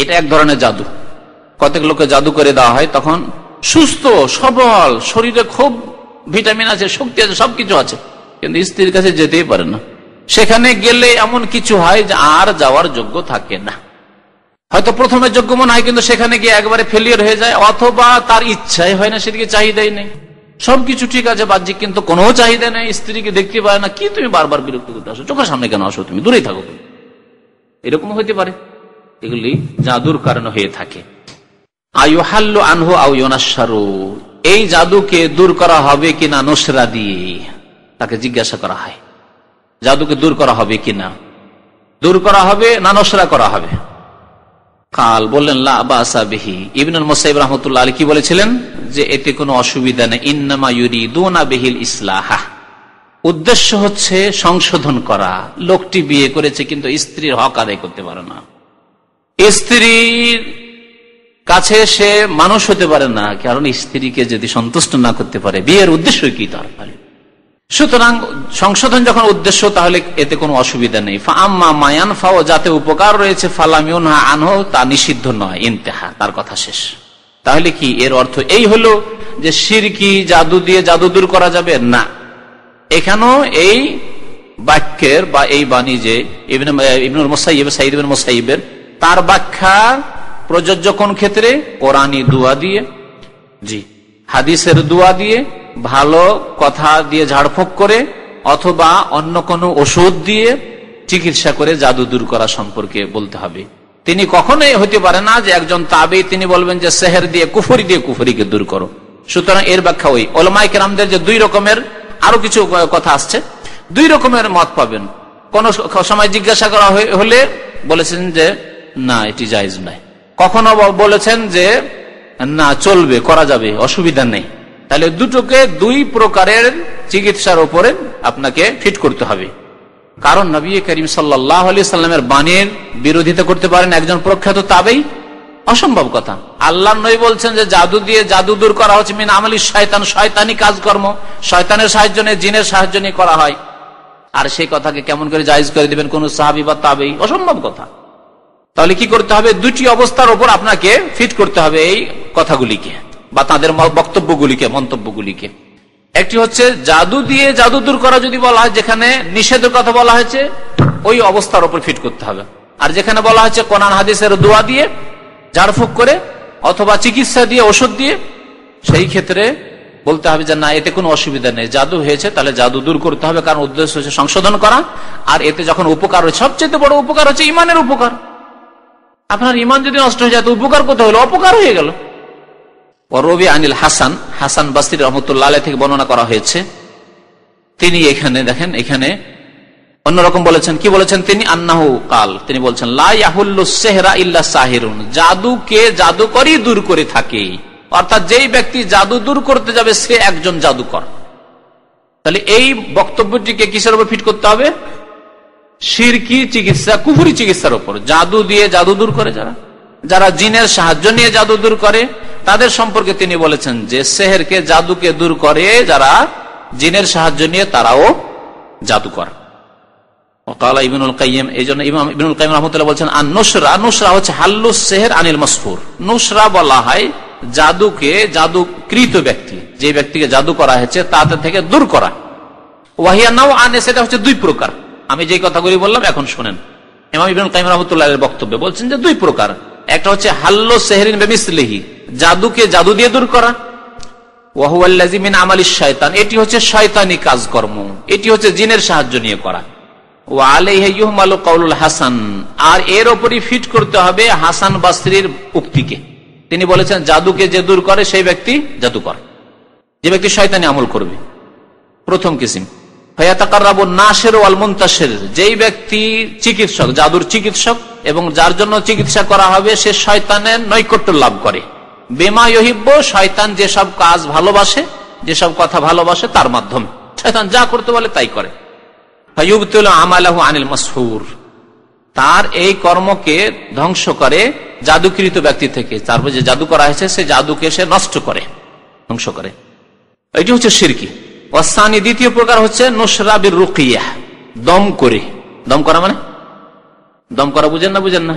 এটা এক ধরনের জাদু। কতক লোকে জাদু করে দেওয়া হয়, তখন সুস্থ সবল, শরীরে খুব ভিটামিন আছে, শক্তি আছে, সবকিছু আছে, কিন্তু স্ত্রীর কাছে যেতেই পারে না। সেখানে গেলে এমন কিছু হয় যে আর যাওয়ার যোগ্য থাকে না। হয়তো প্রথমে যোগ্য মনে হয়, কিন্তু সেখানে গিয়ে একবারে ফেলিয়ার হয়ে যায়, অথবা তার ইচ্ছাই হয় না, সেদিকে চাহিদাই নেই, সবকিছু ঠিক আছে বাহ্যিক, কিন্তু কোনো চাহিদা নেই, স্ত্রীকে দেখতে পারে না। কি তুমি বারবার বিরক্ত করতে আসো, চোখের সামনে কেন আসো, তুমি দূরেই থাকো, এরকম হইতে পারে। এগুলি জাদুর কারণে হয়ে থাকে। আয়ুহাল্লু আনহু আও ইউনাশশারু, এই জাদুকে দূর করা হবে কিনা নুসরা দিয়ে, তাকে জিজ্ঞাসা করা হয় জাদুকে দূর করা হবে কিনা, দূর করা হবে না নসরা করা হবে? কাল, বললেন লা বাসা বিহি। ইবনুল মুসাইয়িব রাহমাতুল্লাহ আলাইহি কি বলেছিলেন? যে এতে কোনো অসুবিধা নেই। ইন্নামা ইউরিদুনা বিহিল ইসলাহা, উদ্দেশ্য হচ্ছে সংশোধন করা। লোকটি বিয়ে করেছে কিন্তু স্ত্রীর হক আদায় করতে পারে না, স্ত্রীর কাছে সে মানুষ হতে পারে না, কারণ স্ত্রীকে যদি সন্তুষ্ট না করতে পারে বিয়ের উদ্দেশ্য কি তার? সুতরাং সংশোধন যখন উদ্দেশ্য, তাহলে এতে কোনো অসুবিধা নেই। আম্মা মায়ান ফাও, যাতে উপকার রয়েছে, ফালামিউনহা আনহু, তা নিষিদ্ধ নয়। ইন্তেহা, তার কথা শেষ। তাহলে কি এর অর্থ এই হলো যে শিরকি জাদু দিয়ে জাদু দূর করা যাবে না? এখানেও এই বাক্যের বা এই বাণী যে ইবনুল মুসাইয়্যিব, সাঈদ ইবনে মুসাইয়্যিবের, তার ব্যাখ্যা প্রযোজ্য কোন ক্ষেত্রে? কোরআনী দোয়া দিয়ে, জি, হাদিসের দোয়া দিয়ে, ভালো কথা দিয়ে ঝাড়ফুঁক করে, অথবা অন্য কোনো ওষুধ দিয়ে চিকিৎসা করে জাদু দূর করা সম্পর্কে বলতে হবে। তিনি কখনোই হতে পারে না যে একজন তাবী তিনি বলবেন যে সেহের দিয়ে কুফরিকে দূর করো। সুতরাং এর ব্যাখ্যা ওই উলামায়ে কেরামদের যে দুই রকমের, আরো কিছু কথা আসছে, দুই রকমের মত পাবেন। কোন সময় জিজ্ঞাসা করা হলে বলেছেন যে না, এটি জায়েজ নাই। কখনো বলেছেন যে না, চলবে, করা যাবে, অসুবিধা নেই। তাহলে দুটোকে দুই প্রকারের চিকিৎসার উপরে আপনাকে ফিট করতে হবে। কারণ নবী করিম সাল্লাল্লাহু আলাইহি সাল্লামের বাণীর বিরোধিতা করতে পারেন একজন প্রখ্যাত তাবেঈ? অসম্ভব কথা। আল্লাহর নবী বলছেন যে জাদু দিয়ে জাদু দূর করা হচ্ছে মিন আমালি শয়তান, শয়তানি কাজকর্ম, শয়তানের সাহায্য নিয়ে, জিনের সাহায্য নিয়ে করা হয়। আর সেই কথাকে কেমন করে জায়েজ করে দিবেন কোন সাহাবী বা তাবেঈ? অসম্ভব কথা। তাহলে কি করতে হবে? দুটি অবস্থার উপর আপনাকে ফিট করতে হবে এই কথাগুলিকে বা তাদের বক্তব্যগুলিকে, মন্তব্যগুলিকে। একটি হচ্ছে জাদু দিয়ে জাদু দূর করা যদি বলা হয়, যেখানে নিষেধের কথা বলা হয়েছে, ওই অবস্থার উপর ফিট করতে হবে। আর যেখানে বলা হয়েছে কোরআন হাদিসের দোয়া দিয়ে, ঝাড়ফুঁক করে, অথবা চিকিৎসা দিয়ে, ওষুধ দিয়ে, সেই ক্ষেত্রে বলতে হবে যে না, এতে কোনো অসুবিধা নেই, জাদু হয়েছে তাহলে জাদু দূর করতে হবে, কারণ উদ্দেশ্য হচ্ছে সংশোধন করা। আর এতে যখন উপকার হচ্ছে, সবচেয়ে বড় উপকার হচ্ছে ইমানের উপকার। আপনার ইমান যদি নষ্ট হয়ে যায় তো উপকার কোথায় হলো? অপকার হয়ে গেল। রবি আনিল হাসান, হাসান বাসরি রহমতুল্লাহ আলাইহি থেকে বর্ণনা করা হয়েছে, তিনি এখানে দেখেন, এখানে অন্যরকম বলেছেন। কি বলেছেন তিনি? আন্নাহু কাল, তিনি বলছেন লা ইয়াহুল্লু সিহরা ইল্লা সাহিরুন, জাদুকে জাদুকরই দূর করে থাকে। অর্থাৎ যেই ব্যক্তি জাদু দূর করতে যাবে সে একজন জাদুকর। তাহলে এই বক্তব্যটিকে কিসের উপর ফিট করতে হবে? শিরকি চিকিৎসা, কুফরি চিকিৎসার উপর। জাদু দিয়ে জাদু দূর করে যারা জিনের সাহায্য নিয়ে জাদু দূর করে, তাদের সম্পর্কে তিনি বলেছেন যে সেহেরকে, জাদুকে দূর করে যারা জিনের সাহায্য নিয়ে, তারাও জাদুকর। ওয়াকালা ইবনুল কাইয়্যিম, এইজন্য ইমাম ইবনুল কাইয়্যিম রাহমাতুল্লাহ বলেছেন আন নুসরা, নুসরা হচ্ছে হাল্লুস সেহের আনিল মাসফুর। নুসরা বলা হয় জাদুকে, জাদুকৃত ব্যক্তি, যে ব্যক্তিকে জাদু করা হয়েছে তাদের থেকে দূর করা। ওয়াহিয়া নাও আনে, সেটা হচ্ছে দুই প্রকার। আমি যে কথাগুলি বললাম এখন শুনেন। ইমাম ইবনুল কাইয়্যিম রাহমাতুল্লাহের বক্তব্যে বলছেন যে দুই প্রকার। একটা হচ্ছে হাল্লু সেহরিন বিমিসলিহি, জাদুকে জাদু দিয়ে দূর করা। ওয়া হুয়াল্লাযী মিন আমালিশ শয়তান, এটি হচ্ছে শয়তানি কাজকর্ম, এটি হচ্ছে জিনের সাহায্য নিয়ে করা। ওয়া আলাইহি ইউহমালু কাউলুল হাসান, আর এর উপরই ফিট করতে হবে হাসান বাসরির উক্তিকে। তিনি বলেছেন জাদুকে যে দূর করে সেই ব্যক্তি জাদুকর, যে ব্যক্তি শয়তানি আমল করবে। প্রথম কিসিম ফায়াতাকাররাবু নাশির ওয়াল মুনতাশির, যেই ব্যক্তি চিকিৎসক, জাদুর চিকিৎসক, এবং যার জন্য চিকিৎসা করা হবে সে শয়তানের নৈকট্য লাভ করে। বিমা ইউহিব্বু, শয়তান যেসব কাজ ভালোবাসে, যেসব কথা ভালোবাসে, তার মাধ্যমে শয়তান যা করতে বলে তাই করে। ফায়ুবতিলু আমালাহু আনিল মাসহুর, তার এই কর্মকে ধ্বংস করে জাদুকৃত ব্যক্তি থেকে। তারপর যে জাদু করা হয়েছে সে জাদুকে সে নষ্ট করে, ধ্বংস করে। এটি হচ্ছে শিরকি। ওয়াসানি, দ্বিতীয় প্রকার হচ্ছে নুসরা বির রুকিয়া, দম করে। দম করা মানে? দম করা বুঝেন না? বুঝেন না?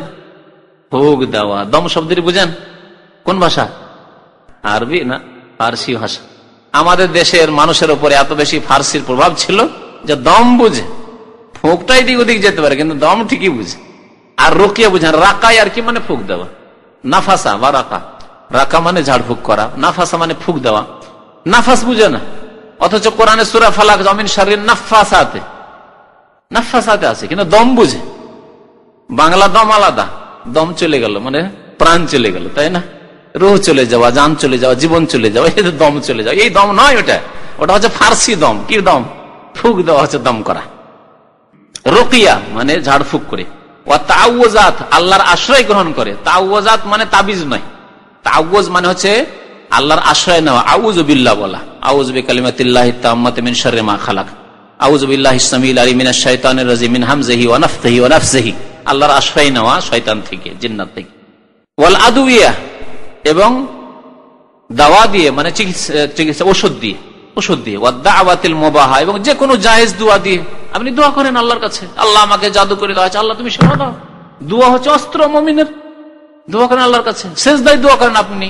ফুক দেওয়া। দম শব্দটি বুঝেন? কোন ভাষা? আরবি না ফার্সি ভাষা। আমাদের দেশের মানুষের উপরে এত বেশি ফার্সির প্রভাব ছিল যে দম বুঝে, ফুকটাই দিক ওদিক যেতে পারে কিন্তু দম ঠিকই বুঝে। আর রুকিয়া বুঝেন, রাকাই আর কি মানে ফুক দেওয়া। নাফাসা বা রাকা, রাকা মানে ঝাড়ফুঁক করা, নাফাসা মানে ফুক দেওয়া। নাফাস বুঝে না, অথচ কোরআনে সূরা ফালাক মিন শাররিন নাফাসাতে, নাফাসাতে আছে, কিন্তু দম বুঝে। বাংলা দম আলাদা, দম চলে গেল মানে প্রাণ চলে গেল, তাই না? রুহ চলে যাওয়া, জান চলে যাওয়া, জীবন চলে যাওয়া, এই দম চলে যাওয়া। এই দম নয়, ওটা হচ্ছে ফার্সি দম। কি দম? ফুক দেওয়া হচ্ছে দম করা। রুকিয়া মানে ঝাড়ফুঁক করে। ওয়া তাআউযুজাত, আল্লাহর আশ্রয় গ্রহণ করে। তাআউযুজাত মানে তাবিজ নয়, তাআউযুজ মানে হচ্ছে আল্লাহর আশ্রয় নেওয়া, আউযু বিল্লাহ বলা, আউযু বিকালিমাতিল্লাহি তাম্মাতি মিন শাররি মা খালাক। আউযু বিল্লাহি সামিল আলিম মিনাশ শাইতানির রাজিম মিন হামজিহি ওয়া নাফথিহি ওয়া নাফসিহি, আল্লাহর আশ্রয় নেওয়া শয়তান থেকে, জিন্নাত থেকে। ওয়াল আদওয়িয়া, এবং দাওয়া দিয়ে, মানে চিকিৎসা ওষুধ দিয়ে। ওয়াদ দাওয়াতিল মুবাহা, এবং যে কোনো জায়েজ দোয়া দিয়ে আপনি দোয়া করেন আল্লাহর কাছে, আল্লাহ আমাকে জাদু করে দেওয়া আছে, আল্লাহ তুমি সেবা দাও। দোয়া হচ্ছে অস্ত্র মুমিনের। দোয়া করেন আল্লাহর কাছে, সেজদায় দোয়া করেন, আপনি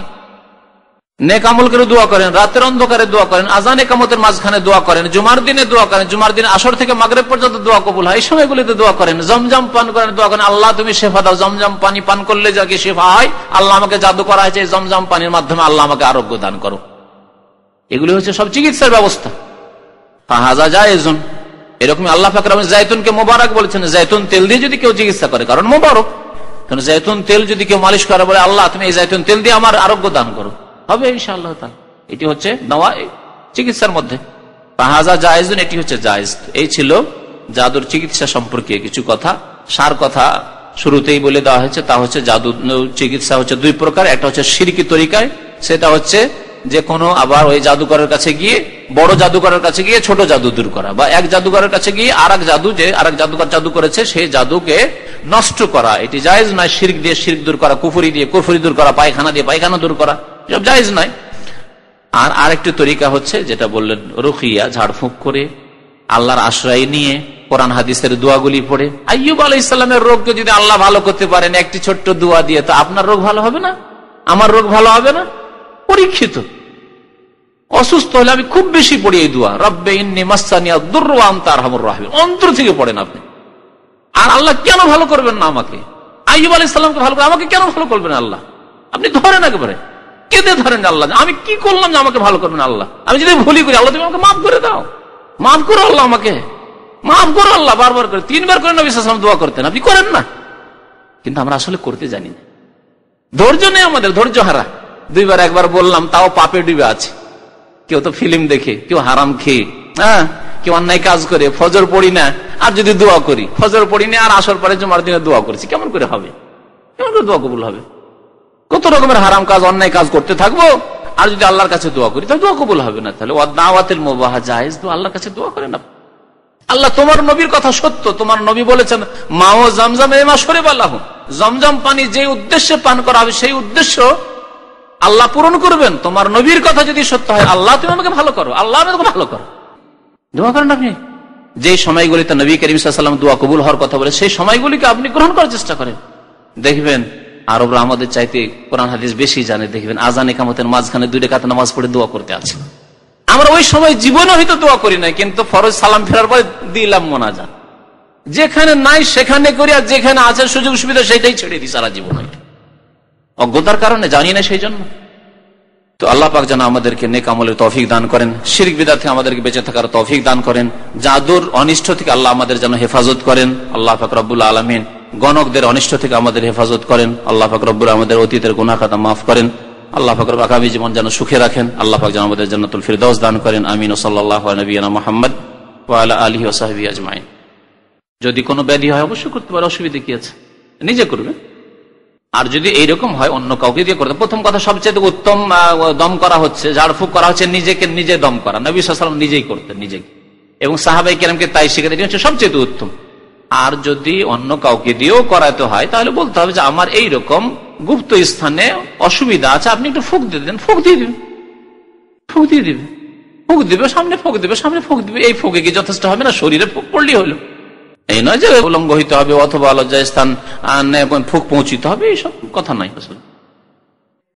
নেক আমল করে দোয়া করেন, রাতের অন্ধকারে দোয়া করেন, আজান ইকামতের মাঝখানে দোয়া করেন, জুমার দিনে দোয়া করেন, জুমার দিন আসর থেকে মাগরিব পর্যন্ত দোয়া কবুল হয়, এই সময়গুলিতে দোয়া করেন। জমজম পান করেন, দোয়া করেন আল্লাহ তুমি শেফা দাও। জমজম পানি পান করলে যাকে শেফা হয়, আল্লাহ আমাকে জাদু করা হয়েছে, এই জমজম পানির মাধ্যমে আল্লাহ আমাকে আরোগ্য দান করো। এগুলি হচ্ছে সব চিকিৎসার ব্যবস্থা। ফাহাজা জায়েজুন, এরকম আল্লাহ পাক জাইতুনকে মোবারক বলেছেন। জাইতুন তেল দিয়ে যদি কেউ চিকিৎসা করে, কারণ মোবারক, কারণ জাইতুন তেল যদি কেউ মালিশ করে, বলে আল্লাহ তুমি এই জাইতুন তেল দিয়ে আমার আরোগ্য দান করো, হবে ইনশাআল্লাহ তাআলা। এটি হচ্ছে দাওয়া, চিকিৎসার মধ্যে ফাহাজা জায়েজুন, এটি হচ্ছে জায়েজ। এই ছিল জাদুর চিকিৎসা সম্পর্কে কিছু কথা। সার কথা শুরুতেই বলে দেওয়া হয়েছে, তা হচ্ছে জাদু চিকিৎসা হচ্ছে দুই প্রকার। একটা হচ্ছে শিরকি তরিকায়, সেটা হচ্ছে যে কোনো আবার ওই জাদুকরের কাছে গিয়ে, বড় জাদুকরের কাছে গিয়ে ছোট জাদু দূর করা, বা এক জাদুকরের কাছে গিয়ে আরেক জাদু, যে আরেক জাদুকর জাদু করেছে সেই জাদুকে নষ্ট করা, এটি জায়েজ নয়। শিরক দিয়ে শিরক দূর করা, কুফরি দিয়ে কুফরি দূর করা, পায়খানা দিয়ে পায়খানা দূর করা, সব জায়েজ নয়। আর আরেকটি তরিকা হচ্ছে যেটা বললেন রুকিয়া, ঝাড়ফুঁক করে আল্লাহর আশ্রয় নিয়ে কোরআন হাদিসের দোয়াগুলি পড়ে। আইয়ুব আলাইহিস সালামের রোগকে যদি আল্লাহ ভালো করতে পারেন একটি ছোট্ট দোয়া দিয়ে, তো আপনার রোগ ভালো হবে না? আমার রোগ ভালো হবে না? পরীক্ষিত। অসুস্থ হলে আমি খুব বেশি পড়ি এই দোয়া, রব্বে ইন্নী মাসসানিয়াদ দুররু ওয়া আনতা আরহামুর রাহিমিন, অন্তর থেকে পড়েন আপনি। আর আল্লাহ কেন ভালো করবেন না আমাকে? আইয়ুব আলাইহিস সালামকে ভালো করে আমাকে কেন ভালো করবেন আল্লাহ? আপনি ধরেন একেবারে, কেঁদে ধরেন আল্লাহ, আমি কি করলাম যে আমাকে ভালো করবেন আল্লাহ? আমি যদি ভুলই করি, আল্লাহ তুমি আমাকে মাফ করে দাও, মাফ করো আল্লাহ, আমাকে মাফ করো আল্লাহ। বারবার করে, 3 বার করে নবী সাল্লাল্লাহু আলাইহি ওয়াসাল্লাম দোয়া করতেন, আপনি করেন না। কিন্তু আমরা আসলে করতে জানি না, ধৈর্য নেই আমাদের, ধৈর্য হারা। 2 বার 1 বার বললাম, তাও পাপে ডুবে আছে। কেউ তো ফিল্ম দেখে, কেউ হারাম খেয়ে, কেউ অন্যায় কাজ করে, ফজর পড়ি না, আর যদি দোয়া করি, ফজর পড়ি না আর আসর পরে জুমার দিনে দোয়া করছি, কেমন করে হবে? কেমন করে দোয়া কবুল হবে? কত রকমের হারাম কাজ, অন্যায় কাজ করতে থাকবো, আর যদি আল্লাহর কাছে দোয়া করি তাহলে দোয়া কবুল হবে না। তাহলে দাওয়াতুল মুবাহা জায়েজ, তো আল্লাহর কাছে দোয়া করেন না। আল্লাহ তোমার নবীর কথা সত্য, তোমার নবী বলেছেন মাও জামজাম এমা শরিবা লাহু, জমজম পানি যে উদ্দেশ্যে পান করা হবে সেই উদ্দেশ্য আল্লাহ পূরণ করবেন। তোমার নবীর কথা যদি সত্য হয়, আল্লাহ তুমি আমাকে ভালো করো, আল্লাহ আমাকে ভালো করো, দোয়া করেন আপনি। যে সময়গুলিতে নবী করিম সাল্লাল্লাহু আলাইহি ওয়াসাল্লাম দোয়া কবুল হওয়ার কথা বলে, সেই সময়গুলিকে আপনি গ্রহণ করার চেষ্টা করেন। দেখবেন আরবরা আমাদের চাইতে কোরআন হাদিস বেশি জানে। দেখবেন আজান ইকামতের মাঝখানে 2 রাকাত নামাজ পড়ে দোয়া করতে আছে। আমরা ওই সময় জীবনে হয়তো দোয়া করি না, কিন্তু ফরজ সালাম ফেরার পরে দিলাম মোনাজাত, যেখানে নাই সেখানে করি, আর যেখানে আছে সুযোগ সুবিধা সেটাই ছেড়ে দিই সারা জীবন। অজ্ঞতার কারণে জানি না, সেই জন্য। তো আল্লাহ পাক যেন আমাদেরকে নেক আমলের তৌফিক দান করেন, শিরক বিদআত থেকে আমাদেরকে বেঁচে থাকার তৌফিক দান করেন, জাদুর অনিষ্ট থেকে আল্লাহ আমাদের যেন হেফাজত করেন। আল্লাহ পাক রব্বুল আলামিন গণকদের অনিষ্ট থেকে আমাদের হেফাজত করেন। আল্লাহ পাক রব্বুল আমাদের অতীতের গুনাহ খাতা মাফ করেন। আল্লাহ পাক রব্বুল আগামী জীবন যেন সুখে রাখেন। আল্লাহ পাক যেন আমাদের জান্নাতুল ফিরদাউস দান করেন। আমিন। সাল্লাল্লাহু আলা নবিয়িনা মুহাম্মদ ওয়া আলা আলিহি ওয়া সাহবিহি আজমাইন। যদি কোনো ব্যাধি হয় অবশ্যই করতে পারে, অসুবিধা কি আছে? নিজে করবে। আর যদি এইরকম হয় অন্য কাউকে দিয়ে করতে। প্রথম কথা, সবচেয়ে উত্তম দম করা হচ্ছে, ঝাড়ফুঁক করা হচ্ছে নিজেকে নিজে দম করা। নবী সাল্লাল্লাহু আলাইহি ওয়াসাল্লাম নিজেই করতেন, নিজেকে, এবং সাহাবায়ে কেরামকে তাই শিখাতেন। এটা হচ্ছে সবচেয়ে উত্তম। আর যদি অন্য কাউকে দিয়েও করাতে হয়, তাহলে বলতে হবে যে আমার এইরকম গুপ্ত স্থানে অসুবিধা আছে, আপনি একটু ফুঁক দিয়ে দেন। ফুঁক দিয়ে দিবেন, ফুঁক দিয়ে দিবে, ফুঁক দিবে, সামনে ফুঁক দিবে, সামনে ফুঁক দিবে। এই ফুঁকে কি যথেষ্ট হবে না? শরীরে ফুঁক পড়লেই হলো, এই নয় যে উলঙ্গ হইতে হবে অথবা লজ্জা স্থান ফুঁক পৌঁছিতে হবে, এইসব কথা নাই আসলে।